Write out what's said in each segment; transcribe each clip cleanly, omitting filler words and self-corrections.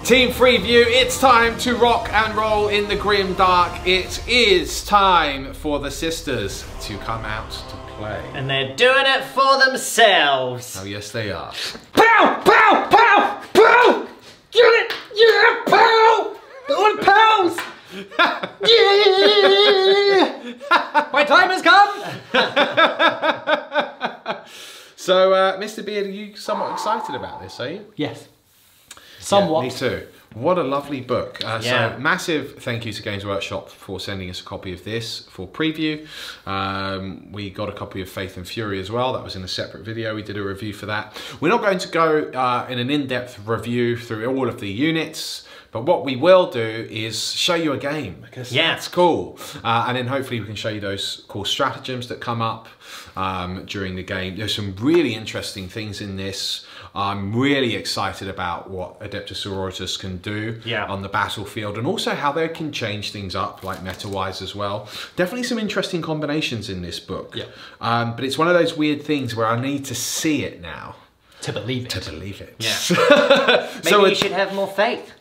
Team Freeview, it's time to rock and roll in the grim dark. It is time for the sisters to come out to play. And they're doing it for themselves. Oh yes they are. Pow! Pow! Pow! Pow! Get it! Yeah! Pow! All pows! Yeah! My time has come! So, Mr. Beard, are you somewhat excited about this, are you? Yes. Somewhat. Yeah, me too. What a lovely book. Yeah. So massive thank you to Games Workshop for sending us a copy of this for preview. We got a copy of Faith and Fury as well. That was in a separate video. We did a review for that. We're not going to go in an in-depth review through all of the units, but what we will do is show you a game, because that's cool. And then hopefully we can show you those cool stratagems that come up during the game. There's some really interesting things in this. I'm really excited about what Adepta Sororitas can do on the battlefield, and also how they can change things up, like meta-wise as well. Definitely some interesting combinations in this book. Yeah. But it's one of those weird things where I need to see it now. To believe it. To believe it. Yeah. So Maybe you should have more faith.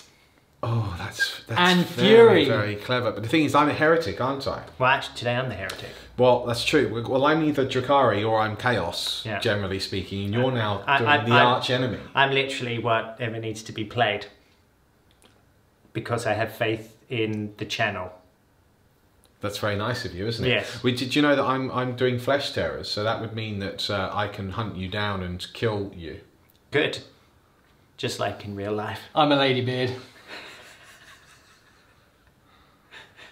Oh, that's and very, Fury. very clever. But the thing is, I'm a heretic, aren't I? Well, actually, today I'm the heretic. Well, that's true. Well, I'm either Drakari or I'm Chaos, generally speaking. And you're now doing the arch enemy. I'm literally whatever needs to be played. Because I have faith in the channel. That's very nice of you, isn't it? Yes. Did you know that I'm doing flesh terrors? So that would mean that I can hunt you down and kill you. Good. Just like in real life. I'm a ladybeard.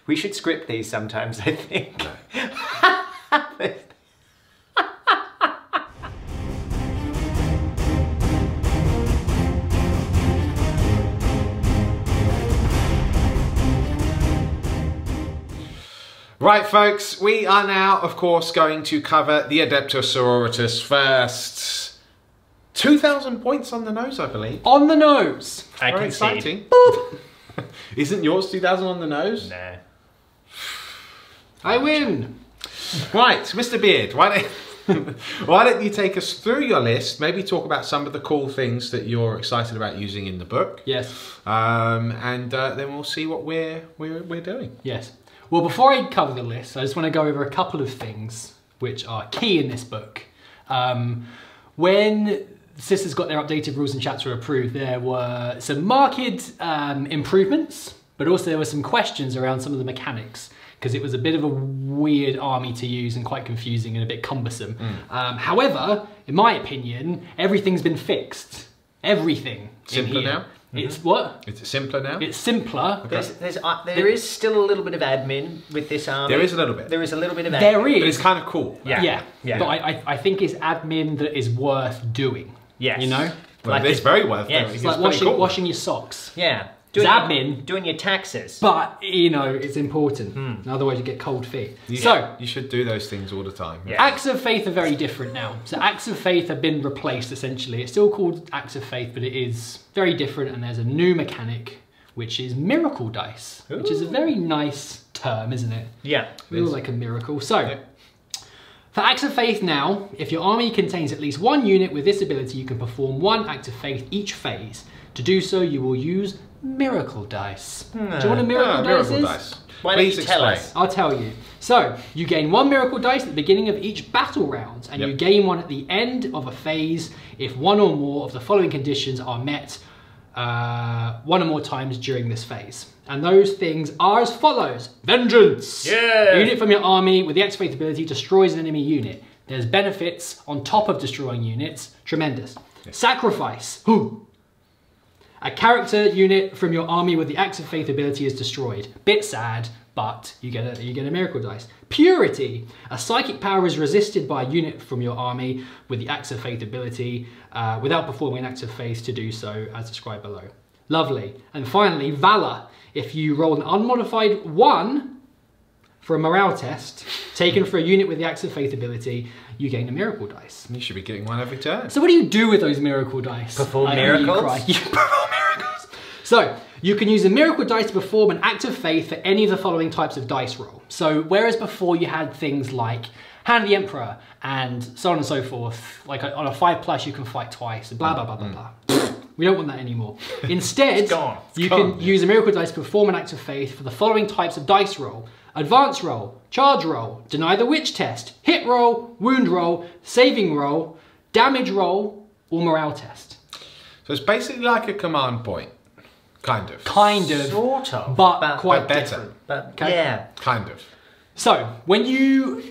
We should script these sometimes, I think. No. Right, folks, we are now, of course, going to cover the Adepta Sororitas first. 2,000 points on the nose, I believe. On the nose. Very exciting. Isn't yours 2,000 on the nose? No. I win. Right, Mr. Beard, why don't you take us through your list, maybe talk about some of the cool things that you're excited about using in the book. Yes. And then we'll see what we're doing. Yes. Well, before I cover the list, I just want to go over a couple of things which are key in this book. When Sisters got their updated rules and chapter approved, there were some marked improvements, but also there were some questions around some of the mechanics, because it was a bit of a weird army to use and quite confusing and a bit cumbersome. However, in my opinion, everything's been fixed. Everything. Simpler now? It's what? It's simpler now? It's simpler. Okay. There is still a little bit of admin with this army. There is a little bit. There is a little bit of admin. There is. But it's kind of cool. Yeah. But I think it's admin that is worth doing. Yes. You know? Well, like it's very worth doing. It's like washing your socks. Yeah. It's admin. Doing your taxes. But, you know, it's important. Otherwise you get cold feet. So you should do those things all the time. Yeah. Acts of Faith are very different now. So Acts of Faith have been replaced, essentially. It's still called Acts of Faith, but it is very different, and there's a new mechanic, which is Miracle Dice, which is a very nice term, isn't it? Yeah. Feels like a miracle. So, for Acts of Faith now, if your army contains at least one unit with this ability, you can perform one Act of Faith each phase. To do so, you will use Miracle Dice. Do you know what a Miracle Dice is? Why don't you tell us? I'll tell you. So, you gain one Miracle Dice at the beginning of each battle round, and you gain one at the end of a phase if one or more of the following conditions are met one or more times during this phase. And those things are as follows. Vengeance! Yeah! A unit from your army with the Acts of Faith ability destroys an enemy unit. There's benefits on top of destroying units. Tremendous. Sacrifice. Ooh. A character unit from your army with the Acts of Faith ability is destroyed. Bit sad, but you get a Miracle Dice. Purity. A psychic power is resisted by a unit from your army with the Acts of Faith ability without performing an Act of Faith to do so, as described below. Lovely. And finally, Valor. If you roll an unmodified 1 for a morale test, taken for a unit with the Acts of Faith ability, you gain a Miracle Dice. You should be getting one every turn. So what do you do with those Miracle Dice? Perform miracles? You perform miracles. So, you can use a Miracle Dice to perform an Act of Faith for any of the following types of dice roll. So, whereas before you had things like Hand of the Emperor and so on and so forth, like on a 5+ you can fight twice, blah, blah, blah, blah, blah. We don't want that anymore. Instead, It's gone. you can use a miracle dice to perform an act of faith for the following types of dice roll. Advance roll, charge roll, deny the witch test, hit roll, wound roll, saving roll, damage roll, or morale test. So it's basically like a command point. Kind of. Kind of. Sort of. But quite better. different. But Okay. yeah. Kind of. So, when you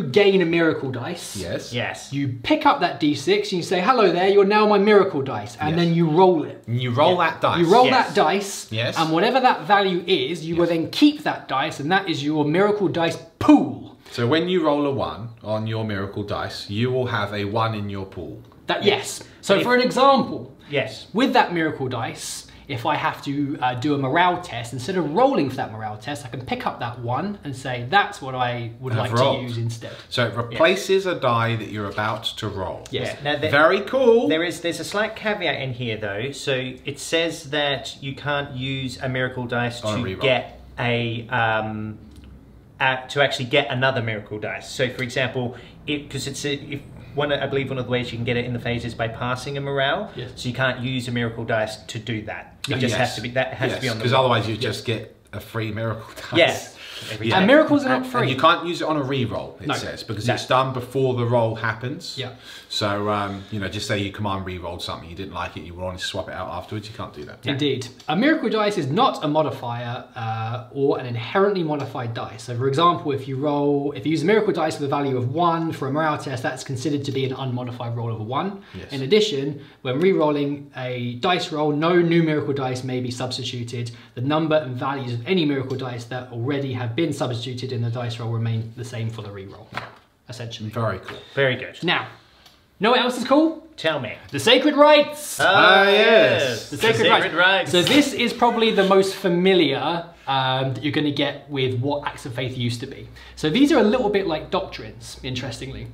gain a miracle dice, Yes. Yes. you pick up that d6 and you say, hello there, you're now my miracle dice. And Yes. then you roll it. And you roll that dice. You roll Yes. that dice, Yes. and whatever that value is, you will then keep that dice, and that is your miracle dice pool. So when you roll a 1 on your miracle dice, you will have a 1 in your pool. Yes. So, for an example, Yes. with that miracle dice, if I have to do a morale test, instead of rolling for that morale test, I can pick up that 1 and say, that's what I would like rolled. to use instead. So it replaces a die that you're about to roll. Yes. Yeah. Now, Very cool. there's a slight caveat in here though. So it says that you can't use a miracle dice On a to reroll. get to actually get another miracle dice. So for example, because I believe one of the ways you can get it in the phase is by passing a morale. Yes. So you can't use a miracle dice to do that. It just has to be to be on the because roll. otherwise you just get a free miracle dice. Yes. Yeah. And miracles are not free. And you can't use it on a re-roll, it No. says, because No. it's done before the roll happens. Yeah. So, just say you command re-rolled something, you didn't like it, you want to swap it out afterwards, you can't do that. Indeed. A miracle dice is not a modifier or an inherently modified dice. So for example, if you use a miracle dice with a value of 1 for a morale test, that's considered to be an unmodified roll of a 1. Yes. In addition, when re-rolling a dice roll, no new miracle dice may be substituted. The number and values of any miracle dice that already have been substituted in the dice roll remain the same for the re-roll, essentially. Very cool. Very good. Now, know what else is cool? Tell me. The Sacred Rites! yes. The Sacred Rites. So this is probably the most familiar that you're going to get with what Acts of Faith used to be. So these are a little bit like doctrines, interestingly.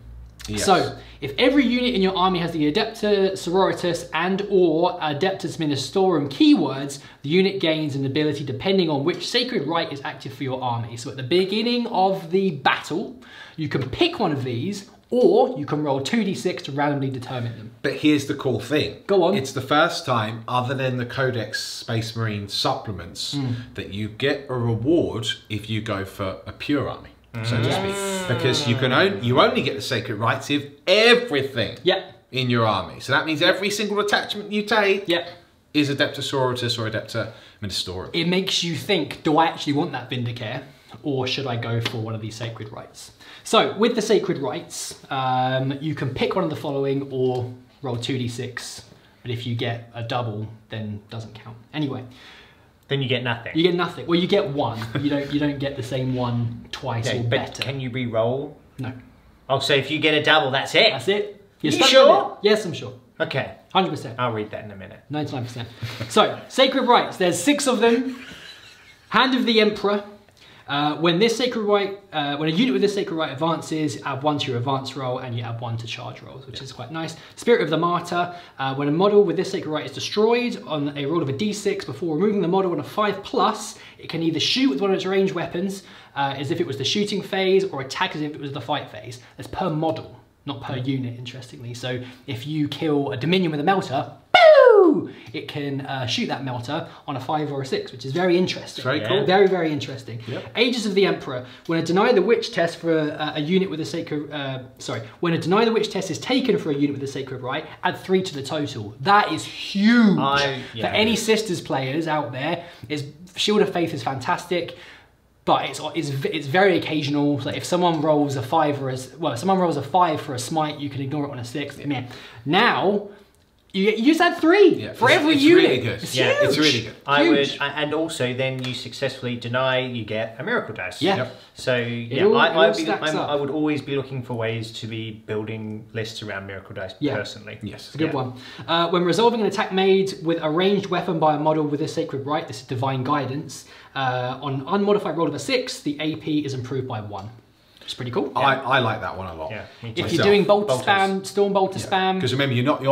Yes. So if every unit in your army has the Adepta Sororitas and or Adeptus Ministorum keywords, the unit gains an ability depending on which sacred rite is active for your army. So at the beginning of the battle, you can pick one of these, or you can roll 2d6 to randomly determine them. But here's the cool thing. Go on. It's the first time, other than the Codex Space Marine supplements, that you get a reward if you go for a pure army, so to speak. Because you only get the sacred rites if everything in your army. So that means every single attachment you take is Adepta Sororitas or Adepta Ministorum. It makes you think, do I actually want that Vindicare, or should I go for one of these sacred rites? So with the sacred rites, you can pick one of the following or roll 2d6, but if you get a double, then it doesn't count. Anyway. Then you get nothing. You get nothing. Well, you get 1. You don't get the same one twice or but better. can you re-roll? No. Oh, so if you get a double, that's it? That's it. You're You stuck sure? with it. Yes, I'm sure. Okay. 100%. I'll read that in a minute. 99%. So, sacred rites. There's 6 of them. Hand of the Emperor. When this sacred rite, when a unit with this sacred rite advances, you add 1 to your advance roll and you add 1 to charge rolls, which is quite nice. Spirit of the Martyr. When a model with this sacred rite is destroyed on a roll of a d6 before removing the model on a 5+, it can either shoot with one of its ranged weapons, as if it was the shooting phase, or attack as if it was the fight phase. That's per model, not per unit, interestingly. So if you kill a Dominion with a Melter, it can shoot that Melter on a 5 or a 6, which is very interesting. Very cool. Very, very interesting. Yep. Aegis of the Emperor. When a Deny the Witch test for a unit with a sacred... when a Deny the Witch test is taken for a unit with a sacred rite, add 3 to the total. That is huge. For any Sisters players out there, Shield of Faith is fantastic. But it's very occasional. So if someone rolls a 5 or someone rolls a 5 for a smite, you can ignore it on a 6. Yeah. Now you just add 3 for every unit. Really good. It's huge. It's really good. And also then you successfully deny, you get a miracle dice. Yeah. Yep. So I would always be looking for ways to be building lists around miracle dice personally. Yes. It's a good one. When resolving an attack made with a ranged weapon by a model with a sacred rite, this is Divine Guidance. On unmodified roll of a 6, the AP is improved by 1. It's pretty cool. I like that one a lot. Yeah, me If too. you're doing bolt Bolters. spam, storm bolter spam. Because remember, you don't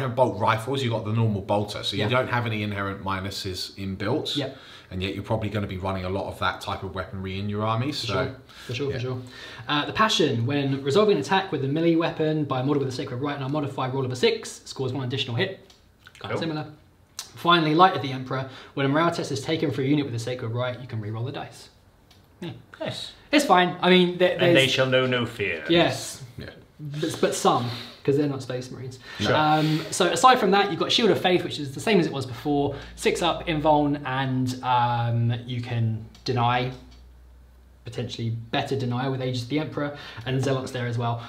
have bolt rifles. You've got the normal bolter, so you don't have any inherent minuses in builds. Yeah. And yet you're probably going to be running a lot of that type of weaponry in your army. For sure. The Passion, when resolving an attack with a melee weapon by a model with a sacred right and a modified roll of a 6, scores 1 additional hit. Kind of similar. Finally, Light of the Emperor, when a morale test is taken for a unit with a sacred right, you can re-roll the dice. Yes. It's fine. I mean, And they shall know no fear. Yes. Yeah. But some, because they're not Space Marines. Sure. So aside from that, you've got Shield of Faith, which is the same as it was before. 6 up, invuln, and you can deny, potentially better deny with Aegis of the Emperor, and Zealots there as well.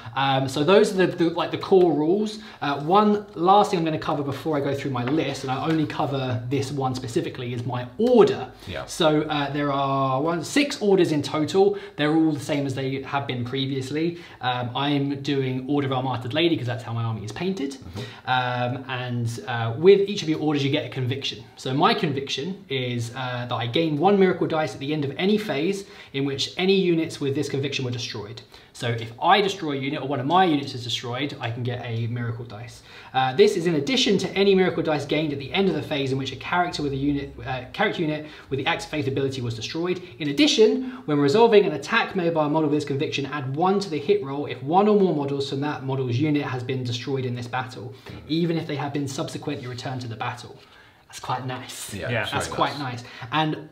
So those are the core rules. One last thing I'm going to cover before I go through my list, and I only cover this one specifically, is my order. Yeah. So there are 6 orders in total. They're all the same as they have been previously. I'm doing Order of Our Martyred Lady because that's how my army is painted. And with each of your orders, you get a conviction. So my conviction is that I gain 1 miracle dice at the end of any phase in which any units with this conviction were destroyed. So if I destroy a unit or one of my units is destroyed, I can get a miracle dice. This is in addition to any miracle dice gained at the end of the phase in which a character with a unit with the Axe of Faith ability was destroyed. In addition, when resolving an attack made by a model with this conviction, add 1 to the hit roll if 1 or more models from that model's unit has been destroyed in this battle, even if they have been subsequently returned to the battle. That's quite nice. Yeah, That's quite nice. And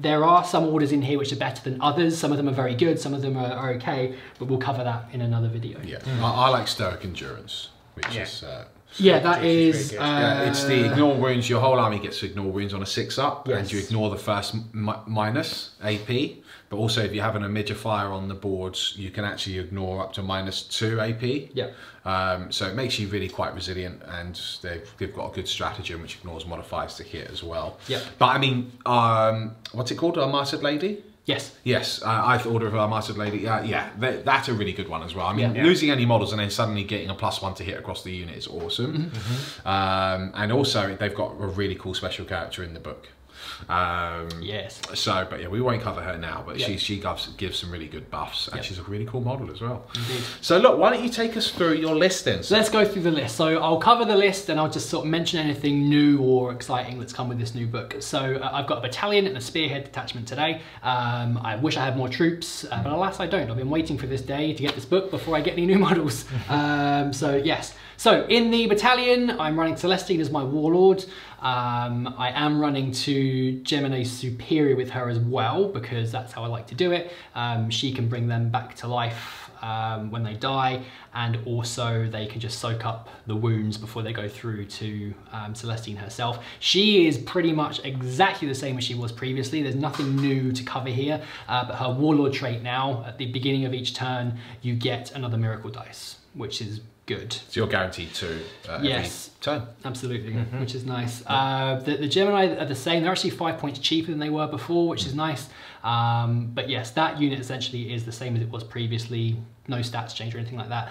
there are some orders in here which are better than others. Some of them are very good, some of them are okay, but we'll cover that in another video. Yeah, I like Stoic Endurance, which is... that is... it's the ignore wounds. Your whole army gets to ignore wounds on a 6 up, and you ignore the first minus AP. But also, if you have an Amidifier on the boards, you can actually ignore up to -2 AP. Yeah. So it makes you really quite resilient, and they've got a good stratagem which ignores modifiers to hit as well. Yeah. But I mean, what's it called? Our Martyred Lady? Yes. Yes, I thought Order of Our Martyred Lady. Yeah, that's a really good one as well. I mean, losing any models and then suddenly getting a +1 to hit across the unit is awesome. And also, they've got a really cool special character in the book. Yes. So, but yeah, we won't cover her now, but she gives some really good buffs, and she's a really cool model as well. Indeed. So look, why don't you take us through your list then? So let's go through the list. So I'll cover the list and I'll just sort of mention anything new or exciting that's come with this new book. So I've got a Battalion and a Spearhead detachment today. I wish I had more troops, but alas I don't. I've been waiting for this day to get this book before I get any new models. So yes. So in the Battalion, I'm running Celestine as my Warlord. I am running to Geminae Superia with her as well, because that's how I like to do it. She can bring them back to life when they die, and also they can just soak up the wounds before they go through to Celestine herself. She is pretty much exactly the same as she was previously. There's nothing new to cover here, but her Warlord trait now, at the beginning of each turn, you get another miracle dice, which is good. So you're guaranteed to every turn. Absolutely, which is nice. The Geminae are the same. They're actually 5 points cheaper than they were before, which is nice. But yes, that unit essentially is the same as it was previously. No stats change or anything like that.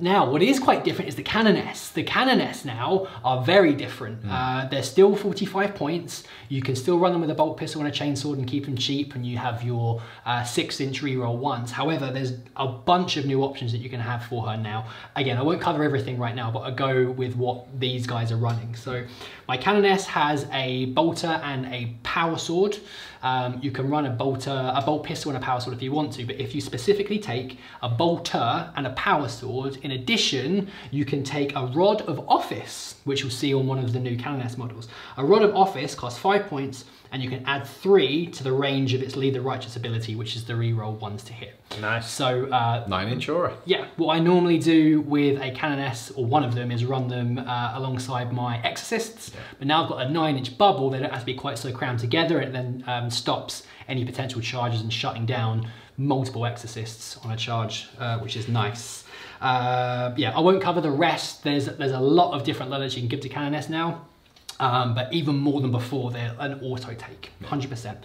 Now, what is quite different is the Canoness. The Canoness now are very different. They're still 45 points. You can still run them with a bolt pistol and a chainsword and keep them cheap, and you have your 6-inch reroll ones. However, there's a bunch of new options that you can have for her now. Again, I won't cover everything right now, but I'll go with what these guys are running. So my Canoness has a bolter and a power sword. You can run a bolt pistol and a power sword if you want to, but if you specifically take a bolter and a power sword, in addition, you can take a Rod of Office, which you'll see on one of the new Canoness models. A Rod of Office costs 5 points, and you can add 3 to the range of its Lead the Righteous ability, which is the reroll ones to hit. Nice. So 9-inch aura. Yeah, what I normally do with a Canoness, or one of them, is run them alongside my Exorcists. But now I've got a 9-inch bubble, they don't have to be quite so crammed together, and it then stops any potential charges and shutting down multiple Exorcists on a charge, which is nice. Yeah, I won't cover the rest. There's a lot of different letters you can give to Canoness now. But even more than before, they're an auto take, 100%.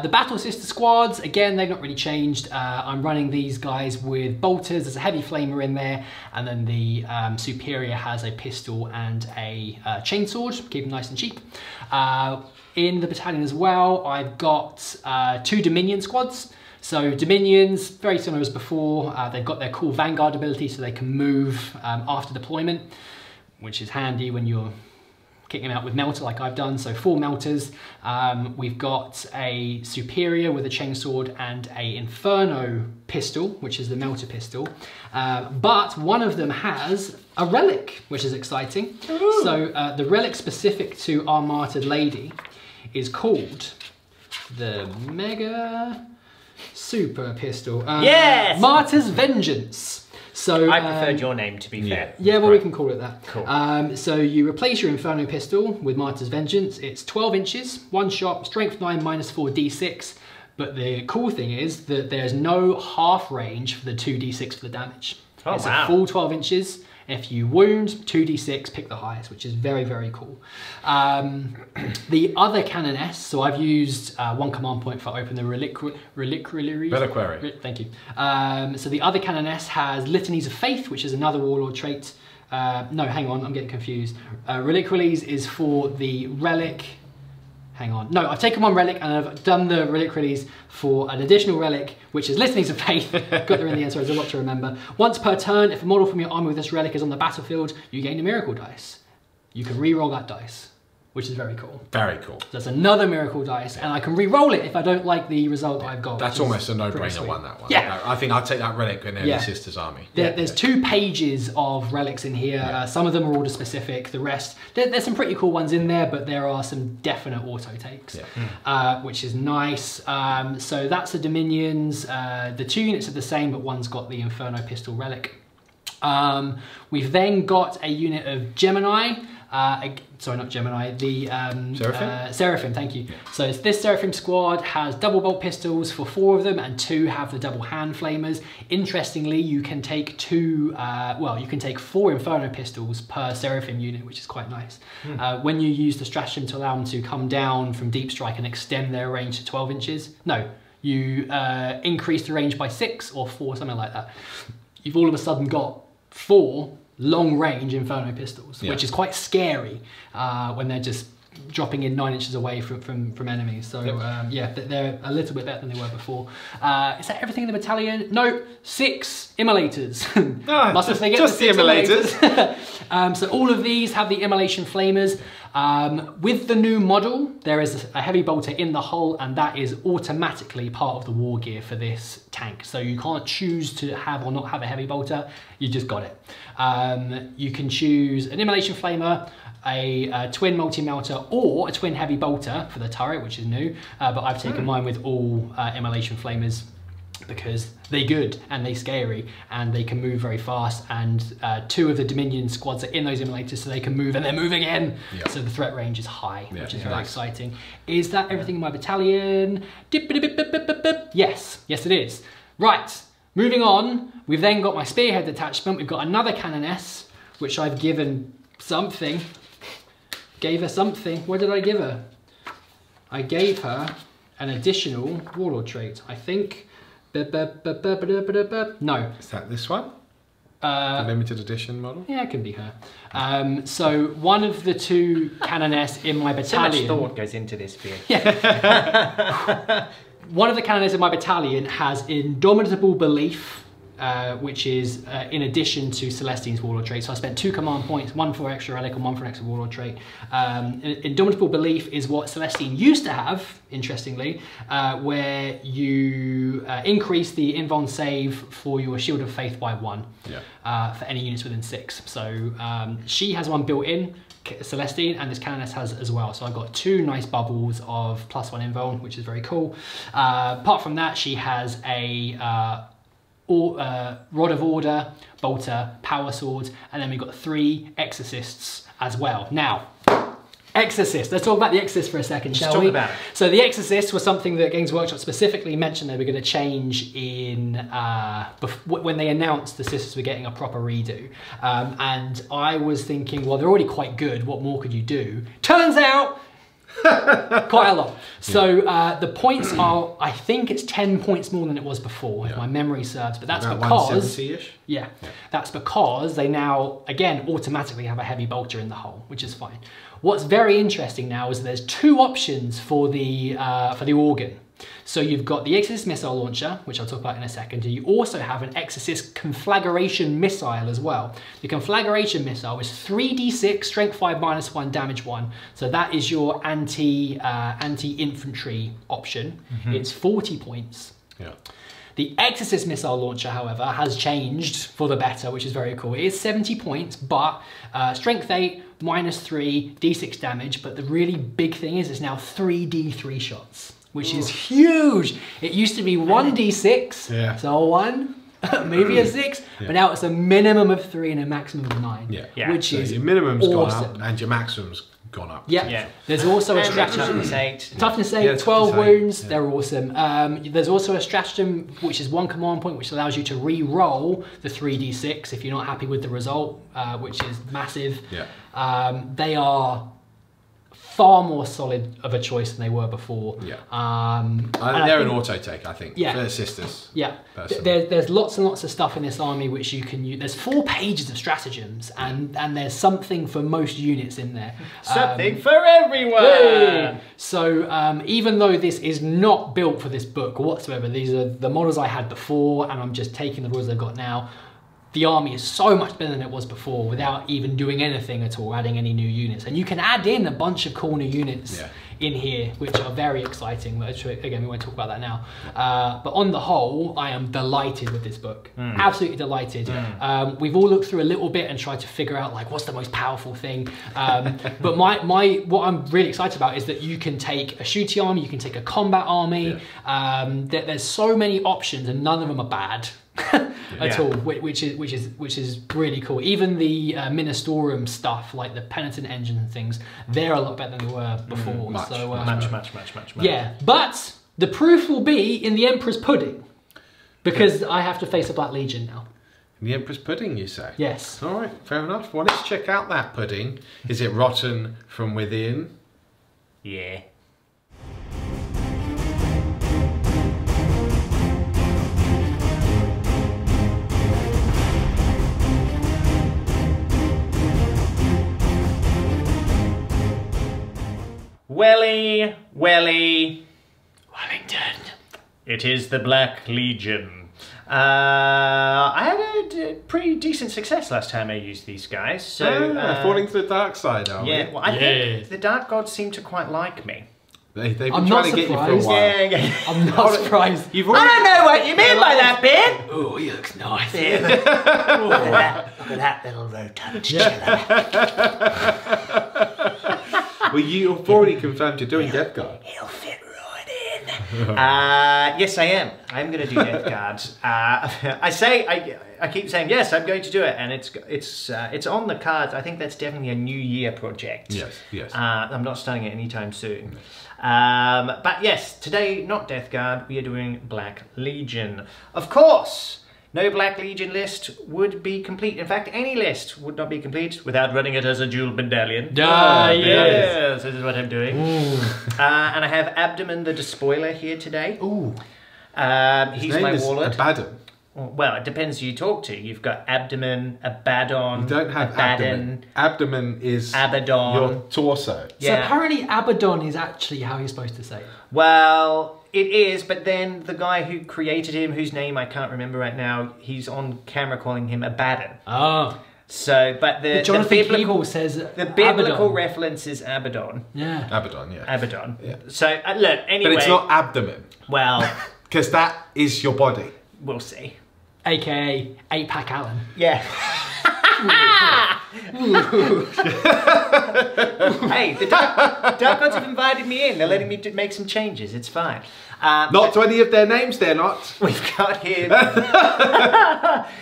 The Battle Sister squads, again, they've not really changed. I'm running these guys with bolters. There's a heavy flamer in there, and then the Superior has a pistol and a chainsword, keep them nice and cheap. In the battalion as well, I've got 2 Dominion squads. So Dominions, very similar as before. They've got their cool Vanguard ability, so they can move after deployment, which is handy when you're kicking them out with Melter like I've done. So 4 Melters. We've got a Superior with a chainsword and a Inferno pistol, which is the Melter pistol. But one of them has a relic, which is exciting. Ooh. So the relic specific to our Martyred lady is called the Mega Super Pistol. Yes! Martyr's Vengeance. So I preferred your name, to be fair. Yeah, well, we can call it that. Cool. So you replace your Inferno pistol with Martyr's Vengeance. It's 12 inches, 1 shot, strength 9, -4 d6. But the cool thing is that there's no half range for the 2d6 for the damage. Oh, it's wow. a full 12 inches. If you wound, 2d6, pick the highest, which is very, very cool. The other Canoness, so I've used 1 command point for open the reliquaries. Reliquary. Thank you. So the other Canoness has Litanies of Faith, which is another warlord trait. No, hang on, I'm getting confused. Reliquaries is for the relic. Hang on. No, I've taken 1 relic and I've done the reliquaries for an additional relic, which is Litanies of Faith. Got there in the end, so there's a lot to remember. Once per turn, if a model from your army with this relic is on the battlefield, you gain a miracle dice. You can re-roll that dice, which is very cool. Very cool. That's another miracle dice, and I can re-roll it if I don't like the result I've got. That's almost a no-brainer one, that one. Yeah. I think I'd take that relic in any sister's army. There's 2 pages of relics in here. Some of them are order specific. The rest, there's some pretty cool ones in there, but there are some definite auto takes, which is nice. So that's the Dominions. The 2 units are the same, but one's got the Inferno pistol relic. We've then got a unit of Geminae. Sorry, not Gemini, the Seraphim? Seraphim, thank you. So this Seraphim squad has double bolt pistols for 4 of them, and 2 have the double hand flamers. Interestingly, you can take 2, well, you can take 4 Inferno pistols per Seraphim unit, which is quite nice. When you use the stratagem to allow them to come down from deep strike and extend their range to 12 inches, no, you increase the range by 6 or 4, something like that. You've all of a sudden got 4 long-range Inferno pistols, which is quite scary when they're just dropping in 9 inches away from enemies. So yeah, they're a little bit better than they were before. Is that everything in the battalion? No, 6 immolators. Must have forget just the immolators. So all of these have the immolation flamers. With the new model, there is a heavy bolter in the hull, and that is automatically part of the war gear for this tank. So you can't choose to have or not have a heavy bolter, you just got it. You can choose an immolation flamer, a twin multi-melter, or a twin heavy bolter for the turret, which is new, but I've taken mine with all immolation flamers because they're good and they're scary and they can move very fast, and 2 of the Dominion squads are in those immolators, so they can move and then move again. So the threat range is high, which is very exciting. Is that everything in my battalion? Yes, yes it is. Right, moving on, we've then got my spearhead detachment. We've got another Canoness, which I've given something. Gave her something. What did I give her? I gave her an additional warlord trait, I think. No. Is that this one? The limited edition model? Yeah, it could be her. So one of the 2 Canoness in my battalion... So much thought goes into this, Fear. Yeah. One of the Canoness in my battalion has Indomitable Belief, which is in addition to Celestine's warlord trait. So I spent 2 command points, 1 for extra relic and 1 for an extra warlord trait. Indomitable Belief is what Celestine used to have, interestingly, where you increase the invuln save for your Shield of Faith by 1 for any units within 6. So she has 1 built in, Celestine, and this Canoness has as well. So I've got 2 nice bubbles of +1 invuln, which is very cool. Apart from that, she has a Rod of Order, Bolter, Power Sword, and then we've got 3 Exorcists as well. Now, Exorcist. Let's talk about the Exorcist for a second, shall we? Talk about it. So the Exorcist was something that Games Workshop specifically mentioned they were going to change in when they announced the Sisters were getting a proper redo. And I was thinking, well, they're already quite good. What more could you do? Turns out, quite a lot. So the points are, I think it's 10 points more than it was before, if my memory serves. But that's because 170-ish? Yeah, that's because they now, again, automatically have a heavy bolter in the hull, which is fine. What's very interesting now is that there's two options for the organ. So you've got the Exorcist missile launcher, which I'll talk about in a second, and you also have an Exorcist conflagration missile as well. The conflagration missile is 3d6, strength 5 -1, damage 1. So that is your anti-infantry option. It's 40 points. Yeah. The Exorcist missile launcher, however, has changed for the better, which is very cool. It is 70 points, but strength 8, -3, d6 damage. But the really big thing is it's now 3d3 shots, which is huge. It used to be 1d6, so a 1, maybe a 6, but now it's a minimum of 3 and a maximum of 9, which is your minimum's awesome. gone up and your maximum's gone up. Yeah. There's also a stratagem. Toughness 8. Toughness 8, 12 wounds, they're awesome. There's also a stratagem, which is 1 command point, which allows you to re-roll the 3d6 if you're not happy with the result, which is massive. They are far more solid of a choice than they were before. They're an auto take, I think, for the Sisters. There's lots and lots of stuff in this army which you can use. There's 4 pages of stratagems, and there's something for most units in there. Something for everyone! So even though this is not built for this book whatsoever, these are the models I had before, and I'm just taking the rules they've got now. The army is so much better than it was before without even doing anything at all, adding any new units. And you can add in a bunch of cool new units in here, which are very exciting. Which, again, we won't talk about that now. But on the whole, I am delighted with this book. Absolutely delighted. We've all looked through a little bit and tried to figure out like what's the most powerful thing. But what I'm really excited about is that you can take a shooty army, you can take a combat army. There's so many options and none of them are bad. At all, which is really cool. Even the Ministorum stuff, like the Penitent engine and things, they're a lot better than they were before. Much. Yeah, but the proof will be in the Emperor's Pudding, because I have to face a Black Legion now. The Emperor's Pudding, you say? Yes. All right, fair enough. Well, let's check out that pudding. Is it rotten from within? Yeah. Welly, Wellington. It is the Black Legion. I had a pretty decent success last time I used these guys. So falling to the dark side, are we? Well, I think the Dark Gods seem to quite like me. They've been trying to get you for a while. I'm not surprised. I don't know what you mean by that, Ben. Oh, he looks nice. Look at that little rotund chiller. Well, you've already confirmed you're doing Death Guard. He'll fit right in. Yes, I am. I'm going to do Death Guard. I keep saying yes, I'm going to do it, and it's on the cards. I think that's definitely a New Year project. Yes. I'm not starting it anytime soon. But yes, today not Death Guard. We are doing Black Legion, of course. No Black Legion list would be complete. In fact, any list would not be complete without running it as a dual battalion. Yes, this is what I'm doing. And I have Abdomen the Despoiler here today. He's my warlord. Abaddon. Well, it depends who you talk to. You've got Abdomen, Abaddon. You don't have Abdomen. Abdomen is Abaddon. Your torso. So apparently Abaddon is actually how you're supposed to say it. Well, it is, but then the guy who created him, whose name I can't remember right now, he's on camera calling him Abaddon. Oh. So, but the biblical says the biblical reference is Abaddon. Yeah. Abaddon, yeah. Abaddon. Yeah. So look, anyway. But it's not abdomen. Well, because that is your body. We'll see. AKA 8-Pack Allen. Yeah. Hey, the Dark Gods have invited me in. They're letting me make some changes. It's fine. Not to any of their names, they're not. We've got here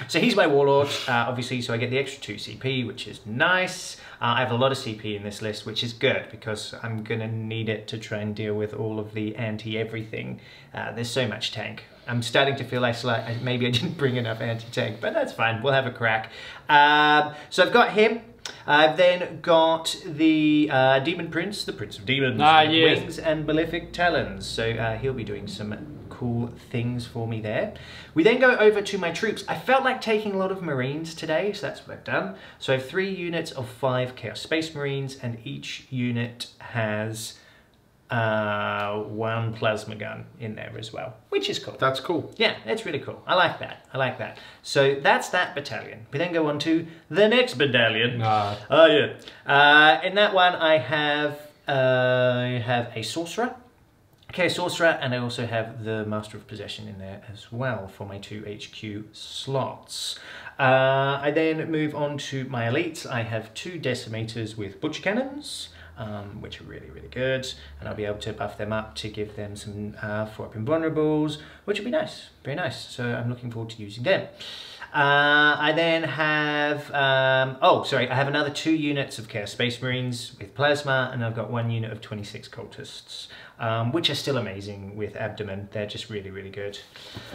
So he's my warlord, obviously, so I get the extra 2 CP, which is nice. I have a lot of CP in this list, which is good, because I'm going to need it to try and deal with all of the anti-everything. There's so much tank. I'm starting to feel like maybe I didn't bring enough anti-tank, but that's fine. We'll have a crack. So I've got him. I've then got the Demon Prince, the Prince of Demons, yes. wings and malefic talons. So he'll be doing some cool things for me there. We then go over to my troops. I felt like taking a lot of Marines today, so that's what I've done. So I have 3 units of 5 Chaos Space Marines, and each unit has 1 plasma gun in there as well, which is cool. That's cool. Yeah, it's really cool. I like that. I like that. So that's that battalion. We then go on to the next battalion. Oh yeah. In that one, I have a sorcerer. Okay, sorcerer, and I also have the Master of Possession in there as well for my 2 HQ slots. I then move on to my elites. I have 2 decimators with butcher cannons, which are really, really good, and I'll be able to buff them up to give them some 4-up invulnerables, which will be nice, very nice. So I'm looking forward to using them. I then have, I have another 2 units of Chaos Space Marines with plasma, and I've got 1 unit of 26 cultists, which are still amazing with abdomen. They're just really, really good.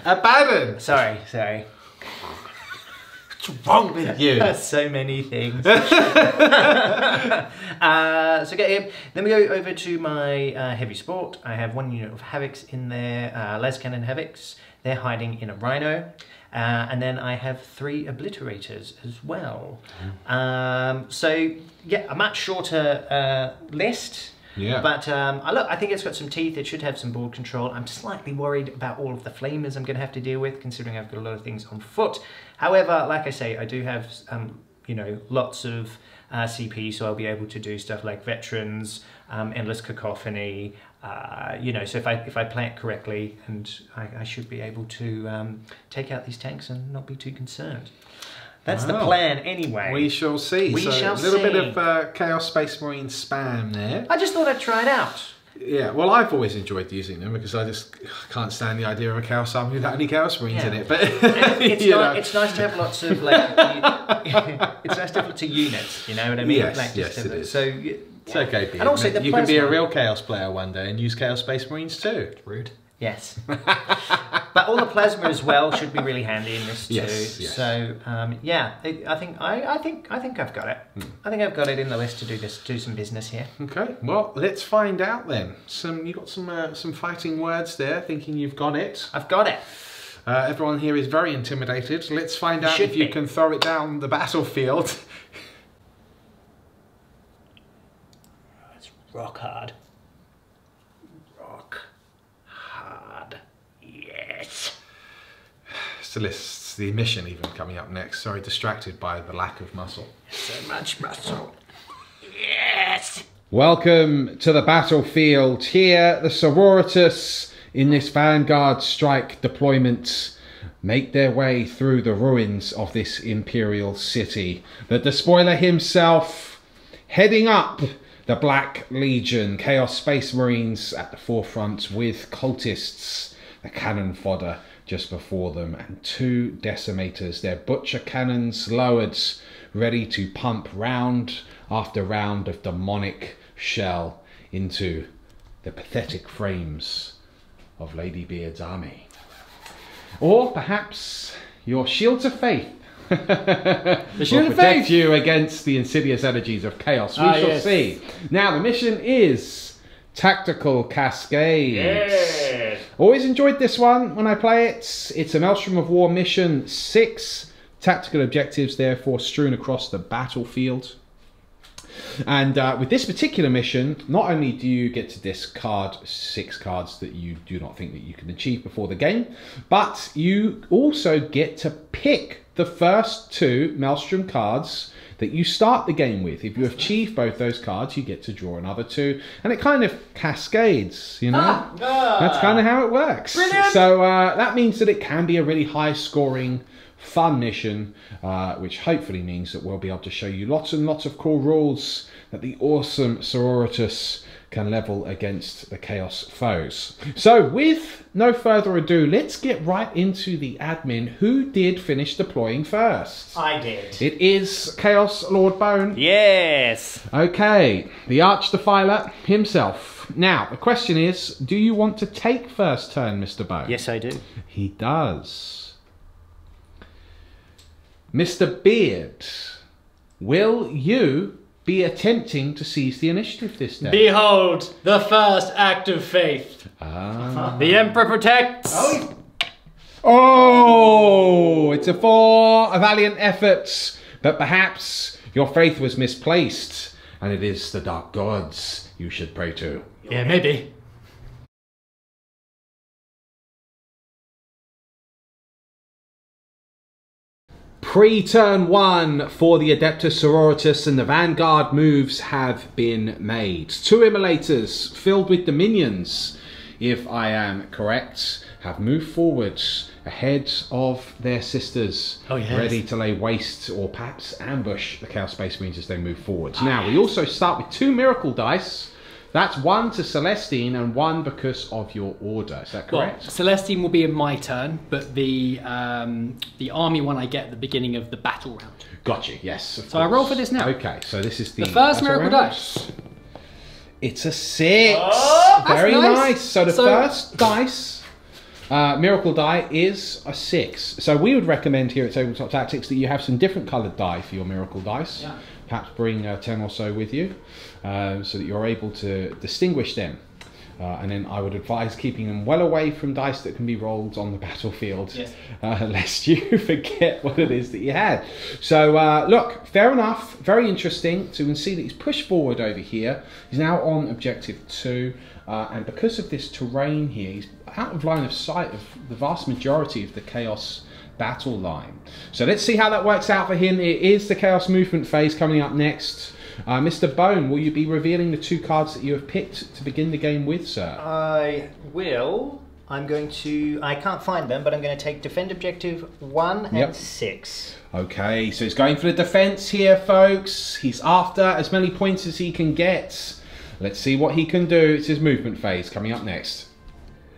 Abaddon! Sorry. What's wrong with you? So many things. So get him. Then we go over to my heavy sport. I have 1 unit of Havocs in there, las cannon Havocs. They're hiding in a Rhino. And then I have 3 obliterators as well. So yeah, a much shorter list. Yeah. But look, I think it's got some teeth. It should have some board control. I'm slightly worried about all of the flamers I'm going to have to deal with, considering I've got a lot of things on foot. However, like I say, I do have you know, lots of CP, so I'll be able to do stuff like veterans, endless cacophony. You know, so if I play it correctly, and I should be able to take out these tanks and not be too concerned. That's the plan anyway. We shall see. We shall see. A little bit of Chaos Space Marine spam there. I just thought I'd try it out. Yeah, well, I've always enjoyed using them because I just can't stand the idea of a Chaos Army without any Chaos Marines in it. But it's nice to have lots of like, it's nice to have lots of units. You know what I mean? Yes, like, yes, it is. So it's okay. And also you can be a real Chaos player one day and use Chaos Space Marines too. Rude. Yes. But all the plasma as well should be really handy in this too. Yes, yes. So yeah, I think I've got it. I think I've got it in the list to do some business here. Okay, well, let's find out then. You got some fighting words there, thinking you've got it. I've got it. Everyone here is very intimidated. Let's find out if you can throw it down the battlefield. It's rock hard. Celeste, the mission even coming up next. Sorry, distracted by the lack of muscle. So much muscle. Yes! Welcome to the battlefield. Here, the Sororitas in this Vanguard strike deployment make their way through the ruins of this Imperial city. The Despoiler himself heading up the Black Legion, Chaos Space Marines at the forefront with cultists, the cannon fodder just before them, and 2 decimators, their butcher cannons lowered, ready to pump round after round of demonic shell into the pathetic frames of Lady Beard's army. Or perhaps your shields of faith will protect you against the insidious energies of chaos. We shall see. Now, the mission is Tactical Cascade. Yes. Always enjoyed this one when I play it. It's a Maelstrom of War mission, 6 tactical objectives therefore strewn across the battlefield. And with this particular mission, not only do you get to discard 6 cards that you do not think that you can achieve before the game, but you also get to pick the first 2 Maelstrom cards that you start the game with. If you achieve both those cards, you get to draw another 2, and it kind of cascades, you know? That's kind of how it works. Brilliant. So that means that it can be a really high scoring, fun mission, which hopefully means that we'll be able to show you lots and lots of cool rules that the awesome Sororitas can level against the Chaos foes. So with no further ado, let's get right into the admin. Who did finish deploying first? I did. It is Chaos Lord Bone. Yes. Okay, the Archdefiler himself. Now, the question is, do you want to take first turn, Mr. Bone? Yes, I do. He does. Mr. Beard, will you be attempting to seize the initiative this day? Behold, the first act of faith. The Emperor protects. Oh, it's a valiant effort, but perhaps your faith was misplaced, and it is the dark gods you should pray to. Yeah, maybe. Pre-turn 1 for the Adepta Sororitas, and the Vanguard moves have been made. 2 immolators filled with dominions, if I am correct, have moved forwards ahead of their sisters, ready to lay waste or perhaps ambush the Chaos Space Marines as they move forwards. Now, we also start with 2 miracle dice. That's 1 to Celestine and 1 because of your order. Is that correct? Well, Celestine will be in my turn, but the army one I get at the beginning of the battle round. Gotcha, yes. So I roll for this now. Okay, so this is the first miracle dice. It's a 6. Oh, very nice. nice. So the first dice, miracle die, is a 6. So we would recommend here at Tabletop Tactics that you have some different coloured die for your miracle dice. Yeah. Perhaps bring 10 or so with you, so that you're able to distinguish them. And then I would advise keeping them well away from dice that can be rolled on the battlefield, lest you forget what it is that you had. So look, fair enough, very interesting. So you can see that he's pushed forward over here. He's now on objective 2, and because of this terrain here, he's out of line of sight of the vast majority of the Chaos battle line. So let's see how that works out for him. It is the Chaos movement phase coming up next. Mr. Bone, will you be revealing the 2 cards that you have picked to begin the game with, sir? I will. I'm going to... I can't find them, but I'm going to take Defend Objective 1 and 6. Okay, so he's going for the defense here, folks. He's after as many points as he can get. Let's see what he can do. It's his movement phase coming up next.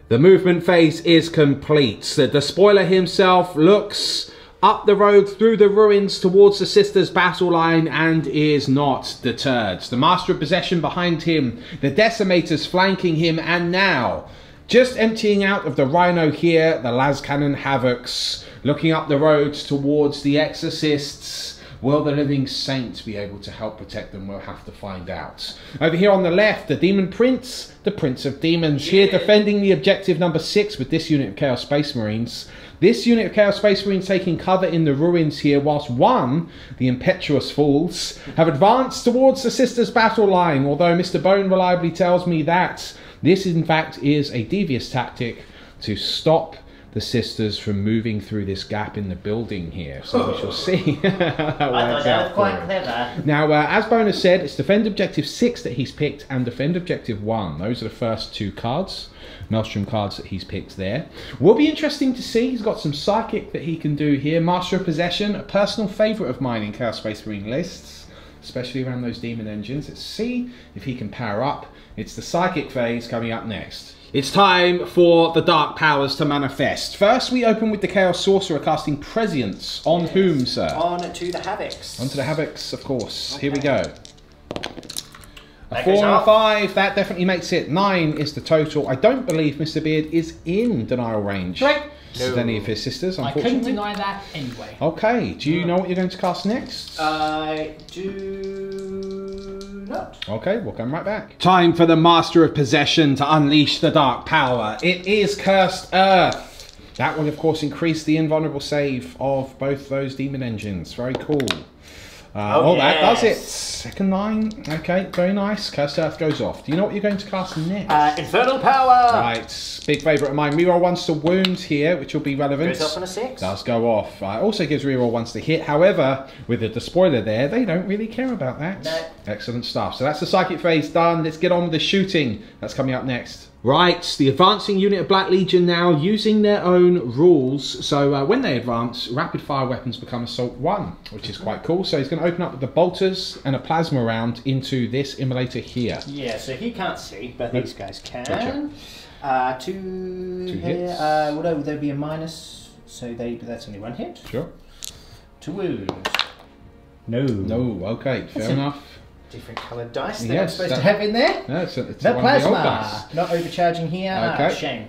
The movement phase is complete. The despoiler himself looks up the road through the ruins towards the Sisters' battle line and is not deterred. The Master of Possession behind him, the Decimators flanking him, and now, just emptying out of the Rhino here, the Lascannon Havocs, looking up the road towards the Exorcists. Will the Living Saint be able to help protect them? We'll have to find out. Over here on the left, the Demon Prince, the Prince of Demons, here defending the objective number 6 with this unit of Chaos Space Marines. This unit of Chaos Space Marines taking cover in the ruins here, whilst 1, the Impetuous Fools, have advanced towards the Sisters' battle line, although Mr. Bone reliably tells me that this in fact is a devious tactic to stop the Sisters from moving through this gap in the building here. So we shall see. I thought that was quite clever. Now, as Bone has said, it's Defend Objective 6 that he's picked and Defend Objective 1. Those are the first 2 cards. Maelstrom cards that he's picked there. Will be interesting to see. He's got some Psychic that he can do here. Master of Possession, a personal favourite of mine in Chaos Space Marine lists, especially around those Demon Engines. Let's see if he can power up. It's the Psychic phase coming up next. It's time for the Dark Powers to manifest. First, we open with the Chaos Sorcerer casting Prescience. On whom, sir? On to the Havocs. On to the Havocs, of course. Okay. Here we go. A That 4 goes and a up. 5, that definitely makes it. 9 is the total. I don't believe Mr. Beard is in denial range Right. with any of his sisters, I unfortunately. couldn't deny that anyway. Okay, do you know what you're going to cast next? I do not. Okay, we'll come right back. Time for the Master of Possession to unleash the Dark Power. It is Cursed Earth. That will, of course, increase the invulnerable save of both those Demon Engines. Very cool. That does it. Second 9. Okay, very nice. Cursed Earth goes off. Do you know what you're going to cast next? Infernal Power. Right, big favourite of mine. Reroll 1s to wound here, which will be relevant. Goes off on a 6. Does go off. Also gives reroll 1s to hit. However, with the despoiler there, they don't really care about that. No. Excellent stuff. So that's the Psychic phase done. Let's get on with the shooting. That's coming up next. Right, the advancing unit of Black Legion now using their own rules. So when they advance, rapid fire weapons become Assault 1, which is quite cool. So he's going to open up with the bolters and a plasma round into this immolator here. Yeah, so he can't see, but these guys can. Gotcha. Two Two here. hits. Well, there'd be a minus, so that's only 1 hit. Sure. 2 wounds. No. No, okay, fair enough. Different coloured dice that I'm Yes, supposed to have in there. No, it's The one of the old plasma. dice. Not overcharging here. Okay. Shame.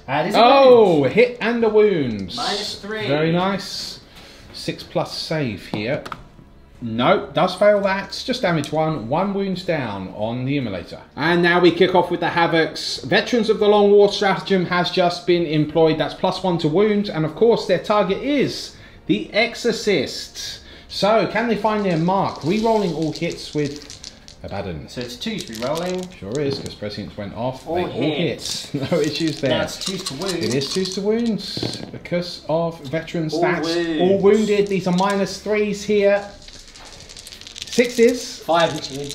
This is Oh, a hit and a wound. -3. Very nice. 6+ save here. No, does fail that. Just damage 1. 1 wounds down on the immolator. And now we kick off with the Havocs. Veterans of the Long War stratagem has just been employed. That's +1 to wound. And of course, their target is the Exorcist. So, can they find their mark? Re-rolling all hits with Abaddon. So it's 2's re-rolling. Sure is, because Prescience went off. All They all hit. No issues there. Now it's 2's to wound. It is 2's to wounds because of veteran All stats. wounds. All wounded. These are -3s here. 6s. 5 actually.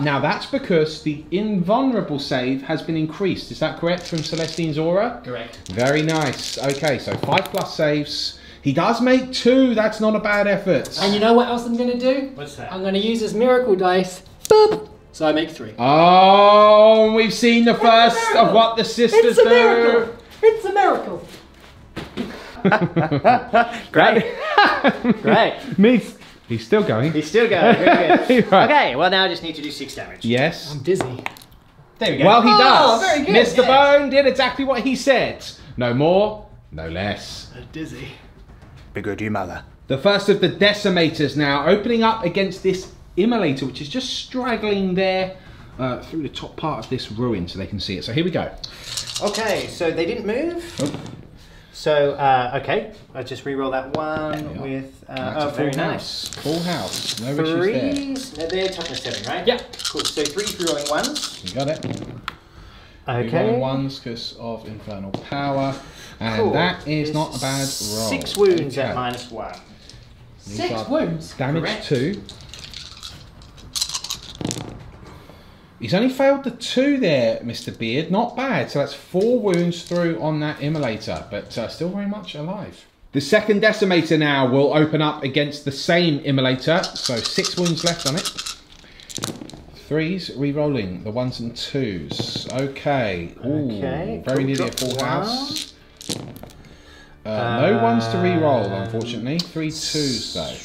Now that's because the invulnerable save has been increased. Is that correct from Celestine's aura? Correct. Very nice. Okay, so 5+ saves. He does make 2. That's not a bad effort. And you know what else I'm going to do? What's that? I'm going to use this miracle dice. Boop. So I make 3. Oh, we've seen the first of what the sisters It's a do. miracle. It's a miracle. Great. Great. He's still going. He's still going. Very good. Right. Okay, well now I just need to do 6 damage. Yes. I'm dizzy. There we go. Well, he does. Very good. Mr. yes. Bone did exactly what he said. No more, no less. I'm dizzy. Bigger do mother. The first of the Decimators now, opening up against this Immolator, which is just straggling there through the top part of this ruin so they can see it. So here we go. Okay, so they didn't move. Oh. So, okay, I just re-roll that one with, That's a very full nice. house. Full house. No issues there. 3s, they're toughness 7, right? Yeah. Cool, so 3 re-rolling 1s. You got it. Okay. Ones because of infernal power. And Cool. that is not a bad roll. 6 wounds Okay. at -1. These 6 are wounds. Damage Correct. 2. He's only failed the 2 there, Mr. Beard. Not bad. So that's 4 wounds through on that Immolator, but still very much alive. The second Decimator now will open up against the same Immolator. So 6 wounds left on it. 3s, re-rolling the 1s and 2s. Okay. Ooh, Okay. very nearly a Drop full one. house. No 1s to re-roll, unfortunately. 3 2s though.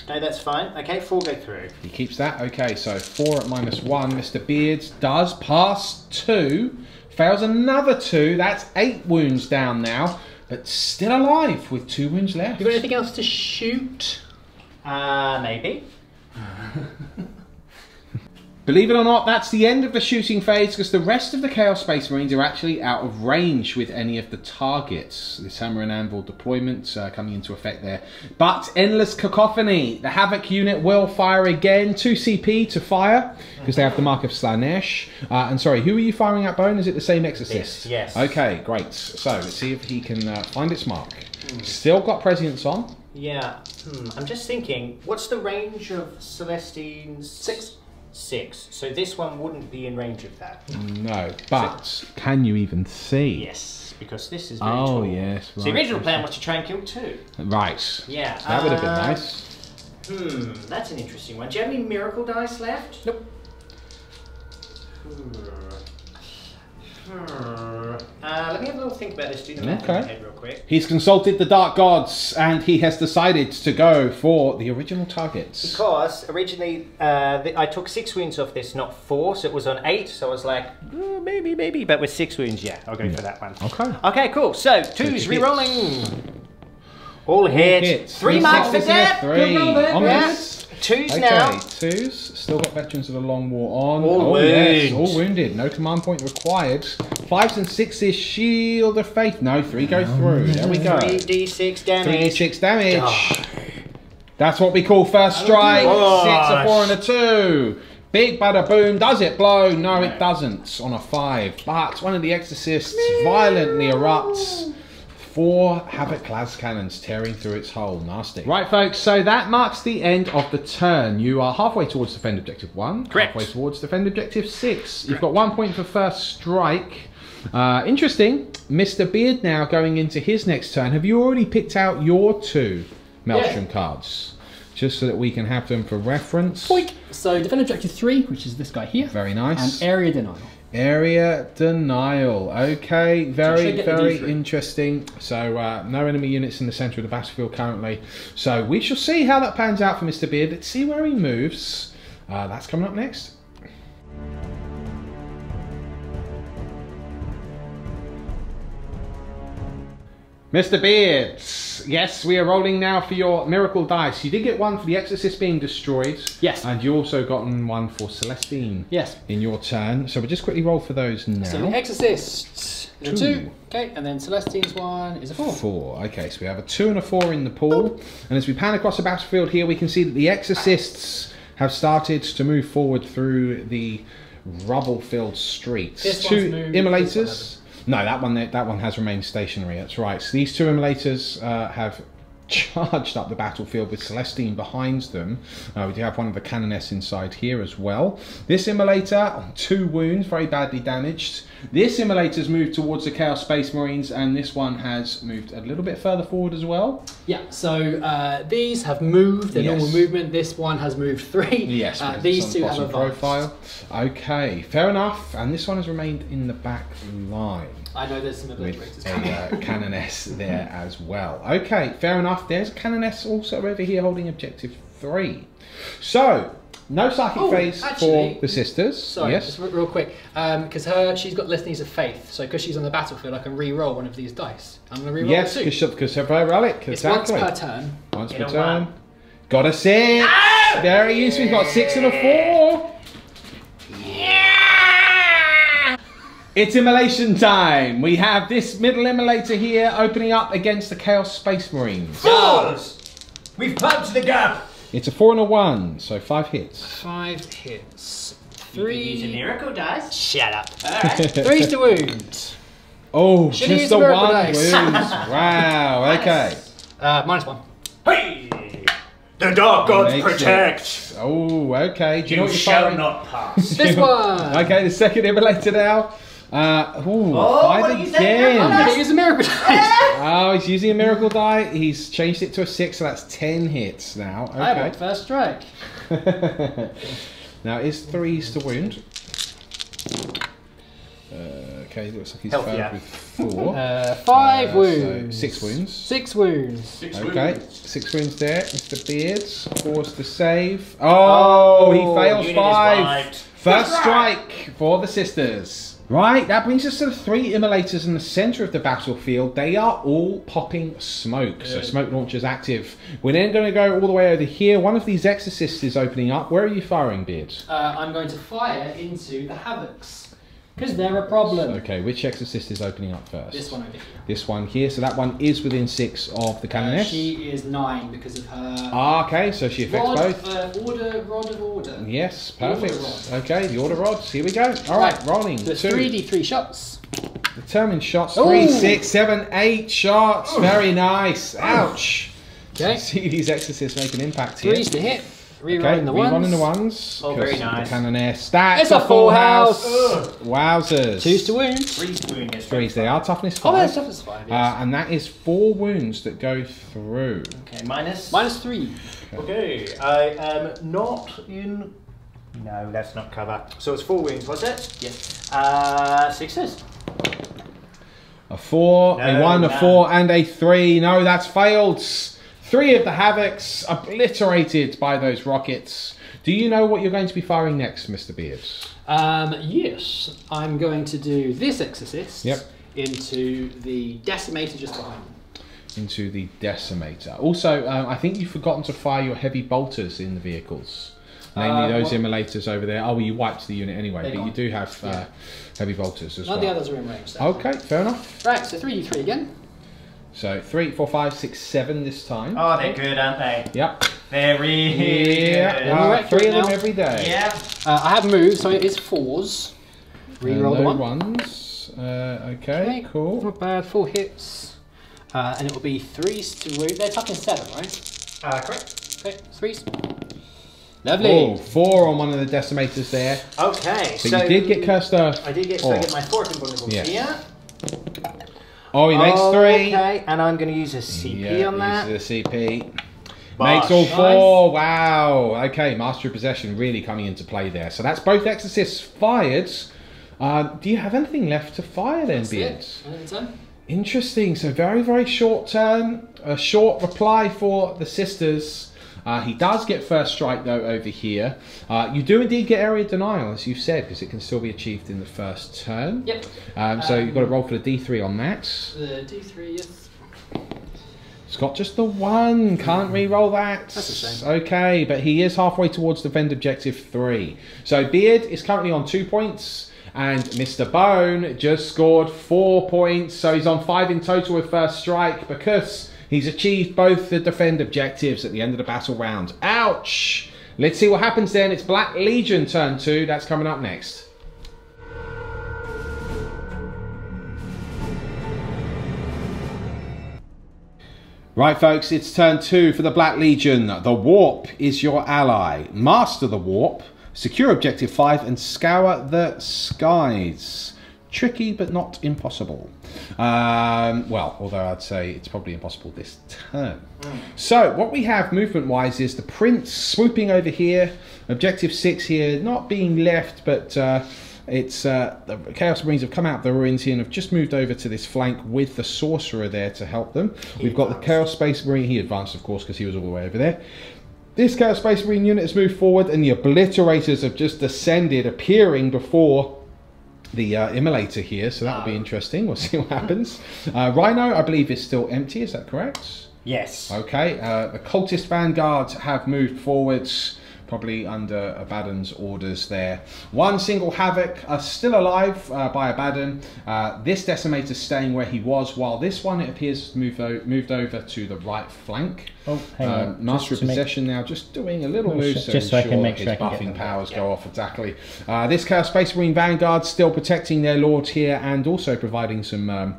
No, that's fine. Okay, 4 go through. He keeps that. Okay, so 4 at -1. Mr. Beards does pass 2. Fails another 2. That's 8 wounds down now. But still alive with 2 wounds left. You got anything else to shoot? Maybe. Believe it or not, that's the end of the shooting phase because the rest of the Chaos Space Marines are actually out of range with any of the targets. This Hammer and Anvil deployment coming into effect there. But Endless Cacophony. The Havoc unit will fire again. 2 CP to fire because they have the mark of Slanesh. And sorry, who are you firing at, Bone? Is it the same Exorcist? Yes. Okay, great. So let's see if he can find its mark. Still got Prescience on. Yeah. I'm just thinking, what's the range of Celestine's? 6. 6. So this one wouldn't be in range of that. No, but can you even see? Yes, because this is very Oh, tall. yes. So the right. original plan was to try and kill 2. Right. Yeah. So that would have been nice. That's an interesting one. Do you have any miracle dice left? Nope. Let me have a little think about this. Do the math in my head real quick. He's consulted the Dark Gods and he has decided to go for the original targets. Because originally I took 6 wounds off this, not 4, so it was on 8. So I was like, oh, maybe, but with 6 wounds, yeah, I'll go for that one. Okay. Okay, cool. So 2's re-rolling. All hits. 3 marks for death. 3 on Yeah. this. 2's Okay, now. 2s. Still got Veterans of the Long War on. All yes, wounds. all wounded. No command point required. 5s and 6s. Shield of Faith. No, 3 go through. There we go. 3d6 damage. 3d6 damage. Oh. That's what we call first strike. Oh. 6, a 4 and a 2. Big bada boom. Does it blow? No, it doesn't on a 5. But one of the Exorcists violently erupts. 4 Havoc las cannons tearing through its hull. Nasty. Right, folks, so that marks the end of the turn. You are halfway towards defend objective 1. Correct. Halfway towards defend objective 6. You've got 1 point for first strike. Interesting. Mr. Beard now going into his next turn. Have you already picked out your 2 Maelstrom cards? Just so that we can have them for reference. Boink. So defend objective 3, which is this guy here. Very nice. And area denial. Area denial. Okay, very interesting. So no enemy units in the centre of the battlefield currently. So we shall see how that pans out for Mr. Beard. Let's see where he moves. That's coming up next. Mr. Beards, yes, we are rolling now for your miracle dice. You did get one for the Exorcist being destroyed. Yes. And you also gotten one for Celestine. Yes. In your turn. So we'll just quickly roll for those now. So the Exorcist is a 2. Okay, and then Celestine's one is a 4. 4. Okay, so we have a 2 and a 4 in the pool. And as we pan across the battlefield here, we can see that the Exorcists have started to move forward through the rubble-filled streets. This 2 moved, immolators. No, that one has remained stationary. That's right. So these 2 immolators have charged up the battlefield with Celestine behind them. We do have one of the Canoness inside here as well. This immolator on 2 wounds, very badly damaged. This immolator's moved towards the Chaos Space Marines, and this one has moved a little bit further forward as well. Yeah, so these have moved their normal movement. This one has moved 3. Yes, these 2 have a profile. Okay, fair enough. And this one has remained in the back line. I know there's some obliterators. A Canoness there as well. Okay, fair enough. There's Canoness also over here holding objective 3. So, no psychic phase for the sisters. Sorry, yes. just real quick. Because she's got less needs of faith. So because she's on the battlefield, I can re-roll one of these dice. I'm going to re-roll yes, because her relic. It's once per turn. Once per turn. Got a 6. Ah! Very useful. We've got 6 and a 4. It's immolation time. We have this middle immolator here opening up against the Chaos Space Marines. Fools! We've plugged the gap. It's a 4 and a 1, so 5 hits. 5 hits. 3. You can use a miracle dice. Shut up. Alright. 3's the wound. Oh, Should just a 1 wound. Wow, okay. -1. Hey! The Dark Gods protect! Oh, okay. Do you know what you're shall firing? not pass. This one! Okay, the second immolator now. 5 what are you saying? again. He used a miracle dice. Oh, he's using a miracle die. He's changed it to a 6, so that's 10 hits now. Okay. I went first strike. Now, is 3's to wound? Okay, looks like he's failed with 4. 5 wounds. So 6 wounds. 6 wounds. Okay, 6 wounds there. Mr. Beards, forced to save. Oh, he fails 5. First strike for the sisters. Right, that brings us to the 3 immolators in the centre of the battlefield. They are all popping smoke, so smoke launchers active. We're then going to go all the way over here. One of these exorcists is opening up. Where are you firing, Beards? I'm going to fire into the Havocs. Because they're a problem. Okay, which exorcist is opening up first? This one over here. This one here, so that one is within 6 of the Canoness. She is 9 because of her... Ah, okay, so she affects both. Rod of Order. Yes, perfect. Okay, the Order Rods, here we go. Alright, rolling. So 3d3 shots. Determined shots, 3, 6, 7, 8 shots. Very nice. Ouch. Okay. See these exorcists make an impact here. 3's to hit. Rerolling the ones. Rerolling the ones. Oh, very nice. The Canoness. That's it's a full house. Wowzers. 2's to wound. 3's to wound. 3's, they are toughness 5. Oh, that's toughness 5, yes. And that is 4 wounds that go through. Okay, minus? -3. Okay, I am not in... No, that's not cover. So it's 4 wounds, was it? Yes. 6s. A 4, a 1, a 4, and a 3. No, that's failed. 3 of the Havocs obliterated by those rockets. Do you know what you're going to be firing next, Mr. Beards? Yes, I'm going to do this Exorcist into the Decimator just behind them. Into the Decimator. Also, I think you've forgotten to fire your heavy bolters in the vehicles. Namely those immolators over there. Oh, well, you wiped the unit anyway, but you do have heavy bolters as well. None of the others are in range. Okay, fair enough. Right, so 3d3 again. So 3, 4, 5, 6, 7 this time. Oh, they're good, aren't they? Yep. Very good. 3 of them every day. Yeah. I have moved, so it is 4s. Reroll the no one. ones. Okay, cool. Not bad. 4 hits. And it will be 3s to wound. They're attacking 7, right? Correct. Okay, 3s. Lovely. Oh, 4 on one of the decimators there. Okay, So you did get cursed earth. I did get, so I get my 4th invulnerable Yes. here. Oh, he makes 3. Okay, and I'm going to use a CP on that. Uses a CP. Bosh. Makes all 4. Wow. Okay, Master of Possession really coming into play there. So that's both Exorcists fired. Do you have anything left to fire then, Beards? Interesting. So very, very short turn. A short reply for the sisters. He does get first strike though over here. You do indeed get area denial, as you've said, because it can still be achieved in the first turn. Yep. So you've got to roll for the D3 on that. The D3, yes. It's got just the 1. Can't re-roll that. That's a shame. Okay, but he is halfway towards defend objective 3. So Beard is currently on 2 points. And Mr. Bone just scored 4 points. So he's on 5 in total with first strike because he's achieved both the defend objectives at the end of the battle round. Ouch! Let's see what happens then. It's Black Legion turn 2. That's coming up next. Right, folks, it's turn 2 for the Black Legion. The Warp is your ally. Master the Warp. Secure objective 5 and scour the skies. Tricky but not impossible. Well, although I'd say it's probably impossible this turn. So what we have movement wise is the Prince swooping over here. Objective 6 here not being left, but it's the Chaos Marines have come out the ruins here and have just moved over to this flank with the Sorcerer there to help them. We've got the Chaos Space Marine. He advanced, of course, because he was all the way over there. This Chaos Space Marine unit has moved forward and the Obliterators have just descended, appearing before the Immolator here, so that'll be interesting. We'll see what happens. Rhino, I believe, is still empty, is that correct? Yes. Okay, the Cultist Vanguards have moved forwards, probably under Abaddon's orders there. One single Havoc still alive by Abaddon. This Decimator's staying where he was, while this one, it appears, moved over to the right flank. Oh, hang on. Master of Possession now just doing a little move so just so I can make his sure I can get buffing them. powers go off exactly. This Chaos Space Marine Vanguard still protecting their lords here and also providing some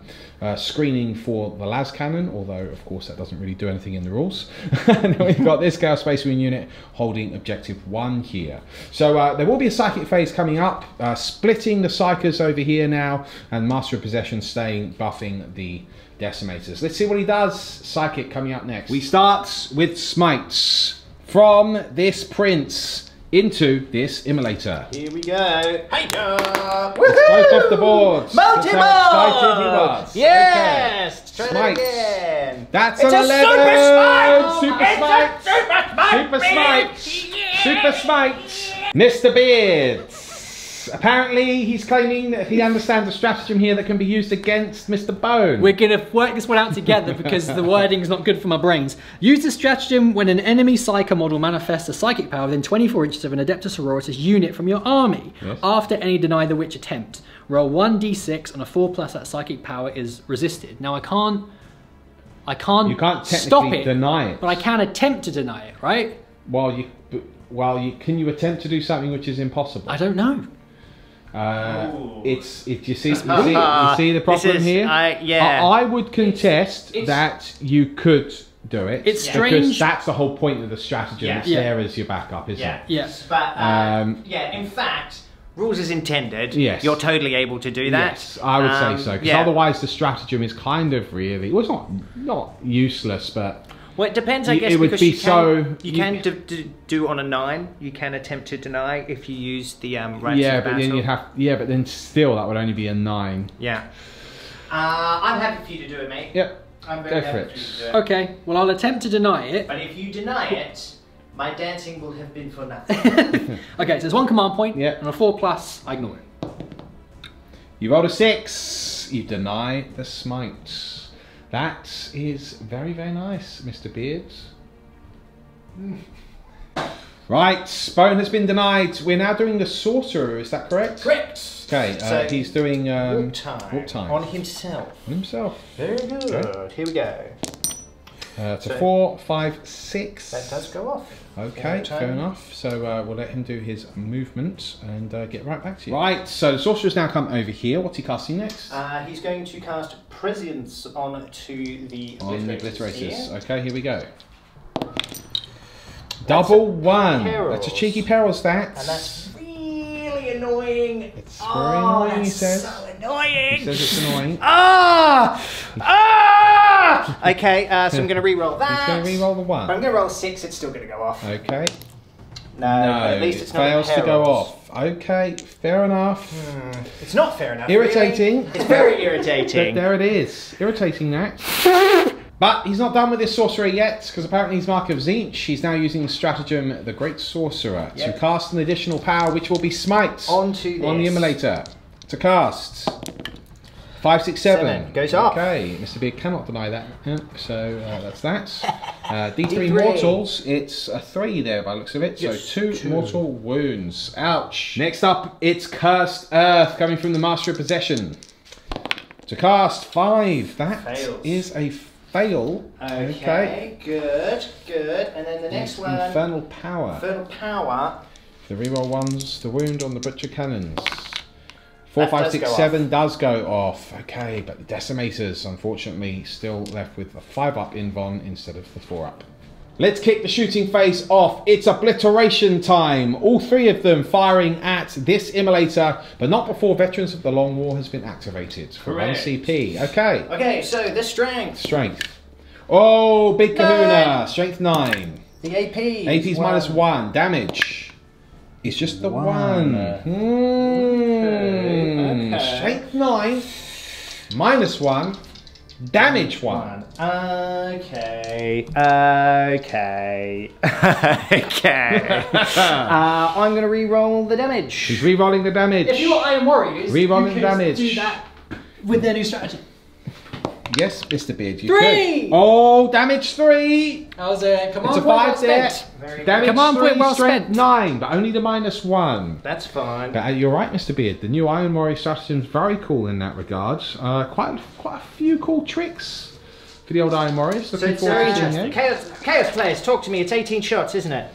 screening for the las cannon, although of course that doesn't really do anything in the rules. And then we've got this Chaos Space Marine unit holding objective 1 here. So there will be a psychic phase coming up, splitting the psychers over here now, and Master of Possession staying buffing the Decimators. Let's see what he does. Psychic coming up next. We start with smites from this Prince into this Immolator. Here we go. Hey, It's both off the board. That's how excited he was. Yes! Okay. Try that again. That's It's an a 11. super smite! Super smite! Super smite! Super smite! Mr. Beards. Apparently he's claiming that he understands a stratagem here that can be used against Mr. Bone. We're going to work this one out together because the wording's not good for my brains. Use the stratagem when an enemy Psyker model manifests a psychic power within 24 inches of an Adepta Sororitas unit from your army. Yes. After any Deny the Witch attempt. Roll 1d6 on a 4+ that psychic power is resisted. Now I can't you can't stop technically it, deny it. but I can attempt to deny it, right? Can you attempt to do something which is impossible? I don't know. You see the problem here? I would contest that you could do it. It's because strange. that's the whole point of the stratagem. Yeah. It's Yeah. there as your backup, isn't it? Yes. But, yeah, in fact, rules as intended, Yes. you're totally able to do that. Yes, I would say so. Because yeah. otherwise the stratagem is kind of really... Well, it's not useless, but... Well, it depends, I guess, it would because be you can do on a 9. You can attempt to deny if you use the rights Yeah, of but battle. then you'd have... Yeah, but then still that would only be a 9. Yeah. I'm happy for you to do it, mate. Yep. I'm very Go for happy it. for you to do it. Okay, well I'll attempt to deny it. But if you deny it, my dancing will have been for nothing. Okay, so there's 1 command point, Yeah. and a 4+, I ignore it. You rolled a 6. You deny the smite. That is very, very nice, Mr. Beards. Right, Bone has been denied. We're now doing the Sorcerer, is that correct? Correct. Okay, So, he's doing warp time. warp time. On himself. On himself. Very good. Okay. Here we go. To 4, 5, 6. That does go off. Okay, fair enough. So we'll let him do his movement and get right back to you. Right, so the sorcerer's now come over here. What's he casting next? He's going to cast Prescience onto the Obliterators. Okay, here we go. Double 1. Perils. That's a cheeky peril stat. And that's really annoying. It's very annoying, he that's says. so annoying. He says it's annoying. Okay, so I'm going to re-roll that. He's going to re-roll the 1. But I'm going to roll 6, it's still going to go off. Okay. No, at least it it's not fails to go perils. off. Okay, fair enough. It's not fair enough. Irritating. Really. It's very irritating. There it is. Irritating that. But he's not done with his sorcery yet, because apparently he's Mark of Tzeentch. He's now using stratagem, the Great Sorcerer, to cast an additional power, which will be Smite on the Immolator. To cast. 5, 6, 7. Goes off. Okay, Mr. Big cannot deny that. So that's that. D3 mortals. It's a 3 there by the looks of it. Yes, so 2 mortal wounds. Ouch. Next up, it's Cursed Earth coming from the Master of Possession. To cast 5. That is a fail. Okay, good. And then the next one. Infernal Power. Infernal Power. The reroll 1's the wound on the Butcher Cannons. 4, That 5, does 6, go 7 does go off. Okay, but the Decimators, unfortunately, still left with a 5-up invuln instead of the 4-up. Let's kick the shooting phase off. It's obliteration time. All 3 of them firing at this Immolator, but not before Veterans of the Long War has been activated for 1 CP. Okay. Okay, so the strength. Strength. Oh, big kahuna. Strength 9. The AP. AP's minus 1. Damage. It's just the 1. Okay. Strength 9. Minus 1. Damage 1. Okay. I'm going to re-roll the damage. He's re-rolling the damage. If you're Iron Warriors, Re-rolling you can damage. do that with their new strategy. Yes, Mr. Beard, you 3! could. Oh, damage 3! That was a command It's a point 5 well there. spent. Damage Command 3, point well strength spent. 9, but only the minus 1. That's fine. But you're right, Mr. Beard. The new Iron Warrior stratagem is very cool in that regard. Quite a few cool tricks for the old Iron Warriors. So Looking it's forward to seeing it. Chaos players, talk to me. It's 18 shots, isn't it?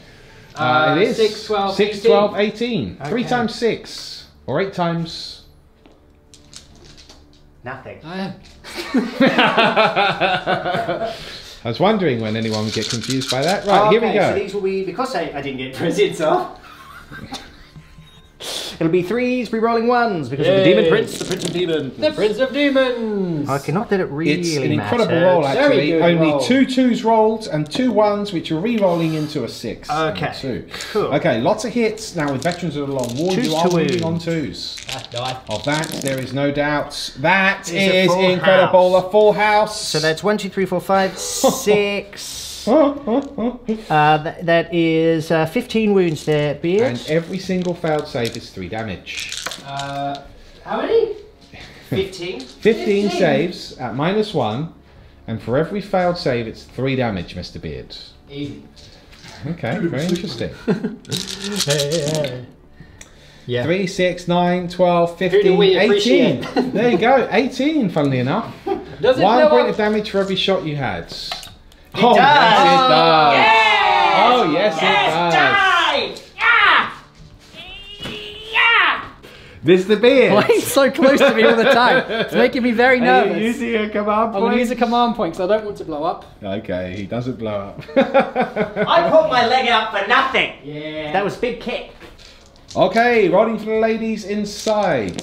It is 6, 12, 6, 18. 12, 18. Okay. 3 times 6, or 8 times. Nothing. I was wondering when anyone would get confused by that. Right, here we go. So these will be, because I didn't get presents off. It'll be 3s, re-rolling 1s, because of the Demon Prince, the Prince of Demons. The Prince of Demons! Okay, not that it really It's an incredible matters. roll, actually. good Only roll. 2 2s rolled and 2 1s, which are re-rolling into a 6. Okay, And a 2. cool. Okay, lots of hits. Now, with Veterans of the Long War, Choose you are to moving win. on 2s. That's nice. Of that, there is no doubt. That It's a is full incredible. house. A full house. So that's 1, 2, 3, 4, 5, 6. That is 15 wounds there, Beard. And every single failed save is 3 damage. How many? 15. 15 saves at minus 1, and for every failed save, it's 3 damage, Mr. Beard. Easy. Okay, very interesting. Yeah. 3, 6, 9, 12, Who do 15, we 18. appreciate? There you go, 18, funnily enough. Does it 1 blow point up? of damage for every shot you had. It Oh, does. yes, it does. Yes! Oh, yes, it does. Mr. Beard. Why are you so close to me all the time? It's making me very Are nervous. you using a command I'm going point? to use a command point because I don't want to blow up. Okay, he doesn't blow up. I put my leg out for nothing. Yeah. That was big kick. Okay, rolling for the ladies inside.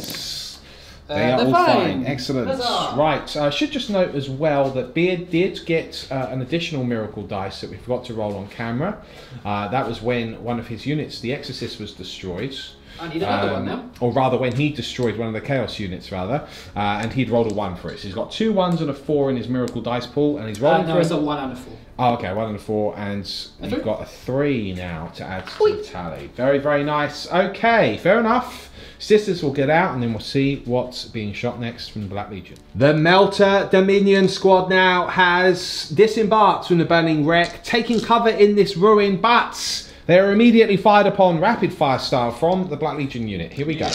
They are they're all fine. fine. Excellent. Huzzah. Right, I should just note as well that Beard did get an additional miracle dice that we forgot to roll on camera. That was when one of his units, the Exorcist, was destroyed. I need another one now. Or rather, when he destroyed one of the Chaos units, rather. And he'd rolled a 1 for it. So he's got 2 1s and a 4 in his miracle dice pool, and he's rolling No, for it's a 1 and a 4. Oh, okay, 1 and a 4, and you've got a 3 now to add to the tally. Very, very nice. Okay, fair enough. Sisters will get out, and then we'll see what's being shot next from the Black Legion. The Melter Dominion squad now has disembarked from the burning wreck, taking cover in this ruin, but they are immediately fired upon, rapid fire style, from the Black Legion unit. Here we go.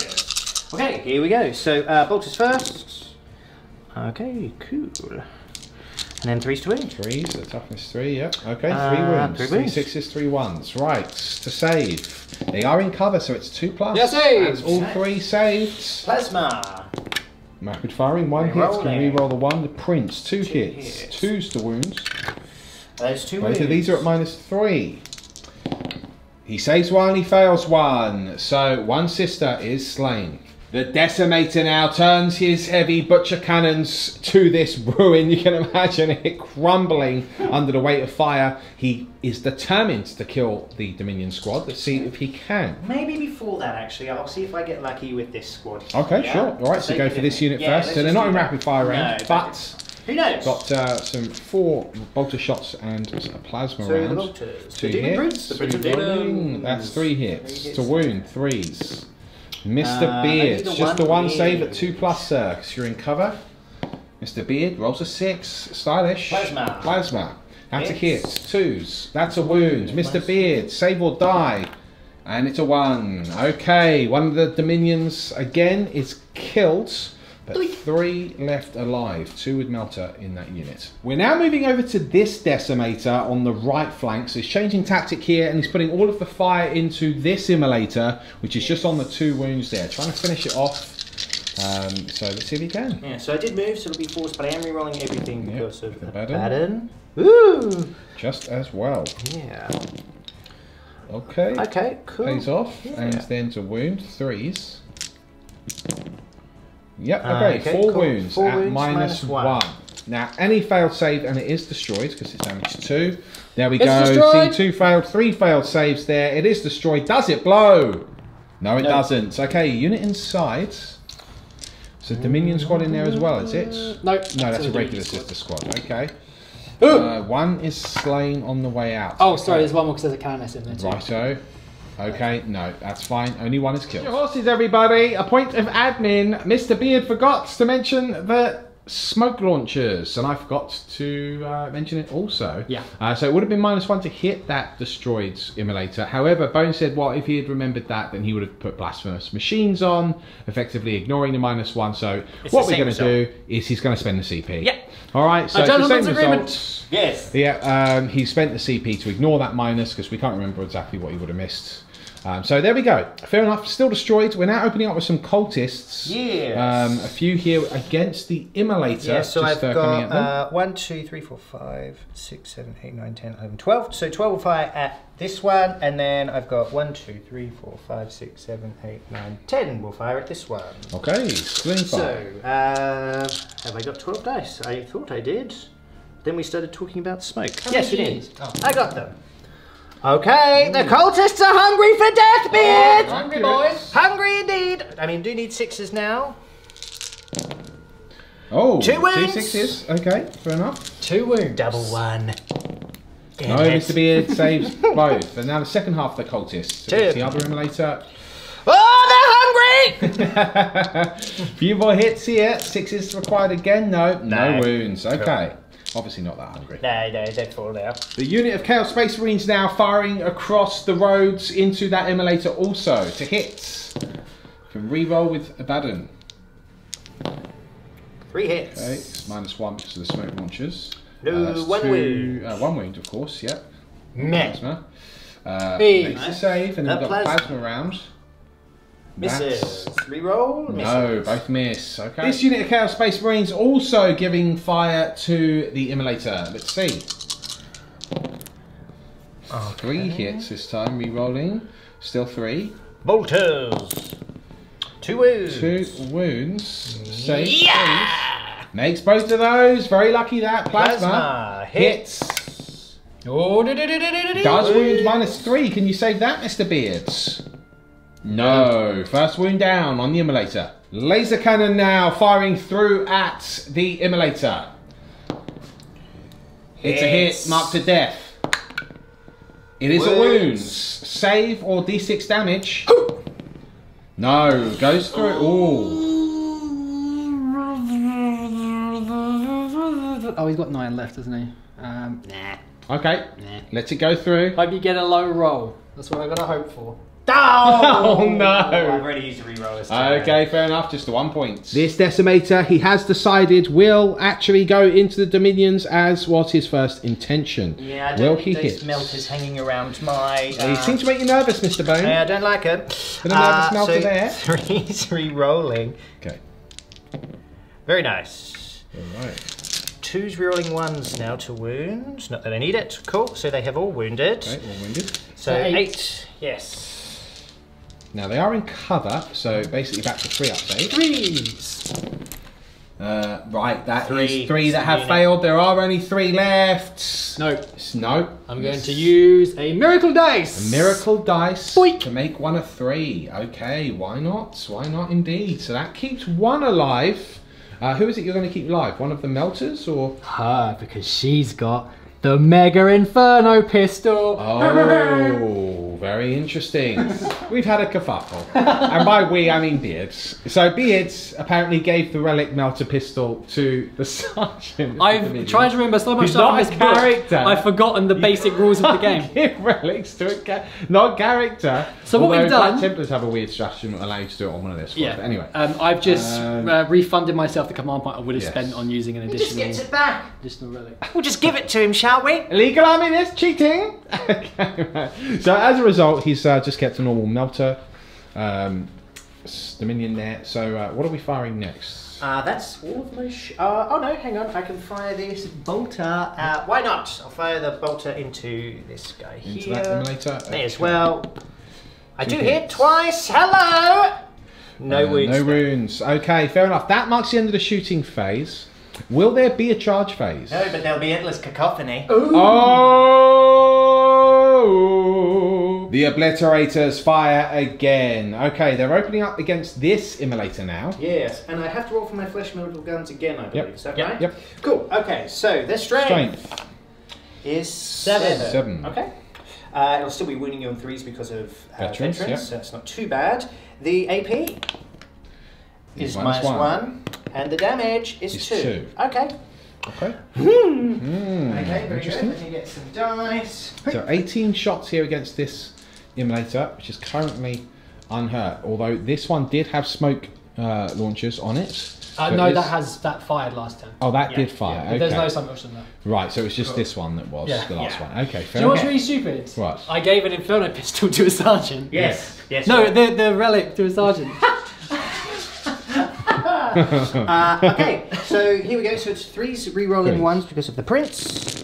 Okay, here we go. So, bolters first. Okay, cool. And then 3s to wound. 3s, so toughness 3, yep. Okay, 3 wounds. 3 3 wounds. 6s, 3 1s. Right, to save. They are in cover, so it's 2+. Yeah, saved. That's all 3 saved. Plasma. Rapid firing, 1 hit. Can we reroll the 1? The Prince, 2 hits. 2's the wounds. Those 2 wounds. Both of these are at -3. He saves 1, he fails 1. So 1 sister is slain. The Decimator now turns his heavy butcher cannons to this ruin. You can imagine it crumbling under the weight of fire. He is determined to kill the Dominion squad. Let's see if he can. Maybe before that, actually. I'll see if I get lucky with this squad. Okay, yeah? sure. All right, so go for this unit first. So they're not in rapid fire range, but who knows? got some 4 bolter shots and a plasma So the round. bolters. 2 The Demon hits. Prince, the Prince of Demons. That's 3 hits. 3 hits. To wound, 3s. Mr. Beard, only the just the 1 one save beard. at 2+, sir, because you're in cover. Mr. Beard rolls a 6. Stylish. Plasma. Plasma. That's a hit. Hits. 2s. That's a wound. Mr. Beard, save or die. And it's a 1. Okay, one of the Dominions again is killed. But 3 left alive, 2 with Melter in that unit. We're now moving over to this Decimator on the right flank. So he's changing tactic here and he's putting all of the fire into this Immolator, which is just on the 2 wounds there. Trying to finish it off. So let's see if he can. Yeah, so I did move, so it'll be forced, but I am rerolling everything because of the Battalion. Ooh! Just as well. Yeah. Okay. Okay, cool. Pays off. Yeah. And then to wound, 3s. Yep, okay, 4 cool. wounds 4 at wounds, -1. Now, any failed save, and it is destroyed because it's damaged 2. There we It's go. destroyed. See, 2 failed, 3 failed saves there. It is destroyed. Does it blow? No, it doesn't. Okay, unit inside. So Dominion squad in there as well, is it? No, No, that's a a regular sister squad. Okay. Ooh. 1 is slain on the way out. Oh, sorry, there's one more because there's a Canoness in there too. Righto. Okay, no, that's fine. Only 1 is killed. Your horses, everybody. A point of admin. Mr. Beard forgot to mention the smoke launchers, and I forgot to mention it also. Yeah. So it would have been -1 to hit that destroyed Immolator. However, Bone said, well, if he had remembered that, then he would have put blasphemous machines on, effectively ignoring the -1. So It's what the we're same going to do is he's going to spend the CP. Yeah. All right. So A it's the gentleman's same agreement. results. Yes. Yeah, he spent the CP to ignore that minus because we can't remember exactly what he would have missed. So there we go. Fair enough. Still destroyed. We're now opening up with some cultists. Yes. A few here against the Immolator. Yeah, so just, I've coming at them. got 1, 2, 3, 4, 5, 6, 7, 8, 9, 10, 11, 12. So 12 will fire at this one, and then I've got 1, 2, 3, 4, 5, 6, 7, 8, 9, 10 will fire at this one. Okay, sling fire. So, have I got 12 dice? I thought I did. Then we started talking about smoke. Yes, we did. Oh. I got them. Okay, the cultists are hungry for death, Beard! Hungry boys. Hungry indeed. I mean, do need 6s now. Oh, 2 wounds. 2 6s. Okay, fair enough. 2 wounds. Double 1. No, Mr. Beard saves both. And now the second half of the cultists. So it's the other Immolator. Oh, they're hungry! Few more hits here. 6s required again. No No. wounds. Okay. Obviously not that hungry. No, they fall now. The unit of Chaos Space Marines now firing across the roads into that Immolator also to hit. Can reroll with Abaddon. 3 hits. Okay, it's -1 because of the smoke launchers. No, That's 1 wound. 1 wound, of course, yep. Meh. Plasma. Hey. Makes a save, and then The we've got plasma. plasma round. Misses. Reroll. No, Misses. both miss. Okay. This unit of Chaos Space Marines also giving fire to the Immolator. Let's see. 3 hits this time, re-rolling. Still 3. Bolters. 2 wounds. 2 wounds. Save. Yeah! Makes both of those. Very lucky that. Plasma. Plasma. Hits. Oh, Does wound -3. Can you save that, Mr. Beards? No. First wound down on the Immolator. Laser cannon now firing through at the Immolator. It's a hit, marked to death. It is a wound. Save or D6 damage. No, goes through. Ooh. Oh, he's got 9 left, hasn't he? Nah. Okay, let it go through. Hope you get a low roll. That's what I gotta hope for. Oh, no! I've already used the rerollers. Okay, fair enough, just the 1 point. This Decimator, he has decided, will actually go into the Dominions, as was his first intention. Yeah, I will don't he think those hit? melters hanging around my... He seems to make you nervous, Mr. Bone. Yeah, I don't like it. Bit of nervous melter so there. 3's re-rolling. Okay. Very nice. Alright. 2's re-rolling 1s now to wounds. Not that I need it. Cool, so they have all wounded. Okay, all wounded. So 8, yes. Now they are in cover, so basically back to 3 update. 3s. Right, that Three. is 3 that have Unit. failed. There are only 3 left. No. No. I'm going to use a miracle dice. Miracle dice Boink. to make 1 a 3. Okay, why not? Why not indeed? So that keeps 1 alive. Who is it you're going to keep alive? One of the melters or? Her, because she's got the Mega Inferno pistol. Oh, very interesting. We've had a kerfuffle. And by we, I mean Beards. So Beards apparently gave the relic melter pistol to the sergeant. I've tried to remember so much He's stuff not from a this book. character. I've forgotten the basic rules of the game. Give relics to a not character. So what we've Although done- Black Templars have a weird strategy and allow you to do it on one of this. Yeah. But anyway. I've just refunded myself the command point I would have Yes. spent on using an Just gets additional it back. relic. We'll just give it to him, shall we? Illegal army, this cheating. Okay, right. So as a result, he's just kept a normal melter Dominion there. So what are we firing next? That's all of my oh no, hang on, I can fire this bolter. Why not? I'll fire the bolter into this guy Into here. that emulator. May as Okay. well. I Two do hits. hit twice. Hello. No wounds. No wounds. Okay, fair enough. That marks the end of the shooting phase. Will there be a charge phase? No, but there'll be endless cacophony. Oh! The obliterators fire again. Okay, they're opening up against this immolator now. Yes, and I have to roll for my flesh metal guns again, I believe. Yep. Is that Yep. right? Yep. Cool. Okay, so their strength is 7. 7. Okay. It'll still be wounding you on 3s because of Veterans, veterans, yep. so that's not too bad. The AP is minus 1, and the damage is It's 2. 2. Okay. Okay. Okay, very Interesting. good. Let me get some dice. So 18 shots here against this immolator, which is currently unhurt. Although this one did have smoke launchers on it. So No, it is- that fired last turn. Oh, that Yeah, did fire. But Okay. there's no submission there. Right, so it's just this one that was Yeah. the last Yeah. one. Okay, Do fair you know what's enough. really stupid? What? I gave an Inferno pistol to a sergeant. Yes. Yes. No, the relic to a sergeant. Okay, so here we go. So it's 3s re-rolling Three. 1s because of the prince.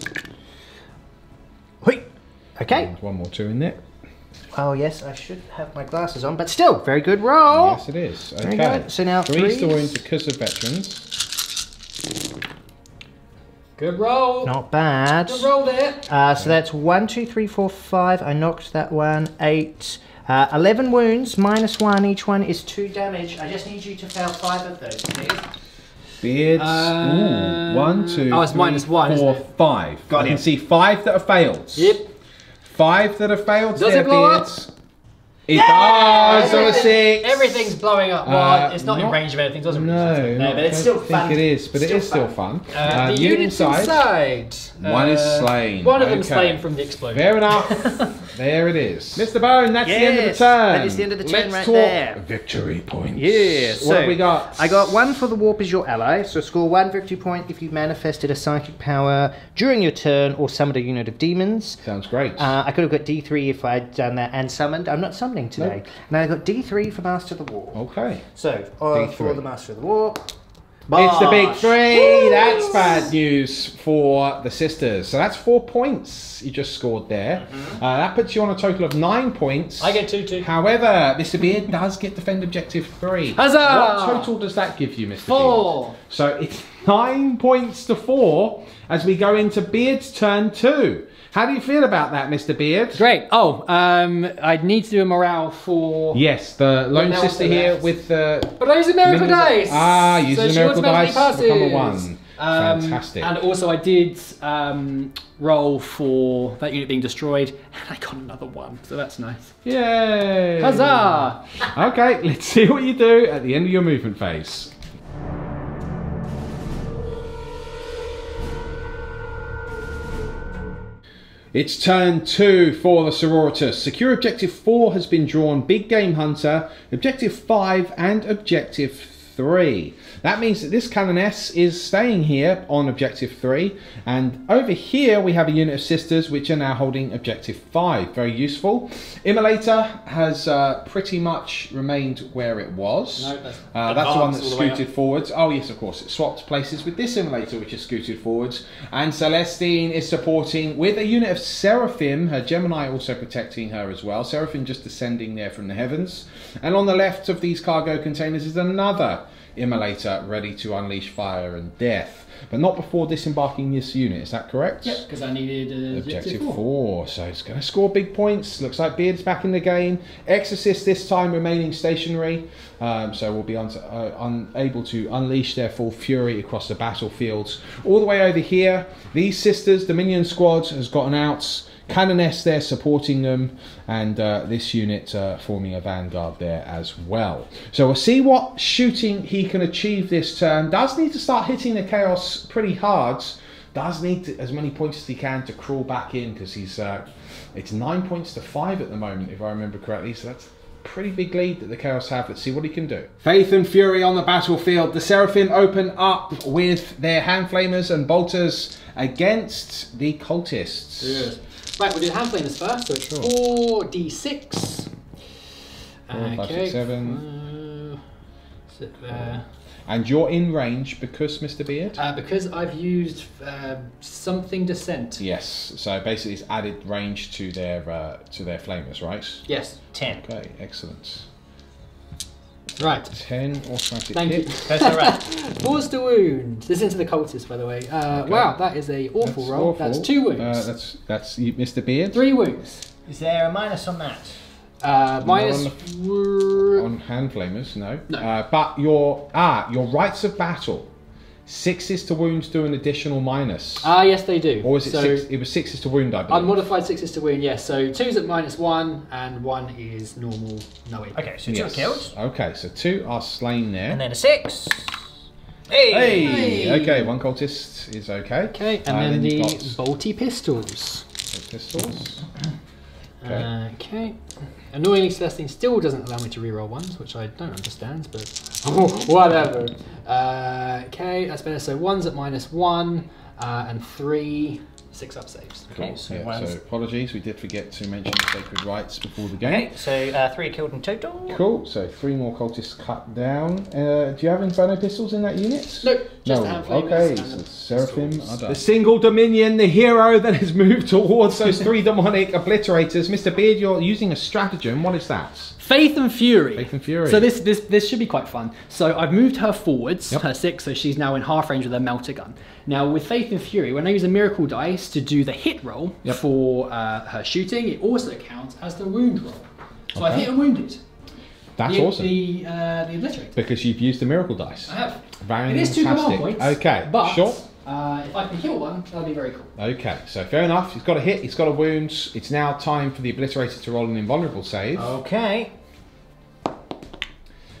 Hoi. Okay. There's one more 2 in there. Oh yes, I should have my glasses on, but still, very good roll. Yes, it is. Okay. Very good. So now 3's to threes. wound because of veterans. Good roll. Not bad. Good roll there. So that's 1, 2, 3, 4, 5. I knocked that one. 8. 11 wounds, minus 1. Each one is 2 damage. I just need you to fail 5 of those, please. Beards. Ooh, 1, 2, oh, it's three, minus 1, isn't 4, it? 5. Got I can it. see 5 that have failed. Yep. 5 that have failed. Does there, it blow up? Beards. It does on a 6. Everything's blowing up. Well, it's not in not- range of anything. It doesn't No, really No, but it's still think fun. it is, but it Still is still fun. The unit units inside. One is slain. One of them Okay. slain from the explosion. Fair enough. There it is. Mr. Bone, that's the end of the Yes, turn. that is the end of the turn Let's right talk there. victory points. Yeah, What so have we got? I got 1 for the warp as your ally, so score 1 victory point if you manifested a psychic power during your turn or summoned a unit of demons. Sounds great. I could have got D3 if I'd done that and summoned. I'm not summoning today. And I got D3 for Master of the War. Okay. So, D3. for the Master of the War. It's the big Bosh. 3. Woo! That's bad news for the sisters. So that's 4 points you just scored there. That puts you on a total of 9 points. I get 2 too. However, Mr. Beard does get defend objective 3. Huzzah! What total does that give you, Mr. 4. Beard? So it's 9 points to 4 as we go into Beard's turn 2. How do you feel about that, Mr. Beard? Great. Oh, I'd need to do a morale for. Yes, the lone now sister to the here left. with the... But I use a miracle dice. Ah, use so the she miracle automatically dice to become a passes. 1. Fantastic. And also I did roll for that unit being destroyed, and I got another 1, so that's nice. Yay! Huzzah! Okay, let's see what you do at the end of your movement phase. It's turn 2 for the Sororitas. Secure Objective 4 has been drawn. Big Game Hunter, Objective 5 and Objective 3. That means that this Canoness is staying here on Objective 3, and over here we have a unit of sisters which are now holding Objective 5. Very useful. Immolator has pretty much remained where it was. No, that's the one that scooted forwards. Oh yes, of course, it swapped places with this Immolator which is scooted forwards. And Celestine is supporting with a unit of Seraphim, her Geminae also protecting her as well. Seraphim just descending there from the heavens. And on the left of these cargo containers is another Immolator ready to unleash fire and death, but not before disembarking this unit. Is that correct? Yep, because I needed Objective 4. So it's going to score big points. Looks like Beard's back in the game. Exorcist this time remaining stationary, so we'll be unable to unleash their full fury across the battlefields. All the way over here, these sisters, the minion squad, has gotten out. Canoness there supporting them, and this unit forming a vanguard there as well. So we'll see what shooting he can achieve this turn. Does need to start hitting the chaos pretty hard. Does need as many points as he can to crawl back in, because he's it's 9 points to 5 at the moment, if I remember correctly. So that's a pretty big lead that the chaos have. Let's see what he can do. Faith and fury on the battlefield. The Seraphim open up with their hand flamers and bolters against the cultists. Yes. Right, we'll do hand flamers first, so it's 4d6. 4, 5, 6, 7. Sit there. And you're in range because, Mr. Beard? Because I've used something descent. Yes, so basically it's added range to their flamers, right? Yes. 10. Okay, excellent. Right. 10 automatic Thank hit. you. That's alright. Force to wound. This is into the cultist, by the way. Okay. Wow, that is a awful That's roll. awful. That's 2 wounds. That's you, Mr. Beard. 3 wounds. Is there a minus on that? Minus on hand flamers, no. No. But your rights of battle. 6s to wounds do an additional minus. Yes, they do. Or was it so 6? It was 6s to wound, I believe. Unmodified 6s to wound, yes. So 2's at -1, and 1 is normal, no hit. Okay, so 2 are killed. Okay, so 2 are slain there. And then a 6. Hey! Hey! Okay, 1 cultist is okay. Okay, and then the you've got bolty pistols. pistols. Okay. Annoyingly, Celestine still doesn't allow me to reroll ones, which I don't understand, but whatever. Okay, that's better. So 1's at -1, and 3 6-up saves. Cool. Okay, so so apologies, we did forget to mention the sacred rites before the game. Okay, so 3 killed in total. Cool, so 3 more cultists cut down. Do you have Inferno pistols in that unit? Nope, just the hand flamers. Okay, and so the Seraphim. pistols. The single Dominion, the hero that has moved towards those 3 demonic obliterators. Mr. Beard, you're using a stratagem. What is that? Faith and Fury. Faith and Fury. So this should be quite fun. So I've moved her forwards, Yep. her 6, so she's now in half range with her Meltagun. Now with Faith and Fury, when I use a miracle dice to do the hit roll for her shooting, it also counts as the wound roll. So I've hit and wounded. That's awesome. The obliterator. Because you've used the miracle dice. I have. Very It is 2 command fantastic. points. Okay, but sure. if I can kill one, that'll be very cool. Okay, so fair enough. He's got a hit, he's got a wound. It's now time for the obliterator to roll an invulnerable save. Okay.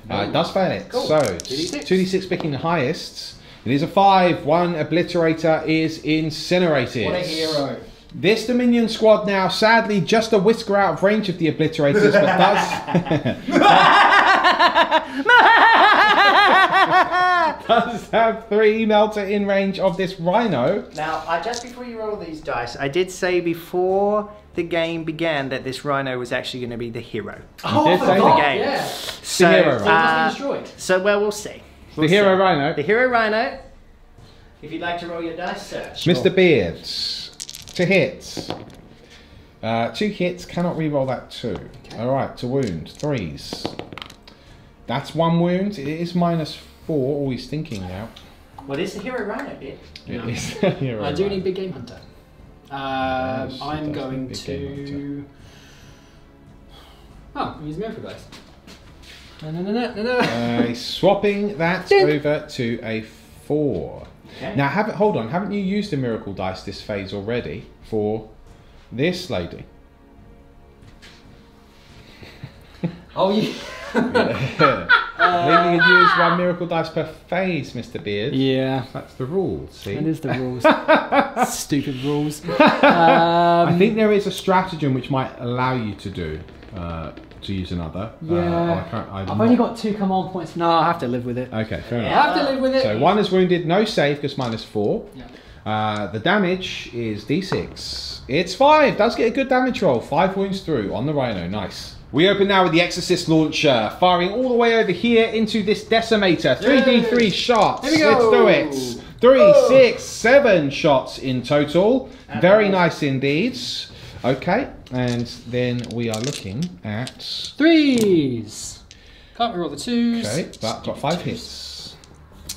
It does fail it. Cool. So 2d6. 2d6 picking the highest. It is a 5. 1 obliterator is incinerated. What a hero. This Dominion squad now, sadly, just a whisker out of range of the obliterators, but does have 3 melter in range of this rhino. Now, just before you roll these dice, I did say before the game began that this rhino was actually going to be the hero. Oh, did say the that. game. Yeah. So, hero rhino. So it must be destroyed. so well, we'll see. The hero rhino. The hero rhino. If you'd like to roll your dice, sir. Mr. Beard, to hit. 2 hits, cannot re-roll that 2. Okay. Alright, to wound, 3s. That's 1 wound, it is -4, all he's thinking now. Well, this is the hero rhino bit. It No. is the hero I do rhino. need Big Game Hunter. Yes, I'm it does going need Big Game to... Oh, use miracle dice. No. Swapping that over to a 4. Okay. Now, hold on, haven't you used the miracle dice this phase already for this lady? Oh, yeah. Legally can use 1 miracle dice per phase, Mr. Beard. Yeah. That's the rules, see? That is the rules. Stupid rules. I think there is a stratagem which might allow you to do, to use another. Yeah. I've only got 2 command points. No, I have to live with it. Okay, fair I enough. have to live with it. So 1 is wounded, no save, because -4. Yeah. The damage is d6. It's 5, does get a good damage roll. 5 wounds through on the Rhino, nice. We open now with the Exorcist launcher, firing all the way over here into this decimator. 3d3 shots. Here we go. Let's do it. 3, 6, 7 shots in total. Very nice indeed. Okay, and then we are looking at 3s. Can't roll the 2s. Okay, but got 5 hits.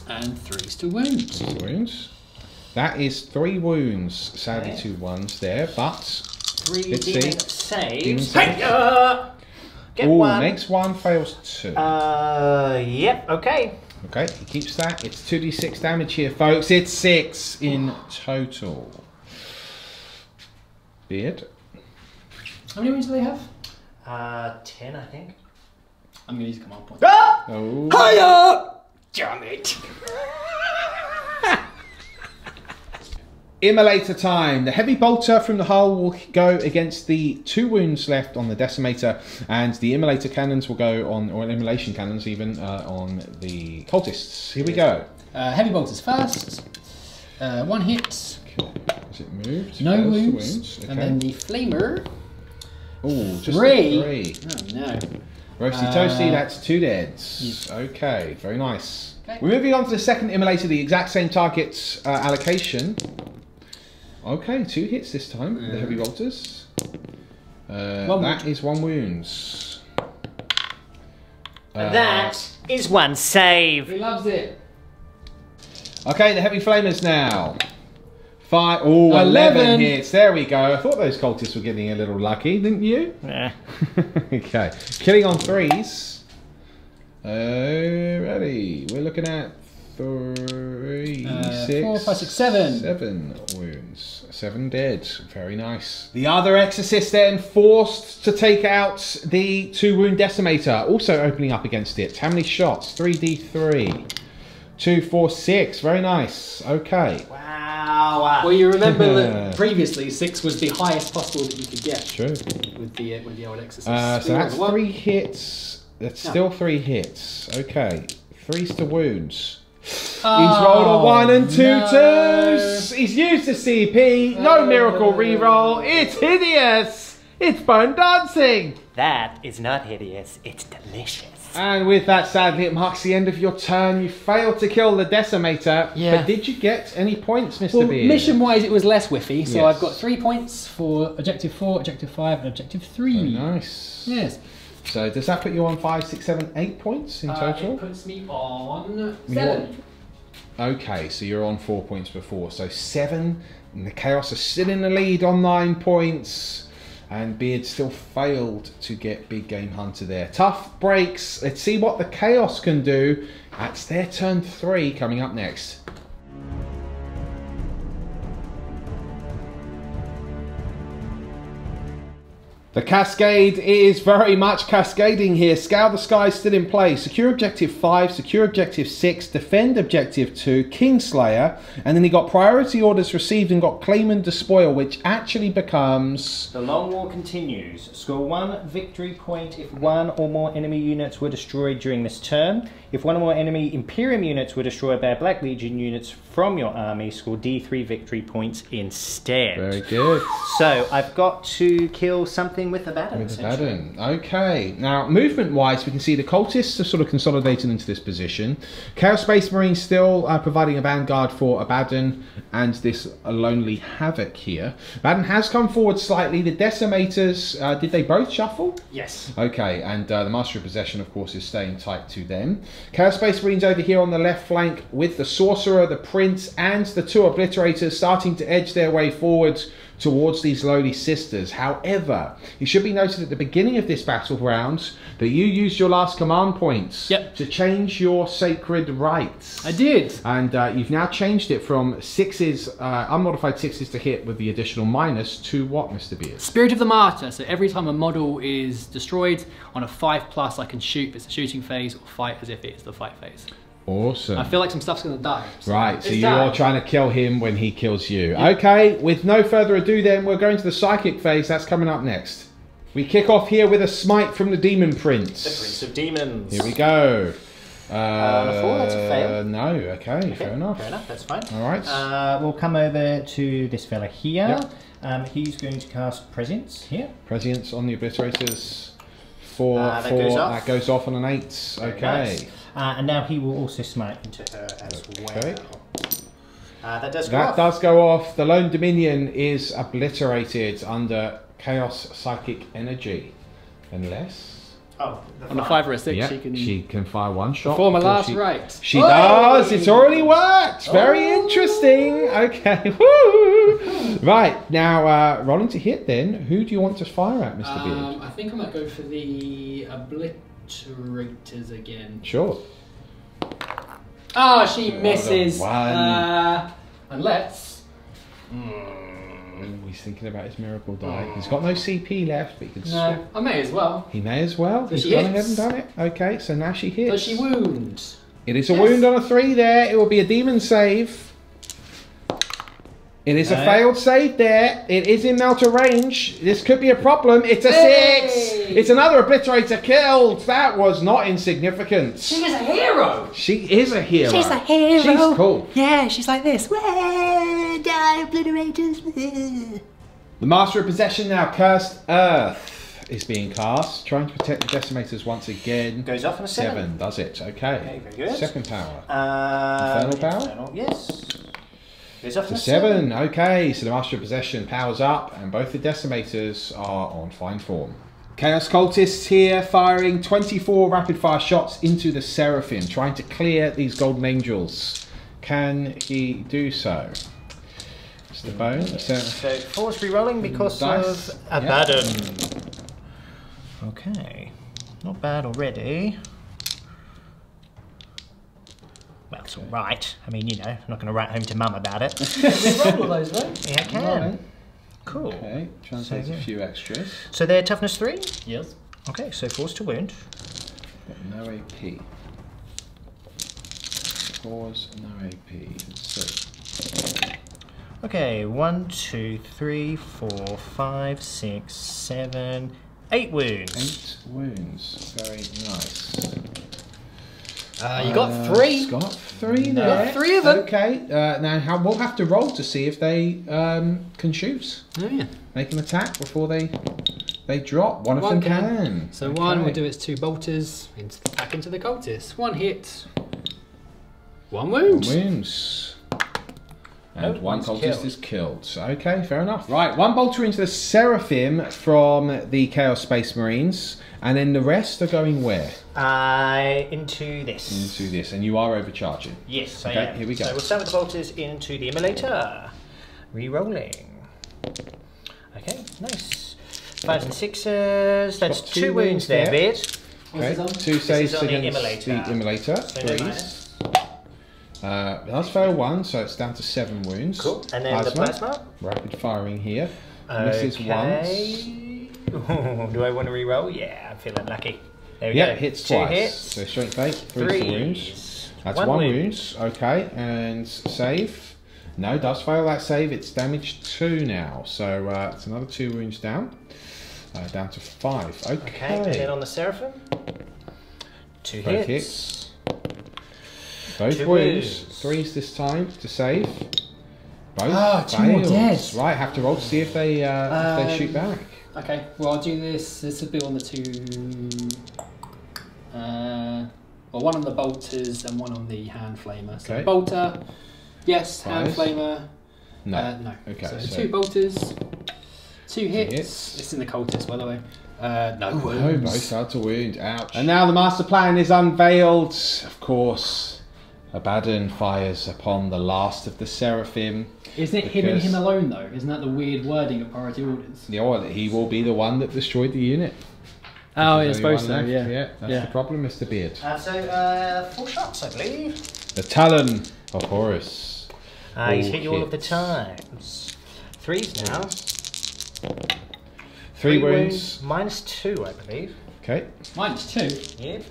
And 3s to wound. Wounds. That is 3 wounds. Sadly, 2 ones there, but 3 let's demon see. saves. Demon saves. Get Ooh, 1. makes 1, fails 2. Yep, okay. Okay, he keeps that. It's 2d6 damage here, folks. It's 6 in total. Beard. How many wounds do they have? 10, I think. I'm going to use a command point. Ah! Oh. Hiya! Damn it. Immolator time. The heavy bolter from the hull will go against the 2 wounds left on the decimator, and the immolator cannons will go on, or immolation cannons even, on the cultists. Here we go. Heavy bolters first. 1 hit. Okay. Has it moved? No First wounds. Okay. And then the flamer. Ooh, just 3. 3. Oh no. Roasty toasty, that's 2 deads. Okay, very nice. Okay. We're moving on to the second immolator, the exact same target allocation. Okay, 2 hits this time, the heavy bolters. That is 1 wounds. That is 1 save. He loves it. Okay, the heavy flamers now. 5, oh, 11 hits. There we go. I thought those cultists were getting a little lucky, didn't you? Yeah. Okay, killing on 3s. Ready. We're looking at 3, 6, 4, 5, 6, 7. 7 wounds. 7 dead. Very nice. The other exorcist then forced to take out the 2 wound decimator. Also opening up against it. How many shots? 3d3. 2, 4, 6. Very nice. Okay. Wow. Well, you remember that previously 6 was the highest possible that you could get. True. With the old exorcist. So that's 3 hits. That's still 3 hits. Okay. 3s to wounds. He's rolled a 1 and 2 twos. He's used the CP. No miracle reroll. It's hideous. It's bone dancing. That is not hideous. It's delicious. And with that, sadly, it marks the end of your turn. You failed to kill the decimator. Yeah. But did you get any points, Mr. Well, Beard? mission-wise, it was less whiffy. So Yes. I've got 3 points for objective 4, objective 5, and objective 3. Very nice. Yes. So does that put you on 5, 6, 7, 8 points in total? It puts me on 7. Okay, so you're on 4 points before. So 7, and the Chaos are still in the lead on 9 points. And Beard still failed to get Big Game Hunter there. Tough breaks. Let's see what the Chaos can do. That's their turn 3 coming up next. The cascade is very much cascading here. Scour the Sky still in play. Secure Objective 5, Secure Objective 6, Defend Objective 2, Kingslayer, and then he got Priority Orders received and got Claim and Despoil, which actually becomes... The long war continues. Score 1 victory point if 1 or more enemy units were destroyed during this turn. If 1 or more enemy Imperium units were destroyed by Black Legion units from your army, score D3 victory points instead. Very good. So I've got to kill something with Abaddon. With Abaddon. Okay. Now, movement-wise, we can see the cultists are sort of consolidating into this position. Chaos Space Marines still providing a vanguard for Abaddon and this lonely Havoc here. Abaddon has come forward slightly. The Decimators, did they both shuffle? Yes. Okay, and the Master of Possession, of course, is staying tight to them. Chaos Space Marines over here on the left flank with the Sorcerer, the Prince, and the 2 Obliterators starting to edge their way forward towards these lowly sisters. However, it should be noted at the beginning of this battle round that you used your last command points to change your sacred rites. I did. And you've now changed it from 6s, unmodified 6s to hit with the additional minus to what, Mr. Beard? Spirit of the Martyr. So every time a model is destroyed on a 5+, I can shoot if it's a shooting phase or fight as if it is the fight phase. Awesome. I feel like some stuff's going to die. So right, so you're trying to kill him when he kills you. Yep. Okay, with no further ado then, we're going to the psychic phase. That's coming up next. We kick off here with a smite from the Demon Prince. The Prince of Demons. Here we go. On a 4, that's a fail. No, okay, fair enough. Fair enough, that's fine. All right. We'll come over to this fella here. Yep. He's going to cast Prescience here. Prescience on the Obliterators. 4, that goes off on an 8. Okay. Nice. And now he will also smite into her as well. That does go off. That does go off. The Lone Dominion is obliterated under Chaos Psychic Energy. Unless... Oh, on a 5 or a 6, she can fire one shot. Perform a last rite. She does. It's already worked. Very interesting. Okay. Woo. Right now, rolling to hit. Then, who do you want to fire at, Mr. Beard? I think I might go for the Obliterators again. Sure. Oh, she misses. Unless. Unless. He's thinking about his miracle die. He's got no CP left, but he can. No, I may as well. He may as well. So he's she gone ahead hits. and done it. Okay, so now she hits. Does she wound? It is a wound on a 3 there. It will be a demon save. It is a failed save there. It is in Melter range. This could be a problem. It's a 6. It's another Obliterator killed. That was not insignificant. She is a hero. She is a hero. She's a hero. She's cool. Yeah, she's like this. Die, Obliterators. The Master of Possession now. Cursed Earth is being cast. Trying to protect the Decimators once again. Goes off on a 7. Does it. Okay. Very good. Second power. Infernal power? Infernal, yes. Goes off on a 7. Okay, so the Master of Possession powers up and both the Decimators are on fine form. Chaos Cultists here firing 24 rapid fire shots into the Seraphim, trying to clear these Golden Angels. Can he do so? Mr. Bone. So force re-rolling because of Abaddon. Okay. Not bad already. Well, it's alright. I mean, you know, I'm not going to write home to Mum about it. Roll all those, right? Yeah, I can. Cool. Okay, translates a few extras. So they're toughness 3? Yes. Okay, so force to wound. Got no AP. Pause, no AP. So. Okay, 1, 2, 3, 4, 5, 6, 7, 8 wounds. 8 wounds. Very nice. You got 3. He's got 3 there. Got 3 of them. Okay. Now we'll have to roll to see if they can shoot. Oh, yeah. Make an attack before they drop. One of them can. So one will do its 2 bolters back into the cultist. 1 hit. 1 wound. 1 wounds. And one cultist killed. is killed. So, okay, fair enough. Right, 1 bolter into the Seraphim from the Chaos Space Marines. And then the rest are going where? Into this. Into this. And you are overcharging. Yes, okay, I am. Here we go. So we'll start with the bolters into the Immolator. Re-rolling. Okay, nice. 5s and 6s. That's 2 wounds there, Beard. Okay, 2 saves on the against the Immolator. Immolator. 3s. That's fail 1, so it's down to 7 wounds. Cool. And then the plasma. Rapid firing here. Misses once. Do I want to re-roll? Yeah, I'm feeling lucky. There we go. Yeah, hits 2 twice. hits. So strength 8, 3 wounds. That's 1 wound. Okay, and save. No, does fail that save. It's damage 2 now. So it's another 2 wounds down. Down to 5. Okay. And then on the Seraphim. 2 hits. Both wounds. 3s this time to save. Both 2 more dead. Right, have to roll to see if they shoot back. Okay, well I'll do this. This will be on the 2. Well, 1 on the bolters and 1 on the hand flamer. So bolter, yes. 5s. Hand flamer, no. no. Okay, so 2 bolters, 2 hits. It's in the cultist, by the way. No wounds. No, both are to wound. Ouch. And now the master plan is unveiled. Of course, Abaddon fires upon the last of the Seraphim. Isn't it him and him alone though? Isn't that the weird wording of priority orders? Yeah, well, he will be the one that destroyed the unit. Oh, yeah, I suppose so, yeah. Yeah, that's the problem, Mr. Beard. So, 4 shots, I believe. The Talon of Horus. He's hit you all of the times. 3s now. 3 wounds. -2, I believe. Okay. -2? Yep.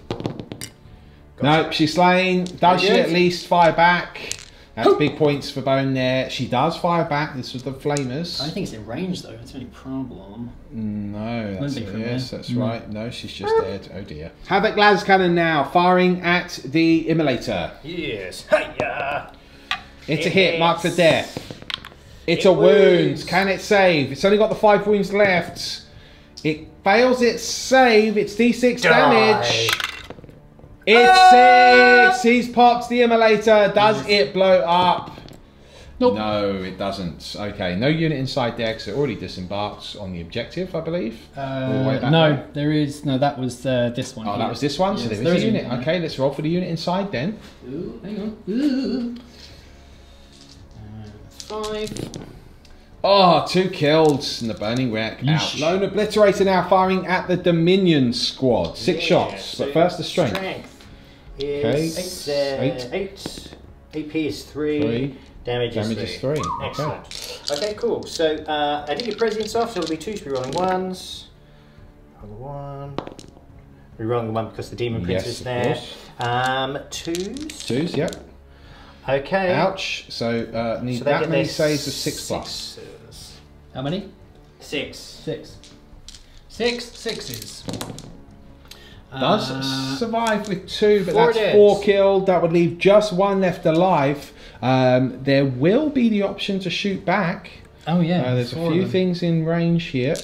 No, she's slain. Does she at least fire back? That's big points for Bone there. She does fire back. This was the Flamers. I don't think it's in range though. That's the only problem. No, that's it. Yes, that's No. right. No, she's just dead. Oh dear. Havoc Las Cannon now, firing at the Immolator. Yes. Hiya! It's a hit, marked for death. It's a wound. Can it save? It's only got the 5 wounds left. It fails its save. It's D6 damage. It's 6! He's popped the Immolator. Does it blow up? Nope. No, it doesn't. Okay, no unit inside there because it already disembarked on the objective, I believe. All the way back No, there. there is. No, that was this one. Oh, here. that was this one? Yes, So there there is a is a unit. unit. Okay, let's roll for the unit inside then. Ooh, hang on. Ooh. 5. Oh, 2 killed and the burning wreck. Ouch. Lone Obliterator now firing at the Dominion squad. 6 shots, but first the strength. Is Okay. 8. AP is 3. 3. Damage is 3. Okay. Excellent. Okay, cool. So I did your presence off, so it'll be 2 to be rolling 1s. Roll the 1. Rerolling the 1 because the Demon Prince is there. 2s. 2s, yep. Okay. Ouch. So need So they that get many their saves of 6+. How many? 6. 6. 6 sixes. Does survive with 2, but 4 that's deads. 4 killed. That would leave just 1 left alive. There will be the option to shoot back. Oh yeah. There's a few things in range here.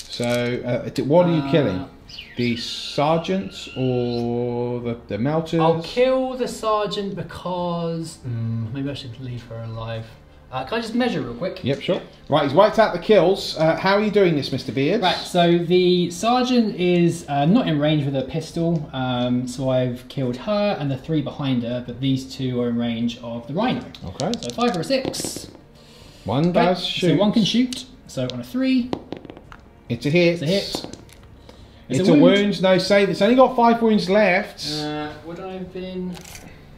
So what are you killing? The sergeant or the melters? I'll kill the sergeant because maybe I should leave her alive. Can I just measure real quick? Yep, sure. Right, he's wiped out the kills. How are you doing this, Mr. Beard? Right, so the sergeant is not in range with a pistol, so I've killed her and the 3 behind her, but these 2 are in range of the rhino. Okay. So 5 or a 6. 1 does shoot. So 1 can shoot. So on a 3, It's a hit. it's a hit. It's a wound, no save. It's only got 5 wounds left. Would I have been?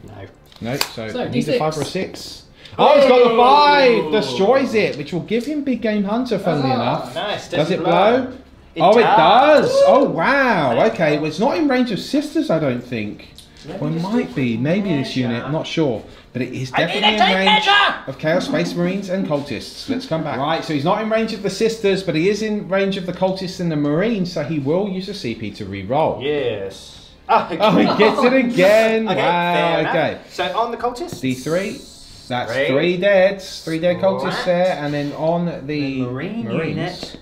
No. No, so So, needs a D6. 5 or a 6. Oh, he's got the 5! Destroys it, which will give him Big Game Hunter, funnily enough. Nice. Does it blow? It does! Oh, wow. Okay, well, it's not in range of sisters, I don't think. Well, it might be. Maybe this unit, I'm not sure. But it is definitely in range of Chaos Space Marines and Cultists. Let's come back. Right, so he's not in range of the sisters, but he is in range of the Cultists and the Marines, so he will use a CP to re-roll. Yes. Oh, he gets it again! Okay, Wow, fair enough. okay. So on the cultists. D3. That's 3. 3 deads. 3 dead cultists Right. there, and then on the Marine Marines. unit.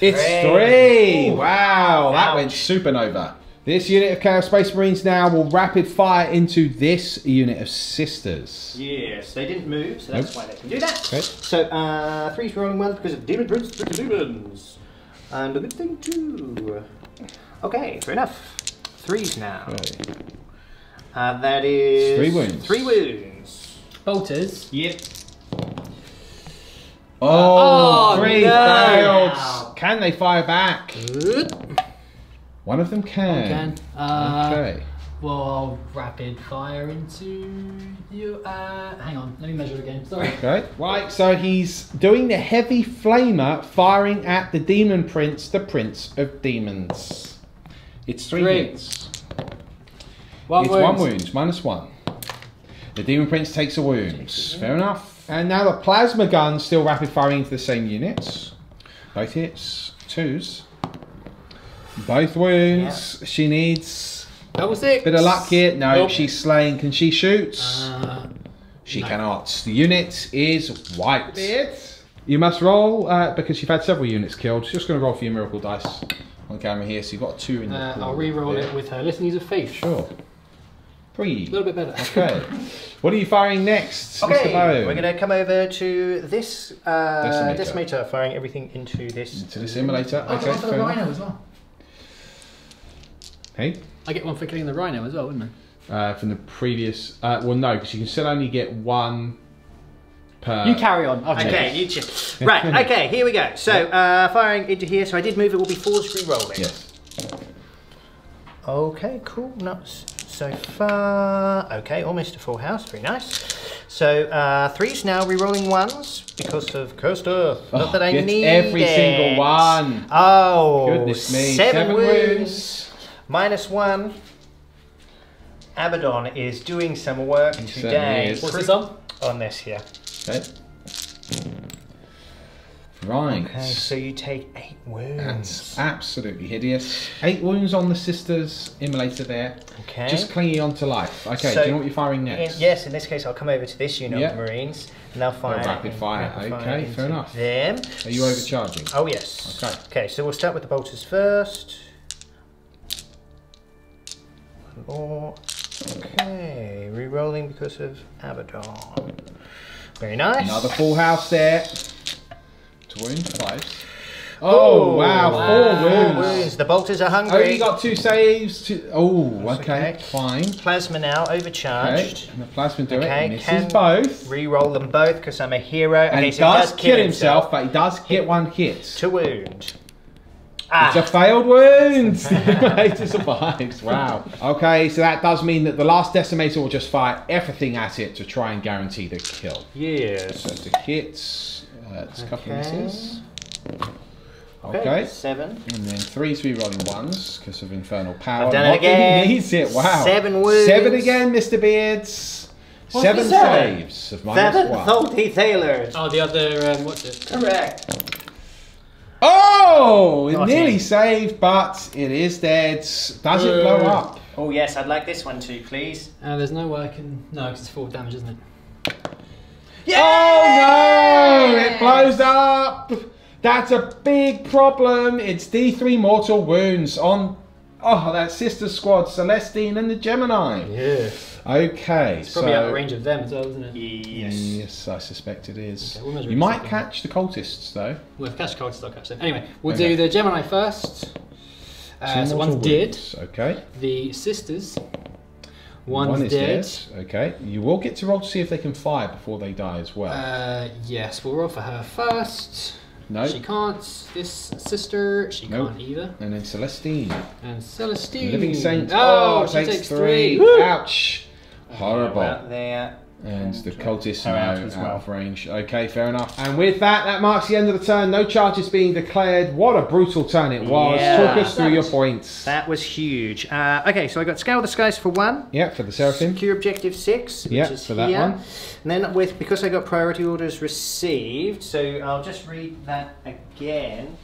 It's 3. 3! Wow, that Ouch. went supernova. This unit of Chaos Space Marines now will rapid fire into this unit of sisters. Yes, they didn't move, so that's why they can do that. Okay. So 3's rolling 1 because of Demon Prince, demons. And a good thing too. Okay, fair enough. 3's now. Okay. That is 3 wounds. 3 wounds. Bolters. Yep. Oh, 3 no. failed. Can they fire back? One of them can. Okay. Well, I'll rapid fire into you. Hang on, let me measure again. Sorry. Okay. Right, so he's doing the heavy flamer, firing at the Demon Prince, the Prince of Demons. It's 3 hits. One It's wound. 1 wound, -1. The Demon Prince takes a wound. Fair enough. And now the plasma gun still rapid firing into the same units. Both hits. 2s. Both wounds. Yeah. She needs Double 6. bit of luck here. No, Nope. she's slain. Can she shoot? She no. cannot. The unit is wiped. You must roll because you've had several units killed. Just going to roll for your miracle dice on camera here. So you've got 2 in the pool. I'll re-roll it with her Listenings of Faith. Sure. 3. A little bit better. Okay. What are you firing next, Okay, Mr. Bowen? we're going to come over to this Decimator. Decimator, firing everything into this. To the simulator. I Okay, get one for the fair rhino enough. as well. Hey? I get one for killing the rhino as well, wouldn't from the previous. Well, no, because you can still only get one per. You carry on. Okay, you just right. Okay, here we go. So firing into here. So I did move. It will be forced re-rolling. Yes. Okay, cool. Not so far. Okay, almost a full house. Very nice. So 3's now re-rolling 1s because of cursed earth. Not that I need every it. single one. Oh, Goodness me. 7 wounds. -1. Abaddon is doing some work today. What's this on? On this here. Okay. Right. Okay, so you take 8 wounds. That's absolutely hideous. 8 wounds on the sisters immolator there. Okay. Just clinging on to life. Okay, So do you know what you're firing next? Yes, in this case I'll come over to this unit Yep. of Marines and they'll fire. Rapid fire. Okay, fair enough. Them. Are you overcharging? Oh yes. Okay. Okay, so we'll start with the bolters first. More. Okay, re-rolling because of Abaddon. Very nice. Another full house there. To wound 5. Oh, wow, 4 wounds. The bolters are hungry. Only got 2 saves. Okay, fine. Plasma now overcharged. Okay, and the plasma do Okay, it. Misses can both. re-roll them both because I'm a hero. And okay, he so does kill himself, but he does get 1 hit. To wound. It's a failed wound. The Decimator survives. Wow. Okay, so that does mean that the last Decimator will just fire everything at it to try and guarantee the kill. Yes. So the hits, it's a couple of misses. Okay. 7. And then 3's re-rolling 1s because of Infernal Power. I've done it again. He needs it. Wow. 7 wounds. 7 again, Mr. Beards. 7 saves of -1. Salty Tailors. Oh, the other, what's it? Correct. Oh, it Not nearly in. saved, but it is dead. Does it blow up? Oh yes, I'd like this one too, please. There's no way I can... No, because it's 4 damage, isn't it? Oh no! It blows up! That's a big problem. It's D3 mortal wounds on that sister squad, Celestine and the Geminae. Yeah. Okay, It's probably out of range of them as well, isn't it? Yes. Yes, I suspect it is. Okay, we'll measure You it might second. catch the cultists though. Well, if catch cards, I'll catch them. Anyway, we'll Okay. do the Gemini first. Two So mortal one's dead. wounds. Okay. The sisters. One One's is dead. Okay. You will get to roll to see if they can fire before they die as well. Yes, we'll roll for her first. No. She can't. This sister, she Nope. can't either. And then Celestine. And Celestine. Living Saint. Oh, she takes takes 3. 3. Ouch. Horrible. Well, there. And the cultists Are are out now as out well. of range. Okay, fair enough. And with that, that marks the end of the turn. No charges being declared. What a brutal turn it was. Yeah. Talk us through your points. That was huge. Okay, so I got Scale the Skies for 1. Yeah, for the Seraphim. Secure Objective 6, which Yeah, is for here. that one. And then because I got priority orders received, so I'll just read that again.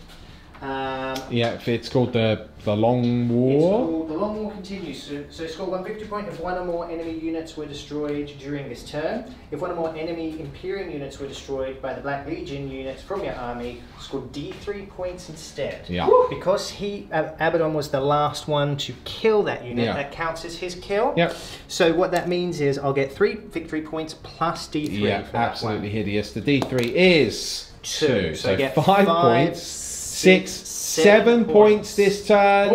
Yeah, it's called the Long It's War. called, the Long War continues. So score 1 victory point if 1 or more enemy units were destroyed during this turn. If 1 or more enemy Imperium units were destroyed by the Black Legion units from your army, score D3 points instead. Yeah. Because Abaddon was the last one to kill that unit, Yeah. that counts as his kill. Yep. So what that means is I'll get 3 victory points plus D3 Yeah, for that absolutely one. hideous. The D3 is 2. So I get 5 points. 6, 7 points this turn.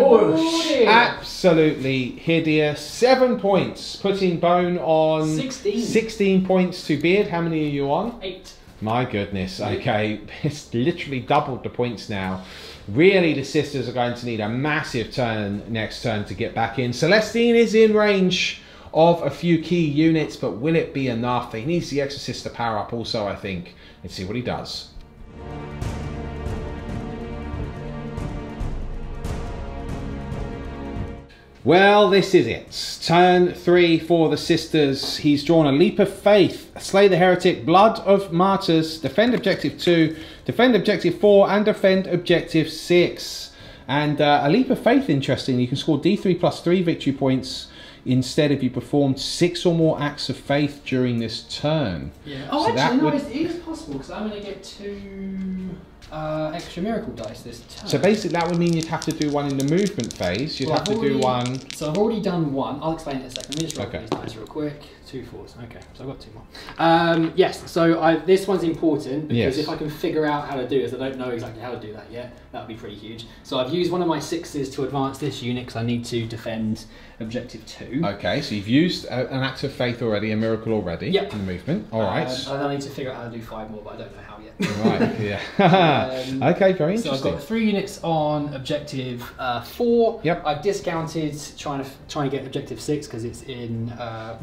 Absolutely hideous. 7 points. Putting Bone on 16 points to Beard. How many are you on? 8. My goodness. Okay, it's literally doubled the points now. Really, the sisters are going to need a massive turn next turn to get back in. Celestine is in range of a few key units, but will it be enough? He needs the Exorcist to power up also, I think. Let's see what he does. Well, this is it. Turn 3 for the sisters. He's drawn a Leap of Faith, Slay the Heretic, Blood of Martyrs, Defend Objective 2, Defend Objective 4, and Defend Objective 6. And a Leap of Faith, interesting. You can score D3 plus 3 victory points instead if you performed 6 or more acts of faith during this turn. Yeah. Oh, So actually, no, that it is possible because I'm going to get 2 extra miracle dice this turn. So basically that would mean you'd have to do one in the movement phase. You'd have to do one... So I've already done one. I'll explain it in a second. Let me just roll these dice real quick. 2 4s. Okay, so I've got 2 more. Yes, so this one's important because Yes. if I can figure out how to do this, I don't know exactly how to do that yet. That would be pretty huge. So I've used one of my 6s to advance this unit because I need to defend objective 2. Okay, so you've used an act of faith already, a miracle already in the movement. All right. I need to figure out how to do 5 more, but I don't know how yet. Right, yeah. Okay, very interesting. So I've got 3 units on objective 4. Yep. I've discounted trying to get objective 6 because it's in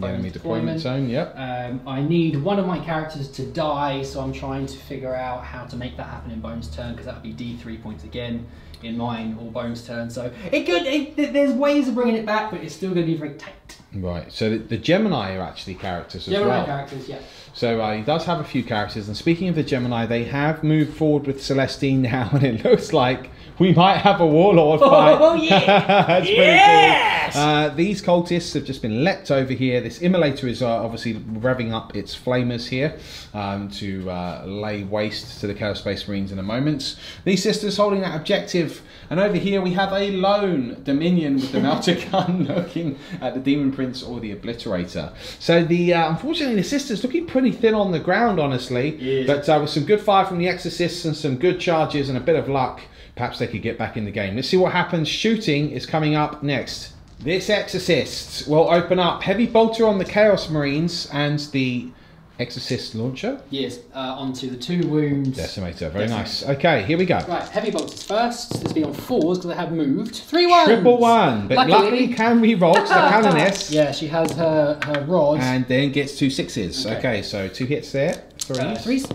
enemy deployment zone. Yep. I need one of my characters to die, so I'm trying to figure out how to make that happen in Bones' turn because that would be D3 points again in mine or Bones' turn. So there's ways of bringing it back, but it's still going to be very tight. Right. So the Geminae are actually characters as well. Geminae characters, yeah. So he does have a few characters, and speaking of the Geminae, they have moved forward with Celestine now, and it looks like we might have a warlord fight. Oh yeah! That's yes! pretty cool. These cultists have just been leapt over here. This immolator is obviously revving up its flamers here to lay waste to the Chaos Space Marines in a moment. These sisters holding that objective, and over here we have a lone Dominion with the Meltagun looking at the Demon Prince or the Obliterator. So the unfortunately the sisters looking pretty thin on the ground, honestly. Yeah. But with some good fire from the Exorcists and some good charges and a bit of luck, perhaps they could get back in the game. Let's see what happens. Shooting is coming up next. This Exorcist will open up heavy bolter on the Chaos Marines and the Exorcist launcher. Yes, onto the 2 wounds. Decimator, very nice. Okay, here we go. Right, heavy bolters first. Let's be on 4s because I have moved. 3 1s. Triple 1, but luckily can re-roll to the Canoness. Yeah, she has her rod. And then gets 2 6s. Okay, so 2 hits there. 3s.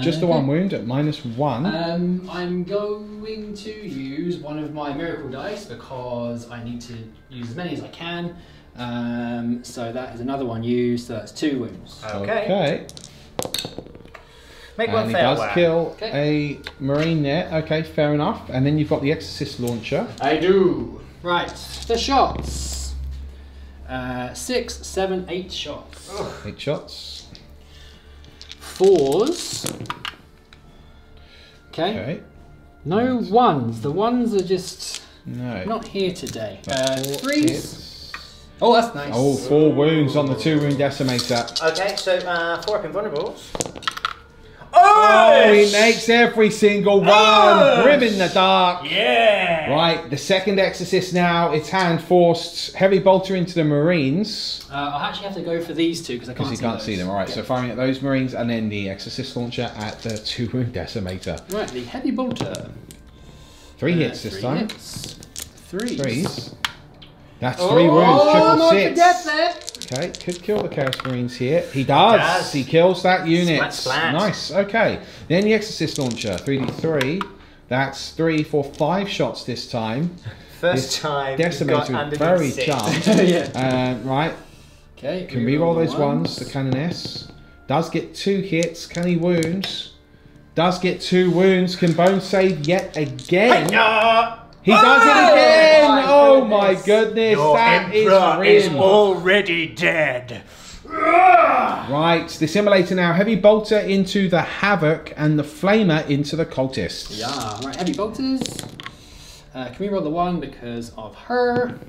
Just the 1 wound at -1. I'm going to use one of my miracle dice because I need to use as many as I can. So that is another one used. So that's 2 wounds. Okay. Make one he fail. does kill a Marine there. Okay, fair enough. And then you've got the Exorcist launcher. I do. Right, the shots. 6, 7, 8 shots. 8 shots. 4s. Okay. No 1s. The 1s are just not here today. 3s. Oh, that's nice. Oh, 4 wounds on the 2 wound decimator. Okay, so 4 up invulnerables. Oh, he makes every single one. Grim in the dark. Yeah. Right, the second Exorcist now. It's hand forced. Heavy bolter into the Marines. I'll actually have to go for these 2 because I can't see them. All right, so firing at those Marines and then the Exorcist launcher at the 2 wound decimator. Right, the heavy bolter. 3 hits this time. Hits. 3s. 3s. That's 3 wounds. Triple 6. Death there. Okay, could kill the Chaos Marines here. He does. He kills that unit. Splat, splat. Nice. Okay. Then the Exorcist launcher. 3d3. That's 3, 4, 5 shots this time. First time. Decimator is very charmed. Yeah. Right. Okay. Can reroll those ones. The Canoness does get 2 hits. Can he wound? Does get 2 wounds. Can bone save yet again. He does it again! Oh my goodness, Your that Emperor is is already dead. Right, the Simulator now. Heavy bolter into the Havoc and the Flamer into the Cultists. Yeah, right, heavy bolters. Can we roll the 1 because of her?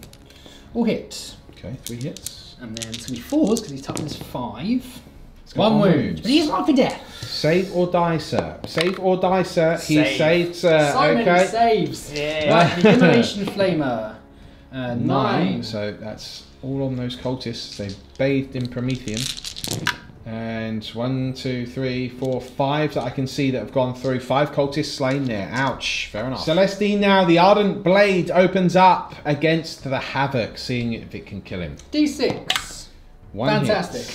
All hit. Okay, 3 hits. And then it's going to be 4s because he's toughness 5. It's got 1 wound. But he's not for death. Save or die, sir. Save or die, sir. He's saved, sir. So okay. many saves. Yeah. Right, the Immolation Flamer. 9. So that's all on those cultists. They bathed in Prometheum. And 1, 2, 3, 4, 5 that I can see that have gone through. 5 cultists slain there. Ouch. Fair enough. Celestine now. The Ardent Blade opens up against the Havoc, seeing if it can kill him. D6. 1 Fantastic.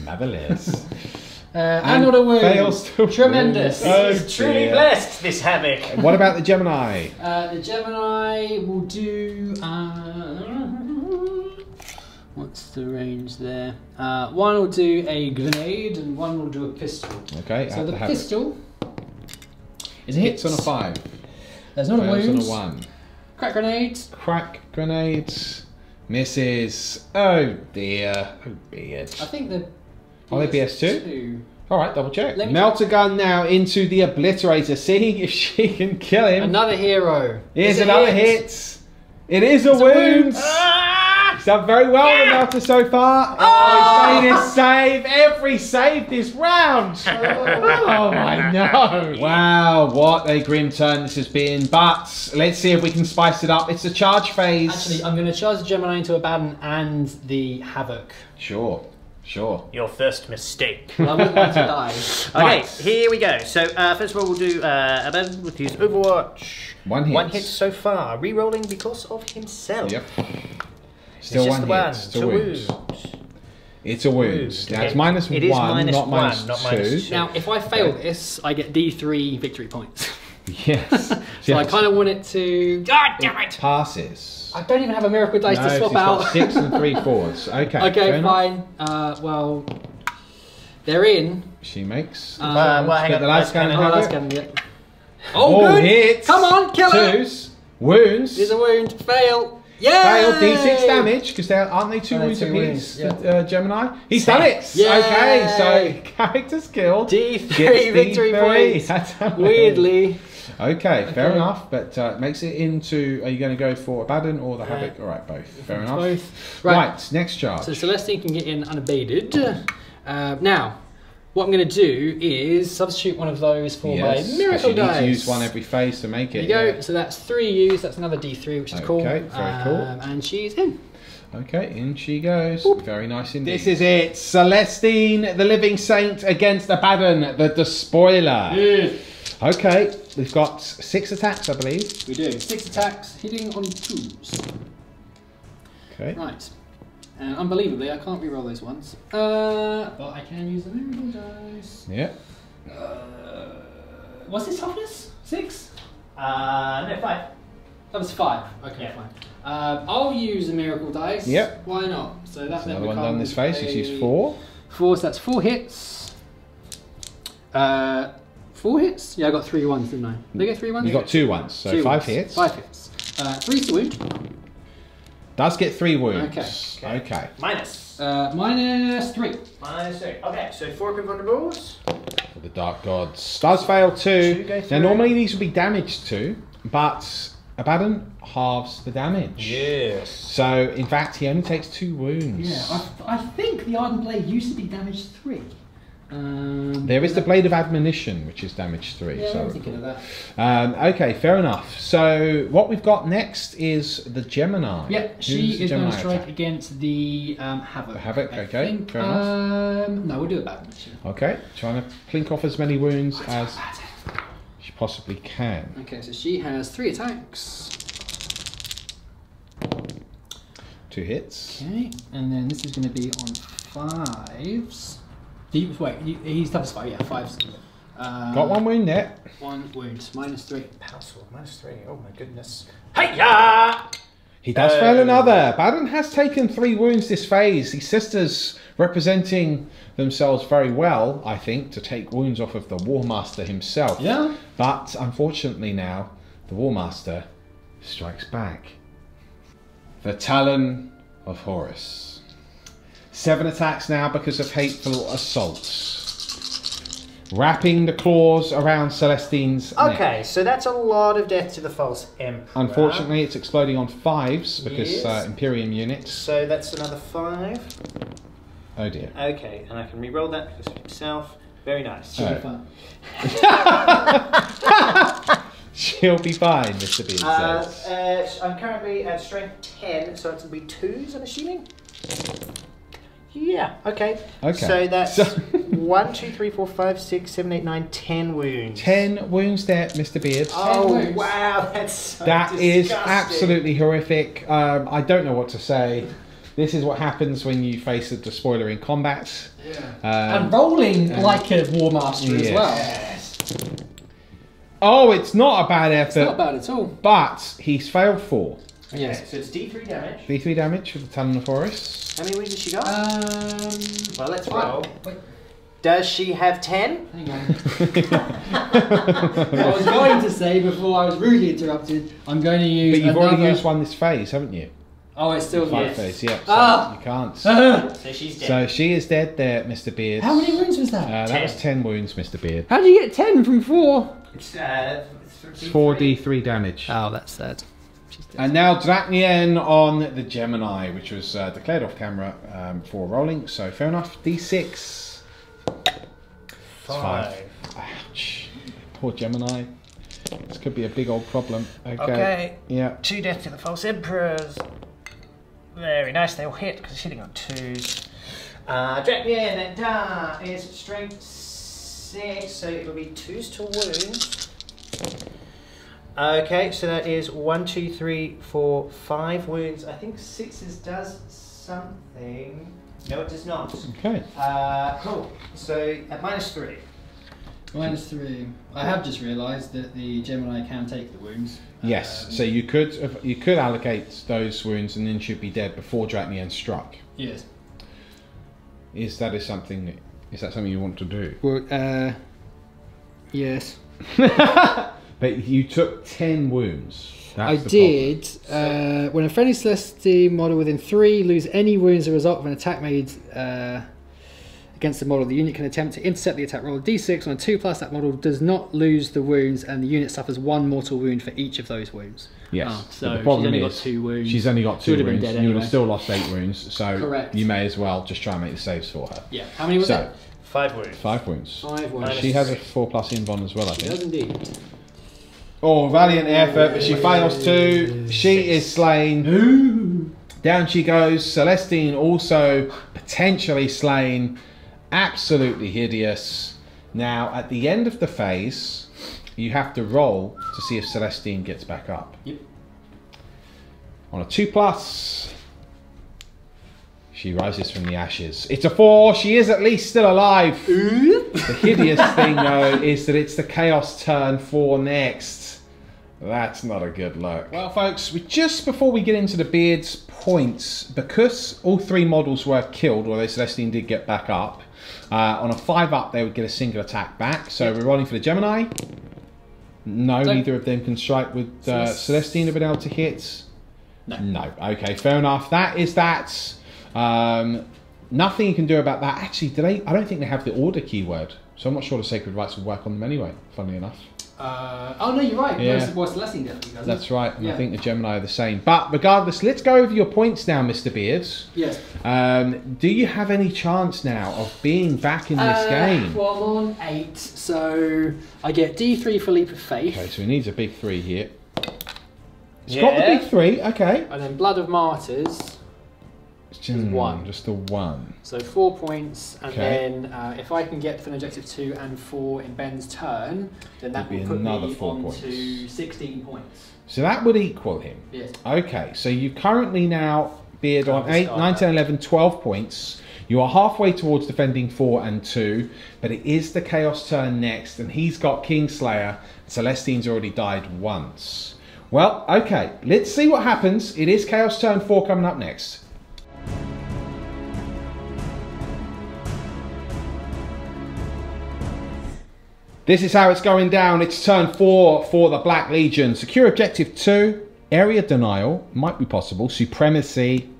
Marvelous. And not a wound. Fails to Tremendous. He's truly blessed, this Havoc. What about the Geminae? The Geminae will do... what's the range there? 1 will do a grenade and 1 will do a pistol. Okay, so the pistol is a hit. Hits on a 5. There's not a wound. On a 1. Crack grenade. Crack grenades. Misses. Oh dear. Oh beard. I think the... Are they BS2? Alright, double check. Meltagun now into the Obliterator, seeing if she can kill him. Another hero. Here's another hit. It is a wound. He's done very well with Melta so far. Oh, he's made his save. Every save this round. Oh, I know. Wow, what a grim turn this has been. But let's see if we can spice it up. It's a charge phase. Actually, I'm going to charge the Geminae into a Battalion and the Havoc. Sure. Your first mistake. Well, I wouldn't want to die. Okay, here we go. So first of all, we'll do a battle with his Overwatch. One hit. One hit so far. Rerolling because of himself. Yep. Still one hit. Still wounds. It's a wound. Now it's minus it is one, minus not one, minus not two. minus two. Now, if I fail this, I get D3 victory points. Yes. So I kind of want it to... God damn it! Passes. I don't even have a miracle dice to swap out. Got 6 and 3 4s. Okay. Okay, fine. Well, they're in. She makes. Well, hang on. The last cannon have it. Oh, good! Hits. Come on, kill her! 2s. Wounds. There's a wound. Fail. Yeah. Failed D6 damage because aren't they 2 wounds apiece? Geminae. He's done it. Yay. Okay, so character skill. D3 victory points. Weirdly. Okay, fair enough, but makes it into, are you going to go for a Battalion or the Havoc? Alright, both. Fair enough. Both. Right, next charge. So Celestine can get in unabated. Now, what I'm going to do is substitute one of those for my miracle you dice. need to use one every phase to make it. There you go, so that's 3 used, that's another D3, which is cool. Okay, very cool. And she's in. Okay, in she goes. Boop. Very nice indeed. This is it. Celestine, the Living Saint against Abaddon, the Despoiler. Yeah. Okay, we've got 6 attacks, I believe. We do. 6 attacks, hitting on 2s. Okay. Right. And unbelievably, I can't reroll those ones. But I can use the miracle dice. Yeah. What's his toughness? 6? No, 5. That was 5. Okay, fine. I'll use the miracle dice. Yep. Why not? So that then Another one becomes done this phase. He's used 4. 4, so that's 4 hits. 4 hits? Yeah, I got 3 ones, didn't I? Did I get 3 ones? You got 2 ones, so 5 hits. 5 hits. 3's the wound. Does get 3 wounds. Okay. Minus. Minus 3. Minus 3. Okay, so 4 convertibles. For the Dark Gods. Does fail 2. Go Now through. normally these would be damaged 2, but Abaddon halves the damage. Yes. So in fact he only takes 2 wounds. Yeah, I think the Ardent Blade used to be damage 3. There is the Blade of Admonition, which is damage 3. Yeah, so I'm thinking of that. okay, fair enough. So what we've got next is the Geminae. Yeah, she Who's the is going to Geminae strike attack? against the Havoc. The Havoc, I okay, think, fair enough. No, we'll do it back. Okay, trying to plink off as many wounds as she possibly can. Okay, so she has 3 attacks. 2 hits. Okay, and then this is going to be on 5s. Wait, he's tough as 5, yeah, 5s. Got 1 wound there. 1 wound, minus 3. Power sword, minus 3. Oh my goodness. Hey-ya! He does fail another. Battalion has taken 3 wounds this phase. These sisters representing themselves very well, I think, to take wounds off of the War Master himself. Yeah. But unfortunately now, the War Master strikes back. The Talon of Horus. 7 attacks now because of hateful assaults. Wrapping the claws around Celestine's neck. Okay, so that's a lot of death to the false emperor. Unfortunately, it's exploding on 5s because Yes. Imperium units. So that's another 5. Oh dear. Okay, and I can re-roll that because of himself. Very nice. Oh. She'll be fine, Mr. Bean says. I'm currently at strength 10, so it's going to be 2s, I'm assuming? Yeah, okay. Okay. So that's 1, 2, 3, 4, 5, 6, 7, 8, 9, 10 wounds. 10 wounds there, Mr. Beard. Oh, wounds. wow, that's so That is disgusting. absolutely horrific. I don't know what to say. This is what happens when you face a despoiler in combat. Yeah. And rolling like a War Master as well. Yes. Oh, it's not a bad effort. It's not bad at all. But he's failed 4. Yes. Okay, so it's D3 damage. D3 damage with the Talon of Horus. How many wounds has she got? Well, let's 5. roll. Wait, Does she have 10? hang on. I was going to say before I was rudely interrupted, I'm going to use But you've another... already used one this phase, haven't you? Oh, it's still 5 yes. phase, yeah. So Ah. you can't. So she's dead. So she is dead there, Mr. Beard. How many wounds was that? That 10. was 10 wounds, Mr. Beard. How did you get 10 from 4? It's It's 4d3 damage. Oh, that's sad. She's dead. And now Drachnien on the Geminae, which was declared off camera for rolling. So fair enough. D6. 5. Ouch. Poor Geminae. This could be a big old problem. Okay. Yeah. 2 death to the false emperors. Very nice. They all hit because it's hitting on 2s. Drachnien then is strength 6, so it'll be 2s to wounds. Okay, so that is 1, 2, 3, 4, 5 wounds. I think 6s does something. No, it does not. Okay. Cool. So at -3. -3. I have just realised that the Geminae can take the wounds. Yes. So you could allocate those wounds and then should be dead before Drachnien struck. Yes. Is that something you want to do? Well, yes. But you took 10 wounds. I did. When a friendly Celestine model within 3 lose any wounds as a result of an attack made against the model, the unit can attempt to intercept the attack roll of D6 on a 2+. That model does not lose the wounds, and the unit suffers 1 mortal wound for each of those wounds. Yes. Oh, so but the problem she's only is got 2 wounds. she's only got 2 Would have been wounds. dead You would anyway. have still lost 8 wounds. So Correct. you may as well just try and make the saves for her. Yeah. How many was it? 5 wounds. 5 wounds. 5 wounds. She has a 4+ invuln as well, I She does think. indeed. Oh, valiant effort, but she fails too. She is slain. Down she goes. Celestine also potentially slain. Absolutely hideous. Now, at the end of the phase, you have to roll to see if Celestine gets back up. Yep. On a 2+, she rises from the ashes. It's a 4. She is at least still alive. The hideous thing, though, is that it's the Chaos turn 4 next. That's not a good look. Well, folks, just before we get into the Beard's points, because all 3 models were killed, although Celestine did get back up, on a 5+ they would get a single attack back. So we're rolling for the Geminae. No, neither of them can strike with Celestine have been able to hit. No. Okay, fair enough. That is that. Nothing you can do about that. Actually, I don't think they have the order keyword, so I'm not sure the Sacred Rites will work on them anyway, funnily enough. Oh no, you're right. Yeah. Well, Celestine definitely doesn't. That's right, and Yeah. I think the Geminae are the same. But regardless, let's go over your points now, Mr. Beards. Yes. Do you have any chance now of being back in this game? Well, I'm on 8, so I get D3 for Leap of Faith. Okay, so he needs a big 3 here. It's got the big 3, okay. And then Blood of Martyrs. Just 1. Just the 1. So 4 points, and Okay. then if I can get Defend Objective 2 and 4 in Ben's turn, then that Would be will put another me 4 on points. to 16 points. So that would equal him. Yes. Okay, so you currently now, Beard, on Can't 8, discard 9, that. 10, 11, 12 points. You are halfway towards defending 4 and 2, but it is the Chaos turn next, and he's got Kingslayer. Celestine's already died once. Well, okay, let's see what happens. It is Chaos turn 4 coming up next. This is how it's going down. It's turn 4 for the Black Legion. Secure Objective 2, Area Denial, might be possible. Supremacy.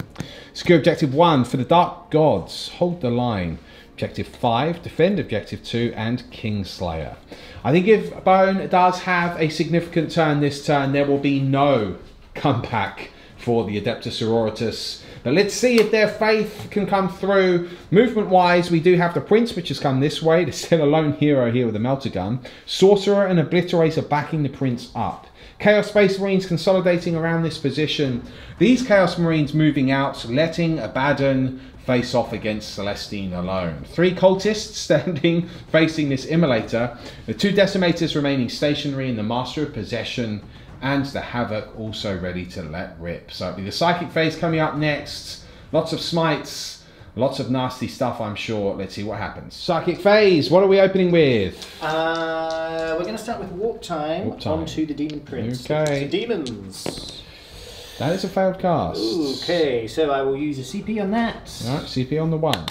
Secure Objective 1 for the Dark Gods, Hold the Line. Objective 5, Defend Objective 2, and Kingslayer. I think if Bone does have a significant turn this turn, there will be no comeback for the Adepta Sororitas. But let's see if their faith can come through. Movement-wise, we do have the Prince, which has come this way. There's still a lone hero here with a Meltagun. Sorcerer and Obliterator backing the Prince up. Chaos Space Marines consolidating around this position. These Chaos Marines moving out, letting Abaddon face off against Celestine alone. 3 cultists standing facing this Immolator. The 2 Decimators remaining stationary, and the Master of Possession and the Havoc also ready to let rip. So it'll be the Psychic phase coming up next. Lots of smites, lots of nasty stuff, I'm sure. Let's see what happens. Psychic phase, what are we opening with? We're going to start with Warp Time, onto the Demon Prince. Okay. Demons. That is a failed cast. Okay, so I will use a CP on that. Alright, CP on the 1.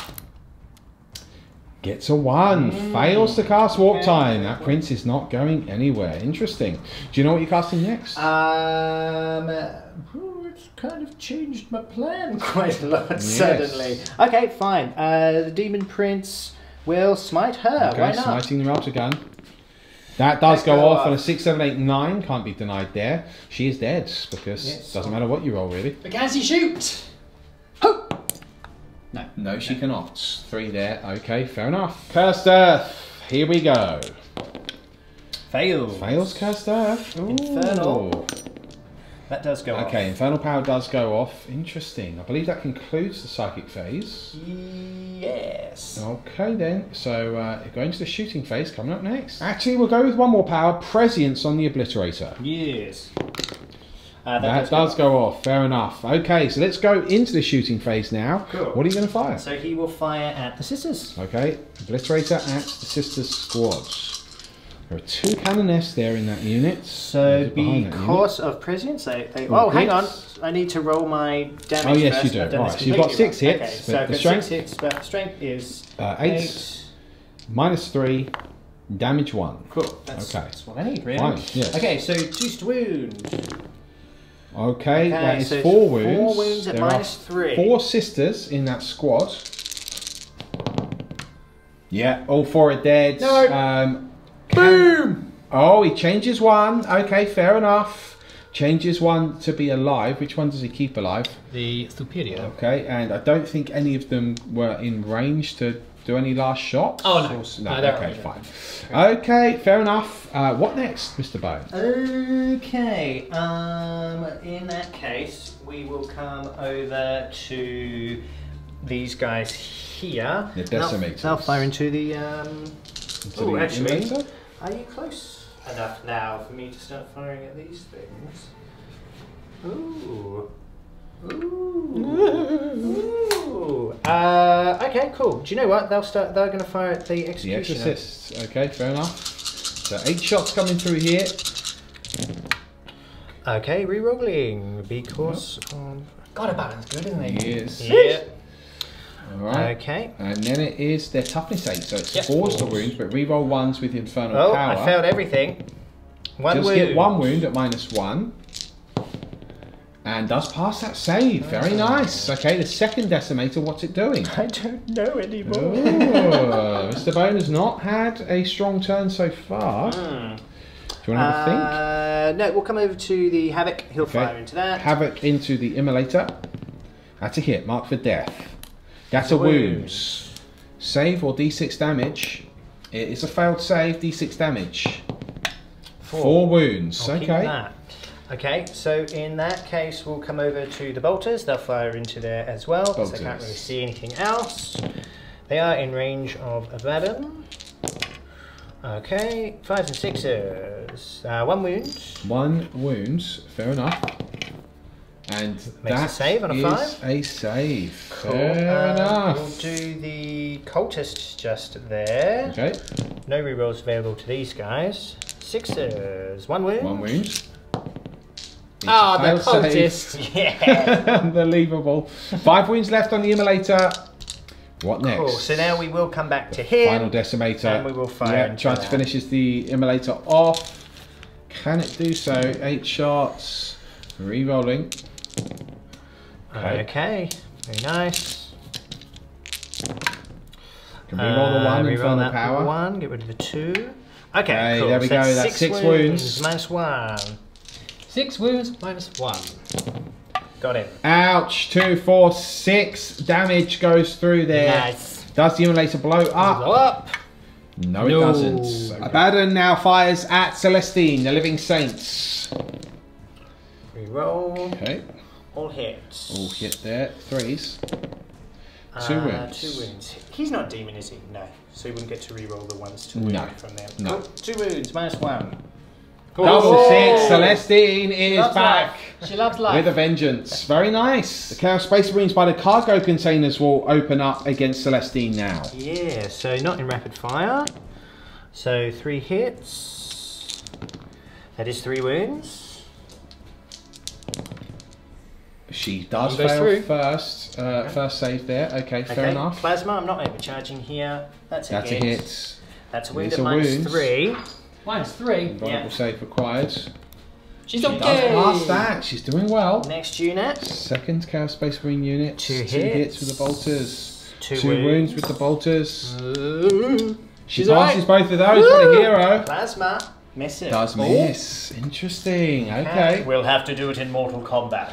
Gets a 1. Fails to cast Warp Time. That Prince is not going anywhere. Interesting. Do you know what you're casting next? It's kind of changed my plan quite a lot, suddenly. Okay, fine. The Demon Prince will smite her. Okay, Why not? smiting the Meltagun. That does go off, and a 6, 7, 8, 9 can't be denied there. She is dead because it doesn't matter what you roll, really. But can she shoot? Ho! No. No, she cannot. 3 there. Okay, fair enough. Cursed Earth. Here we go. Fails. Fails Cursed Earth. Ooh. Infernal. That does go off. Okay, Infernal Power does go off. Interesting. I believe that concludes the psychic phase. Yes. Okay then. So going to the shooting phase coming up next. Actually, we'll go with one more power. Prescience on the Obliterator. Yes. That does go off. Fair enough. Okay, so let's go into the shooting phase now. Cool. What are you going to fire? So he will fire at the sisters. Okay, Obliterator at the Sisters squads. There are 2 Canoness there in that unit. So because of prescience, oh, hang on. I need to roll my damage. Oh yes, first. you do. Right, So you've got 6 hits. Okay, so but the I've strength, 6 hits, but the strength is 8 minus 3, damage 1. Cool. That's what I need, really. Fine, yes. Okay, so juiced wound. Okay, that is so 4 wounds. 4 wounds at there minus are 3. 4 sisters in that squad. Yeah, all 4 are dead. No. Boom! Oh, he changes 1. Okay, fair enough. Changes 1 to be alive. Which one does he keep alive? The Superior. Okay, and I don't think any of them were in range to do any last shots. Oh, no. No, No, okay, fine. Okay, fair enough. What next, Mr. Bone? Okay, in that case, we will come over to these guys here. The Decimators. They'll fire into the... the actually, Invader? are you close enough now for me to start firing at these things? Ooh. Ooh. Okay, cool. Do you know what? They're going to fire at the Executioner. The Exorcists. Okay, fair enough. So 8 shots coming through here. Okay, re-rolling because God, a balance good, isn't it? Yes. Yeah. Alright. Okay. And then it is their toughness 8, so it's Yes. 4's the wounds, but re-roll 1s with Infernal Oh, Power. I failed everything. One Just wound. get 1 wound at minus 1. And does pass that save. Very nice. Okay, the second Decimator, what's it doing? I don't know anymore. Oh, Mr. Bone has not had a strong turn so far. Do you want to have a think? No, we'll come over to the Havoc. He'll fire into that. Havoc into the Immolator. That's a hit, mark for death. That's a wound. Save or d6 damage. It is a failed save, d6 damage. 4 wounds. I'll okay. keep that. Okay, so in that case, we'll come over to the bolters. They'll fire into there as well, because they can't really see anything else. They are in range of Abaddon. Okay, 5s and 6s. 1 wound. 1 wound, fair enough. And Makes a save on a 5. a save. Cool. Fair enough. We'll do the cultists just there. Okay. No rerolls available to these guys. 6s. 1 wound. 1 wound. Ah, the Failed save. cultist. Yeah. Unbelievable. 5 wounds left on the Immolator. What next? Cool. So now we will come back to him. Final Decimator. And we will fire Yeah, into trying to that. finishes the Immolator off. Can it do so? 8 shots. Re-rolling. Okay. Very nice. Can re-roll the 1 reroll Infernal that Power. 1. Get rid of the 2. Okay. Hey, cool. there we So go. That's 6 wounds. Minus 1. 6 wounds minus 1. Got him. Ouch. 2, 4, 6 damage goes through there. Nice. Does the Immolator blow Blow up? up. No, it No. doesn't. Abaddon now fires at Celestine, the Living Saints. Reroll. Okay. All hits. All hit there. 3s. 2 wounds. 2 wounds. He's not demon, is he? No. So he wouldn't get to reroll the 1s to No. wound from them. No. Cool. 2 wounds. Minus 1. Double 6. Celestine is Loves back. life. She loves life. With a vengeance. Very nice. The Chaos Space Marines by the cargo containers will open up against Celestine now. Yeah, so not in rapid fire. So 3 hits. That is 3 wounds. She does One goes fail through. first. First save there. Okay, fair enough. Plasma, I'm not overcharging here. That's a That's a hit. hit. That's a wound It's at a minus wound. 3. Minus 3. Vulnerable save required. She's She okay. does pass that. She's doing well. Next unit. Second Chaos Space Marine unit. 2 hits with the bolters. 2 2 wounds with the bolters. She passes both of those. What a hero. Plasma. Miss it. Does miss. Interesting. Okay. We'll have to do it in Mortal Kombat.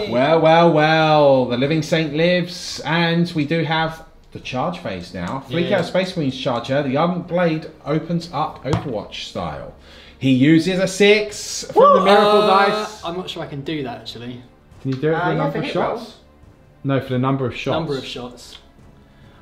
Well. The Living Saint lives, and we do have the charge phase now. Freak out Space Marines charger. The Young Blade opens up Overwatch style. He uses a 6 from the Miracle Dice. I'm not sure I can do that actually. Can you do it for the number of shots? No, for the number of shots. Number of shots.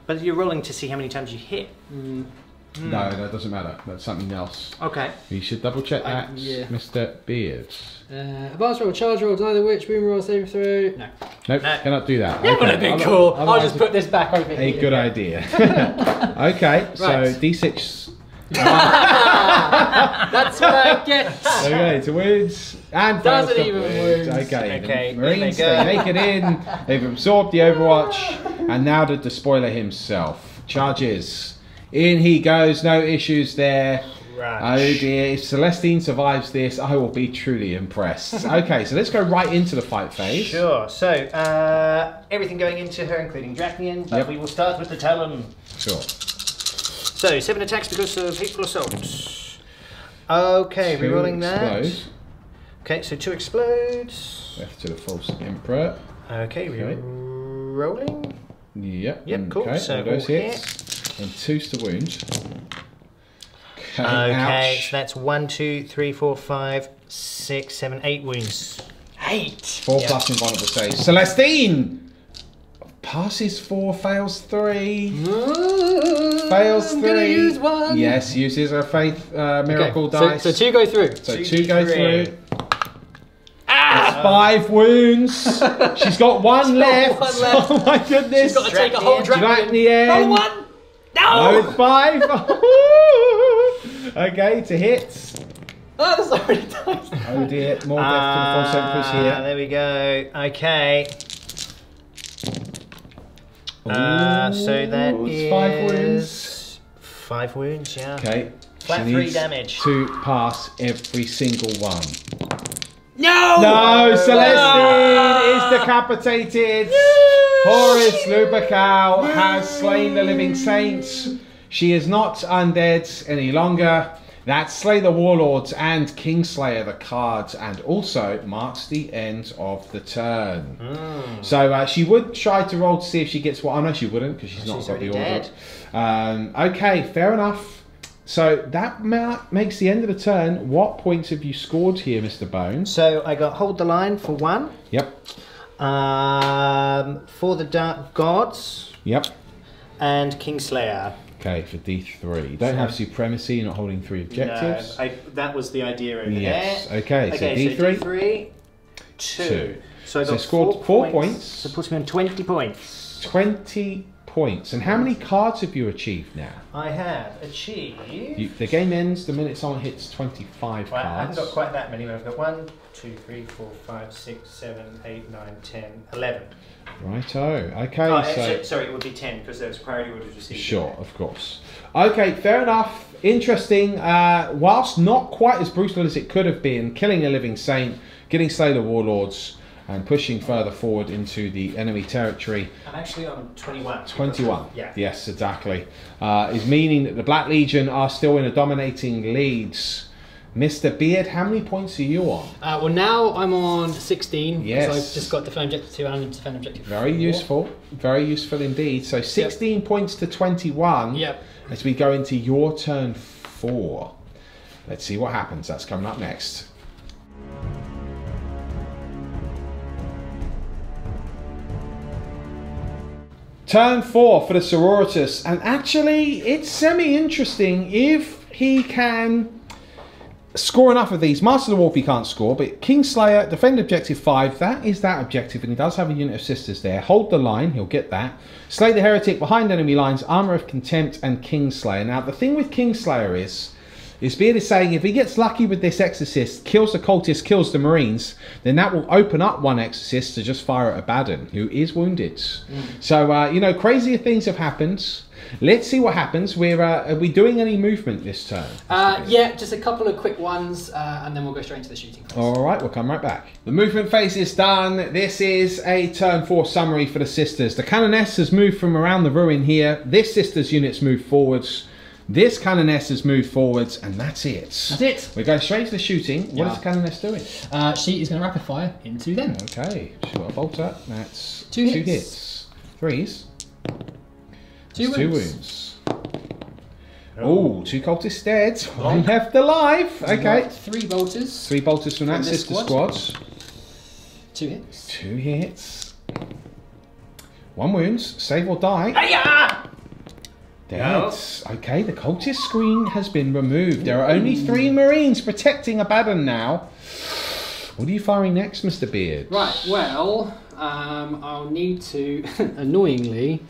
But you're rolling to see how many times you hit. No, that doesn't matter. That's something else. Okay. You should double check that, Mr. Beard. Advance roll, charge roll, either which, boom roll, saving throw. No. Nope, cannot do that. Yeah, wouldn't it be cool? I'll just put this back over here. A good idea. Okay, so D6. That's what I get. Okay, to wounds and doesn't even wounds. Okay, the Marines, they make it in. They've absorbed the Overwatch, and now the despoiler himself charges. In he goes, no issues there. Oh dear, if Celestine survives this, I will be truly impressed. Okay, so let's go right into the fight phase. Sure, so everything going into her, including Draconian, but we will start with the Talon. Sure. So, 7 attacks because of hateful assault. Okay, rerolling that. Okay, so 2 explodes. Left to the false Emperor. Okay, rerolling. Yep, cool. Okay, So all those hits. And 2's to wound. Okay, so that's 1, 2, 3, 4, 5, 6, 7, 8 wounds. 8! 4 plus invulnerable saves. Celestine! Passes 4, fails 3. Fails 3. Gonna use 1. Yes, uses her faith miracle dice. So 2 go through. So 2 go through. 5 wounds. She's got 1 left. Oh my goodness. She's got to take a whole Draconian. Roll 1. No, 5. Okay, to hit. Oh, that's already died. Oh dear, more death to the false emperors here. There we go. Okay. So that is 5 wounds. 5 wounds, yeah. Okay. Flat she 3 needs damage. to pass every single one. No! No, Celestine is decapitated. Horus Lupercal has slain the living saints. She is not undead any longer. That Slay the Warlords and Kingslayer the cards, and also marks the end of the turn. So she would try to roll to see if she gets what. Oh no, she wouldn't, because she's not got the order. Okay, fair enough. So that makes the end of the turn. What points have you scored here, Mr. Bones? So I got Hold the Line for 1. Yep. For the Dark Gods. Yep. And Kingslayer. Okay, for D3. You don't have Supremacy, you're not holding 3 objectives. No, that was the idea over yes. there. Okay, so D3. So D3, 2. So I got scored 4 points. So it puts me on 20 points. 20 points. And how many cards have you achieved now? I have achieved... The game ends the minute someone hits 25 cards. I haven't got quite that many, but I've got 1, 2, 3, 4, 5, 6, 7, 8, 9, 10, 11. Righto. Okay, sorry, it would be 10 because there was priority orders received. Sure, of course. Okay, fair enough. Interesting. Whilst not quite as brutal as it could have been, killing a living saint, getting Slay the Warlords, and pushing further forward into the enemy territory. I'm actually on 21. 21. Yeah. Yes, exactly. Is meaning that the Black Legion are still in a dominating lead. Mr. Beard, how many points are you on? Well, now I'm on 16. Yes. Because I've just got Defend Objective 2 and Defend Objective 4. Very useful. Very useful indeed. So 16 points to 21. Yep. As we go into your turn 4. Let's see what happens. That's coming up next. Turn 4 for the Sororitas. And actually, it's semi-interesting if he can score enough of these. Master of the Wolf he can't score, but Kingslayer, defend objective 5, that is that objective, and he does have a unit of sisters there. Hold the line, he'll get that. Slay the Heretic behind enemy lines, Armour of Contempt, and Kingslayer. Now, the thing with Kingslayer is Beard is saying if he gets lucky with this Exorcist, kills the Cultist, kills the Marines, then that will open up one Exorcist to just fire at Abaddon, who is wounded. So, you know, crazier things have happened. Let's see what happens. Are we doing any movement this turn? Yeah, just a couple of quick ones, and then we'll go straight into the shooting phase. All right, we'll come right back. The movement phase is done. This is a turn 4 summary for the sisters. The Canoness has moved from around the ruin here. This sister's units move forwards. This Canoness has moved forwards, and that's it. That's it. We're going straight to the shooting. What is the Canoness doing? She is going to rapid fire into them. Okay, she's got a bolter. That's Two hits. 2 hits. Threes. Two wounds. Oh, 2 cultists dead. 1 left alive. Okay. 3 bolters. 3 bolters from that this sister squad. squad. 2 hits. 2 hits. 1 wounds. Save or die. Hiya! Dead. Okay, the cultist screen has been removed. There are only 3 Marines protecting Abaddon now. What are you firing next, Mr. Beard? Right, well, I'll need to, annoyingly,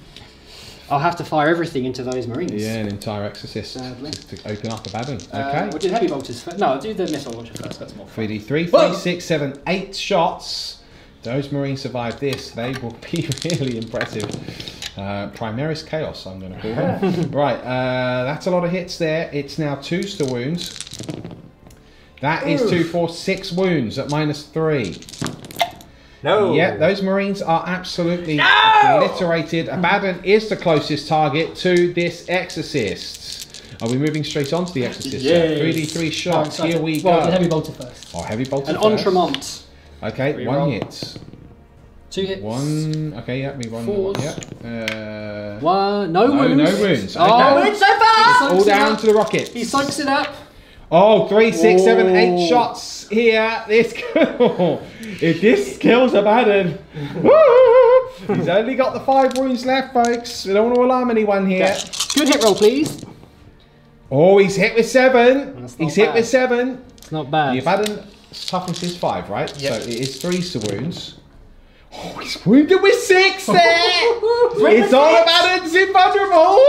I'll have to fire everything into those Marines. Yeah, an entire exorcist Sadly. to open up Abaddon. Okay. We'll do heavy bolters first. No, I'll do the missile launcher first. That's more fun. 3d3, Whoa! 3, 6, 7, 8 shots. Those Marines survive this. They will be really impressive. Primaris Chaos, I'm going to call them. Right, that's a lot of hits there. It's now 2 to wounds. That is 2, 4, 6 wounds at -3. No. Yeah, those Marines are absolutely obliterated. Abaddon is the closest target to this Exorcist. Are we moving straight on to the Exorcist? Yes. 3d3 shots. Sorry, Here we well, go. the heavy bolter first. Oh, heavy bolter An first. Entremont. Okay, Reroll. 1 hit. 2 hits. 1. Okay, yeah, me 1. Fours. Yeah. 1. No wounds. No wounds. Oh, Okay. No, it's so far! All down to the rocket. He soaks it up. Oh, 3, 6, 7, 8 Whoa. shots here. If this kills Abaddon, woo! He's only got the 5 wounds left, folks. We don't want to alarm anyone here. Good hit roll, please. Oh, he's hit with 7. That's not He's hit bad. with 7. It's not bad. The Abaddon toughness is 5, right? Yep. So it is 3 to wounds. Oh, he's wounded with 6 there. It's all Abaddon's invulnerable.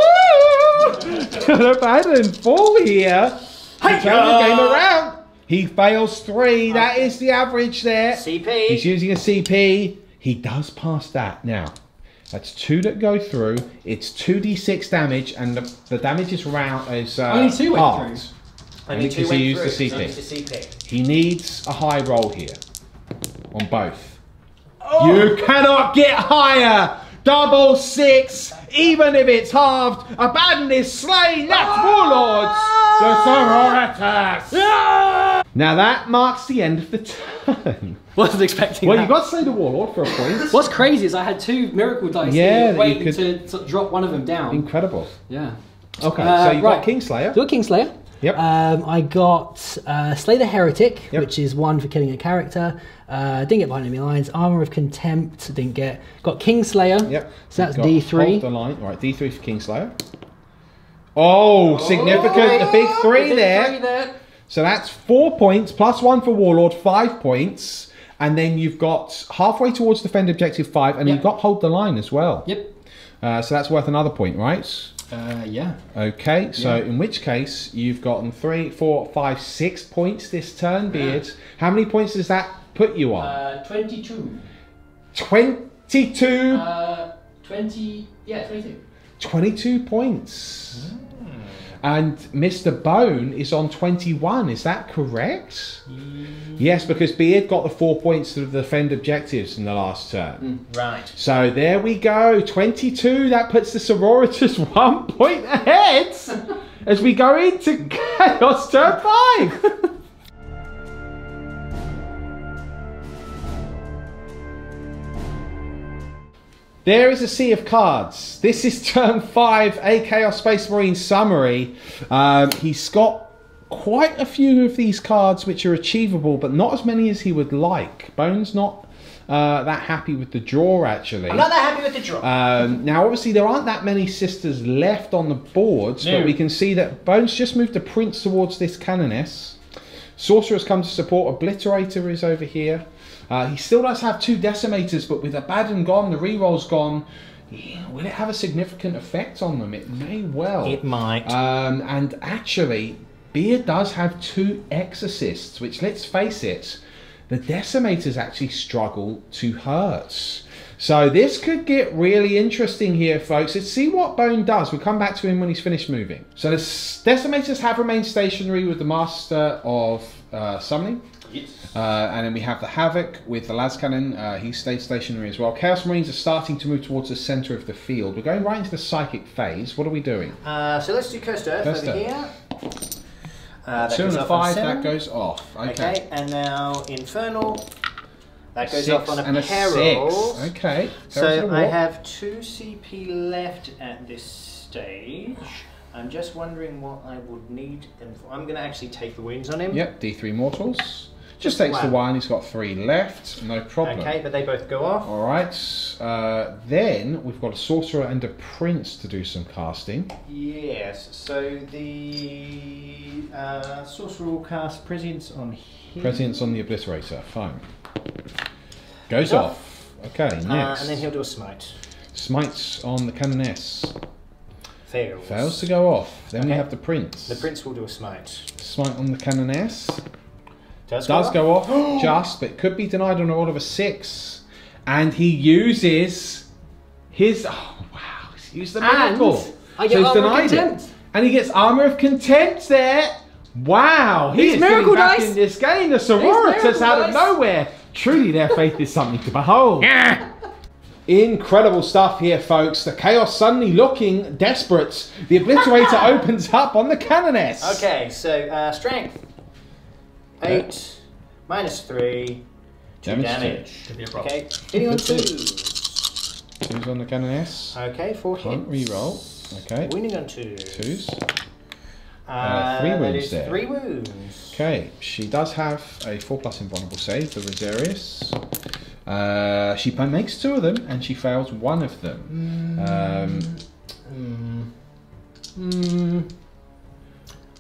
Abaddon 4 here. Turn the game around. He fails 3. That is the average there. CP. He's using a CP. He does pass that now. That's 2 that go through. It's 2d6 damage, and the damage is round. Is Only 2 went halved. through. Only 2 because went he used through. the CP. So it's the CP. He needs a high roll here on both. You cannot get higher. Double 6, even if it's halved. Abaddon is slain. That's Warlords. The Sororitas. Now that marks the end of the turn. Wasn't expecting Well, that. you got to slay the Warlord for a point. What's crazy is I had 2 miracle dice Yeah, here that waiting you to sort of drop one of them down. Incredible. Yeah. Okay, so you right. got Kingslayer. So I got Kingslayer. Yep. I got Slay the Heretic, Yep. which is 1 for killing a character. Didn't get behind enemy lines. Armor of Contempt, didn't get. Got Kingslayer. Yep. So that's Got D3. hold the line. Right, D3 for Kingslayer. Oh, significant. The big 3 there. So that's 4 points, plus 1 for Warlord, 5 points. And then you've got halfway towards defend objective 5, and Yep. you've got hold the line as well. Yep. So that's worth another point, right? Yeah. Okay, so Yeah. in which case you've gotten 3, 4, 5, 6 points this turn, Beard. How many points does that put you on? 22. 22. 20. Yeah, 22. 22 points. And Mr. Bone is on 21, is that correct? Yes, because Beard got the 4 points to defend objectives in the last turn. Right. So there we go, 22, that puts the Sororitas 1 point ahead as we go into Chaos turn 5. There is a sea of cards. This is turn 5, a Chaos Space Marine summary. He's got quite a few of these cards which are achievable, but not as many as he would like. Bone's not that happy with the draw, actually. I'm not that happy with the draw. Now, obviously, there aren't that many sisters left on the boards, but we can see that Bone's just moved a Prince towards this Canoness. Sorcerer's come to support. Obliterator is over here. He still does have 2 Decimators, but with Abaddon gone, the reroll's gone. Yeah, will it have a significant effect on them? It may well. It might. And actually, Beard does have 2 Exorcists, which, let's face it, the Decimators actually struggle to hurt. So this could get really interesting here, folks. Let's see what Bone does. We'll come back to him when he's finished moving. So the Decimators have remained stationary with the Master of Summoning. And then we have the Havoc with the las cannon. He stays stationary as well. Chaos Marines are starting to move towards the centre of the field. We're going right into the psychic phase. What are we doing? So let's do Coast Earth over here. 2 and a 5, that goes off. Okay, and now Infernal. That goes 6 off on a and a peril. 6. Okay. So I have 2 CP left at this stage. I'm just wondering what I would need them for. I'm going to actually take the wounds on him. Yep, D3 mortals. Just takes the 1. He's got 3 left. No problem. Okay, but they both go off. All right. Then we've got a sorcerer and a prince to do some casting. Yes. So the sorcerer will cast presence on him. Presence on the obliterator. Fine. Goes off. Okay. Next. And then he'll do a smite. Smites on the Canoness. Fails. Fails to go off. Then we have the prince. The prince will do a smite. Smite on the Canoness. Does go off just, but could be denied on a roll of a 6. And he uses his... Oh, wow. He's used the miracle. I get Armour of Contempt. And he gets Armour of Contempt there. Wow. He is miracle back dice. in this game. The Sororitas out of nowhere. Truly, their faith is something to behold. Incredible stuff here, folks. The Chaos suddenly looking desperate. The Obliterator opens up on the Canoness. Okay, so strength. 8 minus 3. 2 damage. Could be a problem. Okay, hitting on 2. 2s on the Canoness. Okay, 4 hits. Can't reroll. Okay. Wounding on 2. 2s. 3 that wounds is there. 3 wounds. Okay, she does have a 4+ invulnerable save, the Rosarius. She makes 2 of them and she fails 1 of them.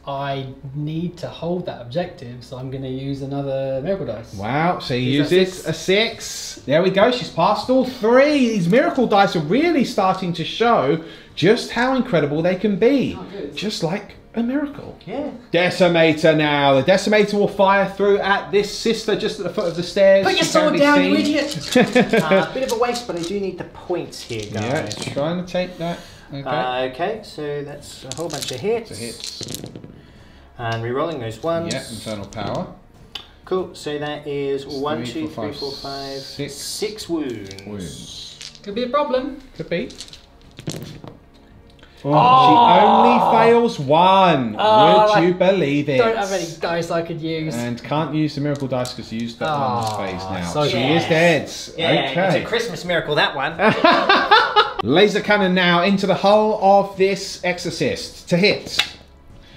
I need to hold that objective, so I'm going to use another miracle dice. Wow, so he uses a 6. There we go, she's passed all 3. These miracle dice are really starting to show just how incredible they can be. Just like a miracle. Yeah. Decimator now. The Decimator will fire through at this sister just at the foot of the stairs. Put your sword down, you idiot! A bit of a waste, but I do need the points here, guys. Yeah, it's trying to take that. Okay. Okay, so that's a whole bunch of hits. Hits. And re-rolling those ones. Yeah, Infernal Power. Cool, so that is 1, 2, 3, 4, 5, 6. 6 wounds. Could be a problem. Could be. Oh, she only fails 1. Would you believe it? Don't have any dice I could use. And can't use the miracle dice because you used that one phase now. So she is dead. Yeah, okay. it's a Christmas miracle, that one. Laser cannon now into the hull of this exorcist to hit.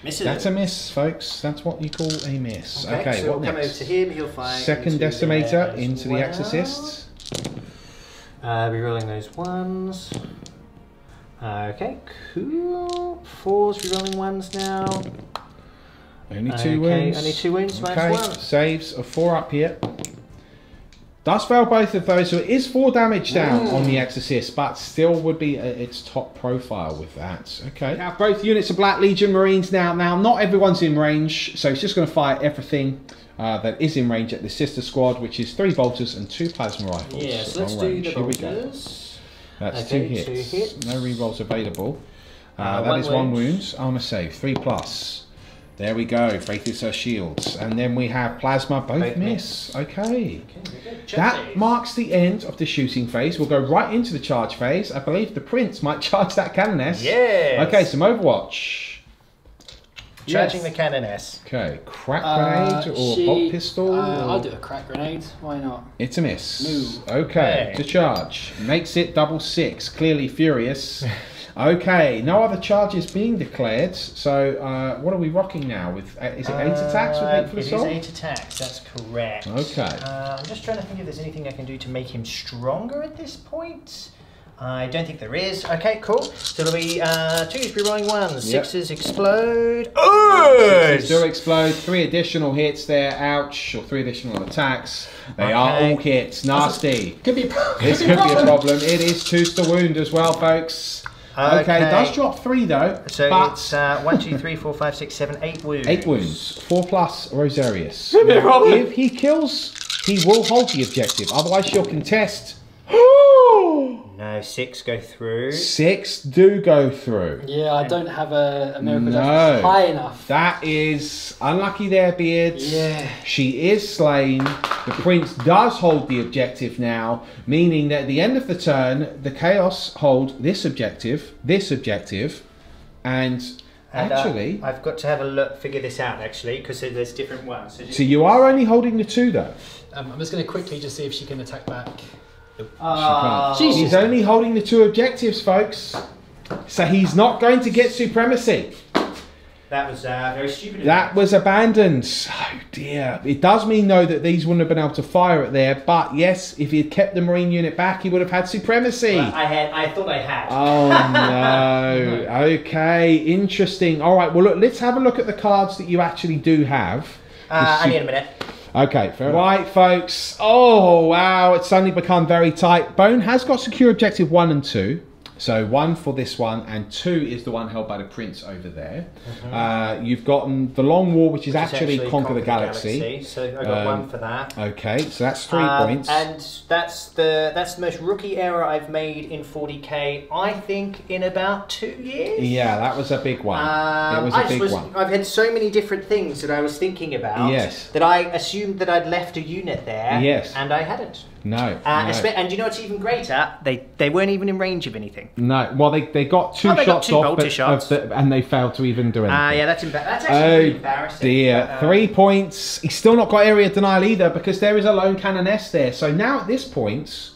Misses. That's a miss, folks. That's what you call a miss. Okay, so what we'll come over next? to him. He'll fire. Second into decimator there as into the well. exorcist. Re-rolling those ones. Okay, cool. 4s, re-rolling 1s now. Only 2 wounds. Only 2 wounds, Okay, minus 1. saves of 4 up here. Does fail both of those, so it is 4 damage down on the Exorcist, but still would be its top profile with that. Okay. Now both units of Black Legion Marines now. Now, not everyone's in range, so it's just going to fire everything that is in range at the sister squad, which is 3 bolters and 2 plasma rifles. Yeah, so let's do the bolters. That's Okay, 2 hits. 2 hits. No rerolls available. That 1 is 1 wound. Armor save, 3+. There we go. Faith is her shields. And then we have plasma, both miss. Okay. That marks the end of the shooting phase. We'll go right into the charge phase. I believe the prince might charge that Canoness. Yes. Okay, some Overwatch. Charging the Canoness. Okay, crack grenade or bolt pistol. I'll do a crack grenade. Why not? It's a miss. Move. Okay, to charge. Makes it double 6. Clearly furious. Okay, no other charges being declared. So, what are we rocking now? With is it 8 attacks with Hateful Assault? It is 8 attacks. That's correct. Okay. I'm just trying to think if there's anything I can do to make him stronger at this point. I don't think there is. Okay, cool. So it'll be 2s re-rolling 1s. Yep. 6s explode. 6s do explode. 3 additional hits there. Ouch. Or 3 additional attacks. They are all hits. Nasty. Could be a problem. This could be a problem. It is 2s to wound as well, folks. Okay, it does drop 3 though. So but it's 1, 2, 3, 4, 5, 6, 7, 8 wounds. 8 wounds. 4+ Rosarius. Could be a problem. If he kills, he will hold the objective. Otherwise, she'll contest. No, 6 go through. 6 do go through. Yeah, I don't have a miracle No. that's high enough. That is unlucky there, Beards. Yeah. She is slain. The prince does hold the objective now, meaning that at the end of the turn, the Chaos hold this objective, and actually... I've got to have a look, figure this out actually, because there's different ones. So you are only holding the 2 though. I'm just going to quickly just see if she can attack back. He's only holding the 2 objectives, folks. So he's not going to get supremacy. That was very stupid. That was abandoned. Oh dear. It does mean though that these wouldn't have been able to fire it there, but yes, if he had kept the Marine unit back, he would have had supremacy. Well, I thought I had. Oh no. Okay, interesting. All right, well look, let's have a look at the cards that you actually do have. I need a minute. Okay, fair enough. Right, folks. Oh, wow, it's suddenly become very tight. Bone has got secure objective 1 and 2. So 1 for this one, and 2 is the one held by the prince over there. You've gotten the Long War, which is actually Conquer the Galaxy. So I got 1 for that. Okay, so that's 3 points. And that's the most rookie error I've made in 40k, I think, in about 2 years. Yeah, that was a big one. It was a big one. I've had so many different things that I was thinking about. Yes. That I assumed that I'd left a unit there. Yes. And I hadn't. No. And you know what's even greater? They weren't even in range of anything. No. Well, they got 2 shots off, and they failed to even do anything. Yeah, that's actually embarrassing. Dear. 3 points. He's still not got area denial either because there is a lone Canoness there. So now at this point,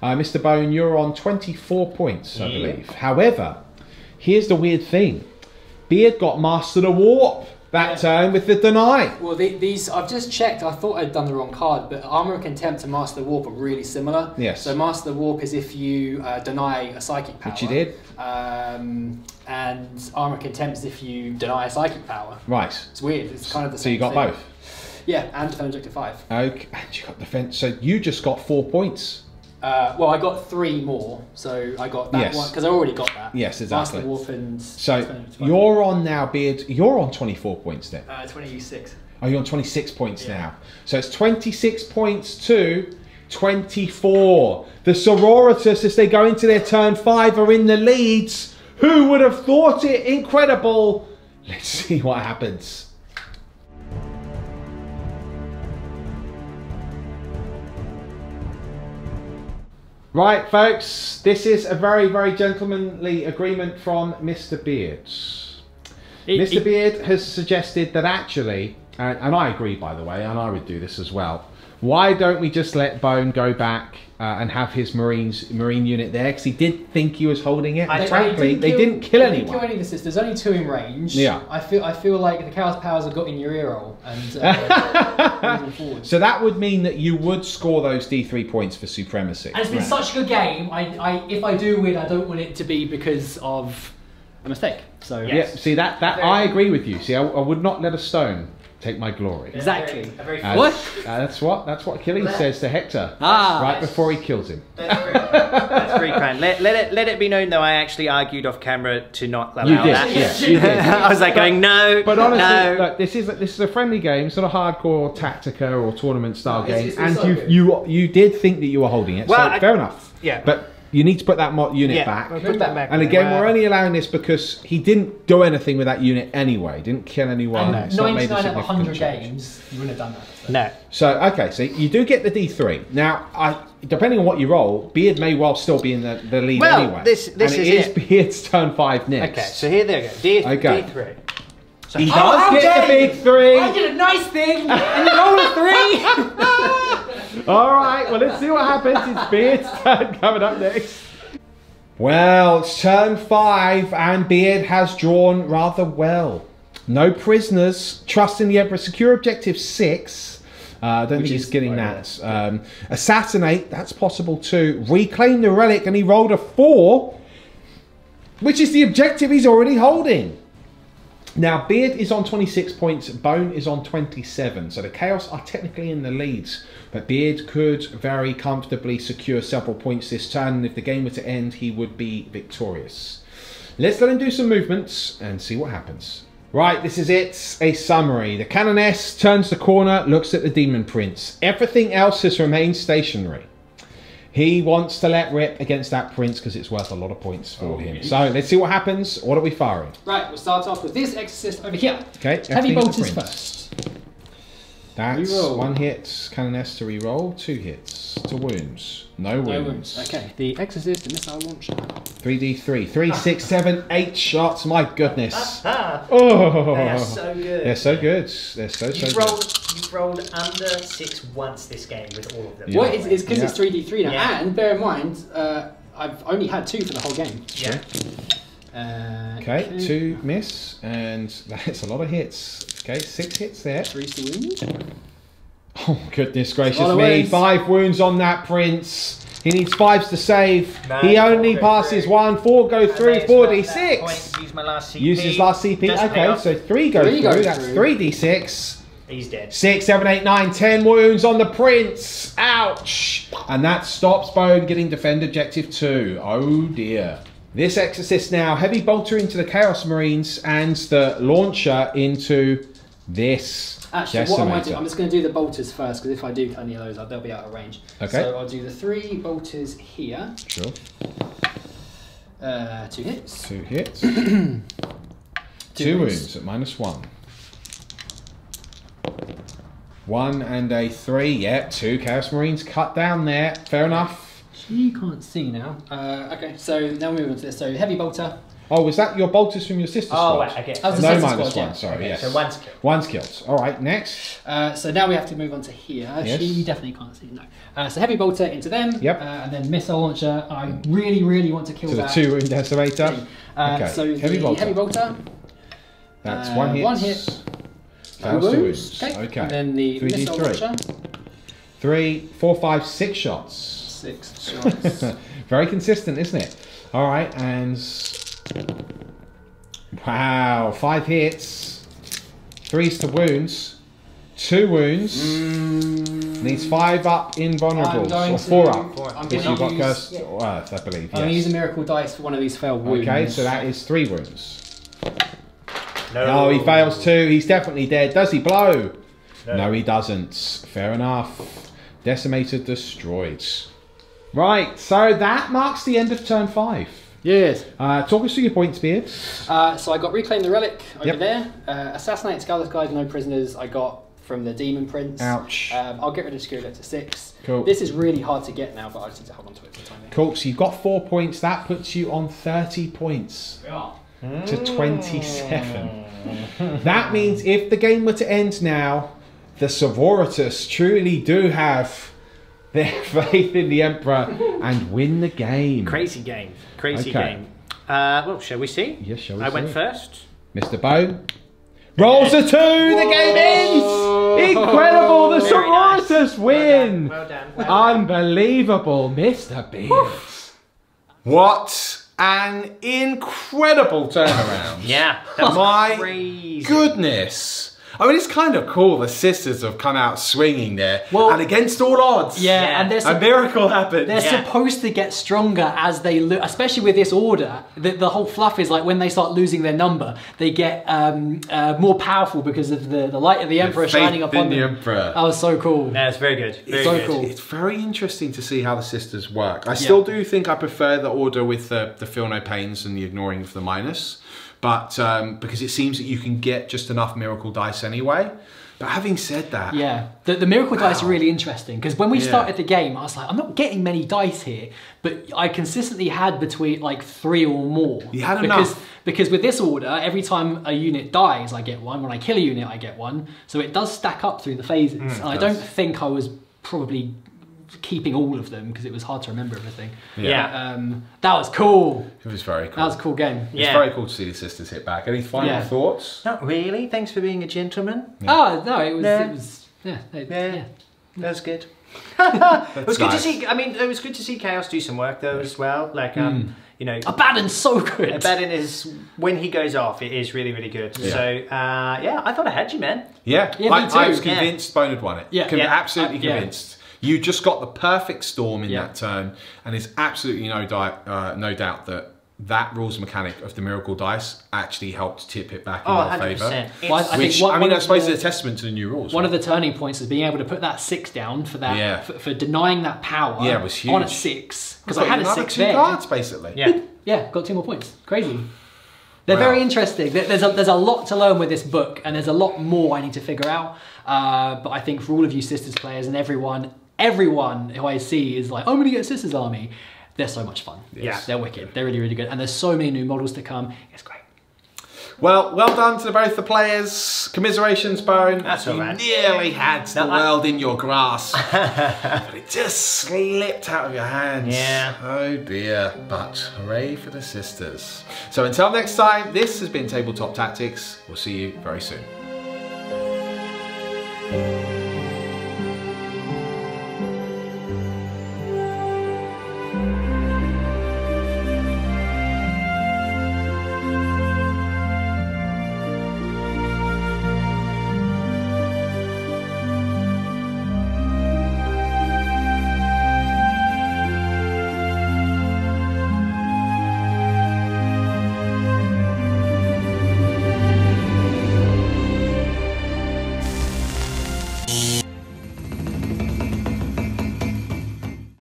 Mr. Bone, you're on 24 points, I believe. However, here's the weird thing. Beard got Master the Warp that turn with the deny. Well, these I've just checked. I thought I'd done the wrong card, but Armor of Contempt and Master Warp are really similar. Yes. So Master Warp is if you deny a psychic power. Which you did. And Armor of Contempt is if you deny a psychic power. Right. It's weird. It's kind of the same. So you got thing. both. Yeah, and defend objective 5. Okay, and you got defense. So you just got 4 points. Well, I got 3 more, so I got that one because I already got that. Yes, exactly. Master Warp and so you're on now, Beard. You're on 24 points then. 26. Oh, you're on 26 points now. So it's 26 points to 24. The Sororitas, as they go into their turn 5, are in the leads. Who would have thought it? Incredible. Let's see what happens. Right, folks, this is a very, very gentlemanly agreement from Mr. Beard. Mr. Beard has suggested that actually, and I agree, by the way, and I would do this as well, why don't we just let Bone go back and have his Marine unit there? Because he did think he was holding it. Frankly, they didn't kill anyone. They didn't kill any of the sisters. There's only 2 in range. Yeah. I feel like the Chaos Powers have got in your ear hole and moving forward. So that would mean that you would score those D3 points for supremacy. And it's been such a good game. If I do win, I don't want it to be because of a mistake. So yeah, see that I agree with you. See, I would not let a stone take my glory. Exactly. That's what Achilles says to Hector right before he kills him. That's pretty kind. Let it be known though, I actually argued off camera to not allow that. Yes, you did. I was like going no. But honestly, look, this is a friendly game, it's not a hardcore Tactica or tournament style game, and you did think that you were holding it. Well, so fair enough. Yeah. But you need to put that unit back. Put that back. And again, we're only allowing this because he didn't do anything with that unit anyway. Didn't kill anyone. And 99 out of 100 games, you wouldn't have done that. So. No. So, okay, so you do get the D3. Now, depending on what you roll, Beard may well still be in the lead anyway. This is it. Beard's turn 5 next. Okay, so here they go. D3. So he does get the big 3. I did a nice thing, and you roll a 3. All right, well, let's see what happens. It's Beard's turn coming up next. Well, it's turn 5, and Beard has drawn rather well. No prisoners. Trust in the Emperor. Secure objective 6. I don't think he's getting that. Assassinate, that's possible too. Reclaim the relic, and he rolled a 4, which is the objective he's already holding. Now, Beard is on 26 points, Bone is on 27, so the Chaos are technically in the leads, but Beard could very comfortably secure several points this turn, and if the game were to end, he would be victorious. Let's let him do some movements and see what happens. Right, this is it, a summary. The Canoness turns the corner, looks at the Demon Prince. Everything else has remained stationary. He wants to let rip against that prince because it's worth a lot of points for him. So let's see what happens. What are we firing? Right, we'll start off with this exorcist over here. Okay, Heavy everything bolters the prince. first. That's Reroll. 1 hit, Canoness to reroll, 2 hits to wounds. No wounds. No wounds. Okay, the exorcist and missile launcher. 3d3, 3, 6, 7, 8 shots. My goodness. Oh, they are so good. They're so good. They're so You've good. rolled under 6 once this game with all of them. Yeah. Well, it's because it's 3d3 now, Yeah. and bear in mind, I've only had 2 for the whole game. Yeah. Okay, 2 miss, and that's a lot of hits. Okay, 6 hits there. 3's the wound. Oh, goodness gracious lot of me. wounds. 5 wounds on that prince. He needs 5s to save. No, he only 4 go passes through. 1, 4 go through, And 4d6. use my last CP. Use his last CP. Doesn't pay Okay, off. so 3 go 3 through. go That's through. 3d6. He's dead. 6, 7, 8, 9, 10 wounds on the prince. Ouch. And that stops Bone getting defend objective 2. Oh dear. This exorcist now, heavy bolter into the Chaos Marines and the launcher into this Actually, what I might do, Decimator. I'm just going to do the bolters first, because if I do any of those, they'll be out of range. Okay. So I'll do the 3 bolters here. Sure. 2 hits. 2 hits. 2 2 wounds at -1. 1 and a 3. Yep, 2 Chaos Marines cut down there. Fair enough. You can't see now. Okay, so now we move on to this. So heavy bolter. Oh, was that your bolters from your sister's Oh, squad? right, okay. That was the No sister -1, squad, yeah. sorry, Okay, yes. so one's killed. 1's killed. All right, next. So now we have to move on to here. Yes. She definitely can't see, no. So heavy bolter into them. Yep. And then missile launcher. I really, really want to kill To the that. 2 wound decimator. Okay. So heavy the bolter. heavy bolter. That's 1 hit. 1 hit. No Fails to wounds. wounds. Okay. And then the missile 3d3. launcher. 3, 4, 5, 6 shots. 6 shots. Very consistent, isn't it? All right, and wow, 5 hits, 3's to wounds, 2 wounds. Needs 5 up invulnerables, I'm or 4 going up. to- I'm If gonna you got use- cursed earth, I believe. I'm going to use Yes. a miracle dice for one of these failed wounds. Okay, so that is 3 wounds. No. Oh, he fails 2. He's definitely dead. Does he blow? No. No, he doesn't. Fair enough. Decimator destroyed. Right, so that marks the end of turn 5. Yes. Talk us through your points, Beard. So I got Reclaim the Relic over Yep. there. Assassinate Scouter's Guide, no prisoners. I got from the Demon Prince. Ouch. I'll get rid of Security to 6. Cool. This is really hard to get now, but I just need to hold on to it for the time being. Cool, so you've got 4 points. That puts you on 30 points to 27. That means if the game were to end now, the Sororitas truly do have their faith in the Emperor and win the game. Crazy game. Crazy Okay. game. Well, shall we see? Yes, shall we I went see? first. Mr. Bone rolls a 2. The game ends. Incredible. The Very nice. Sororitas win. Well done. Well done. Unbelievable, Mr. Beard. What an incredible turnaround. Yeah, that was My crazy. goodness. I mean, it's kind of cool the sisters have come out swinging there. Well- and against all odds, Yeah, and a miracle happened. they're Yeah. supposed to get stronger as they lose, especially with this order. The whole fluff is like when they start losing their number, they get more powerful because of the light of the Emperor faith shining upon in the them. Emperor. That was so cool. Yeah, it's very good. Very so good. cool. It's very interesting to see how the sisters work. I still do think I prefer the order with the feel no pains and the ignoring of the minus. But because it seems that you can get just enough miracle dice anyway. But having said that, Yeah, the miracle dice are really interesting because when we Yeah. started the game, I was like, I'm not getting many dice here, but I consistently had between like 3 or more. You had because, enough. Because with this order, every time a unit dies, I get 1. When I kill a unit, I get 1. So it does stack up through the phases. And I don't think I was probably keeping all of them because it was hard to remember everything. Yeah. That was cool. it was very cool. That was a cool game. It's Yeah. very cool to see the sisters hit back. Any final Yeah. thoughts? Not really. Thanks for being a gentleman. Oh no, it was Yeah. yeah. That's good. It was good to nice. see. I mean, it was good to see Chaos do some work though as well. Like, you know, Abaddon's so good. Abaddon is when he goes off, it is really, really good. Yeah. So, yeah, I thought I had you, man. Yeah, Yeah, me too. I was Yeah. convinced Bone had won it. Yeah. Yeah. Absolutely Yeah. convinced. You just got the perfect storm in Yeah. that turn, and there's absolutely no doubt that that rules mechanic of the miracle dice actually helped tip it back in Oh, our favour. 100%. Well, I think I suppose is a testament to the new rules. One of the turning points is being able to put that 6 down for that, Yeah. for denying that power. Yeah, it was huge. On a 6 because I Got had a another 6 2 there. cards basically. Yeah. Yeah, got 2 more points. Crazy. They're Wow. very interesting. There's a lot to learn with this book, and there's a lot more I need to figure out. But I think for all of you Sisters players and everyone who I see is like, I'm gonna get a Sisters army. They're so much fun. Yeah. They're wicked. They're really, really good. And there's so many new models to come. It's great. Well done to both the players. Commiserations, Bone. That's all right. You nearly had the world in your grasp. But it just slipped out of your hands. Yeah. Oh dear. But hooray for the Sisters. So until next time, this has been Tabletop Tactics. We'll see you very soon.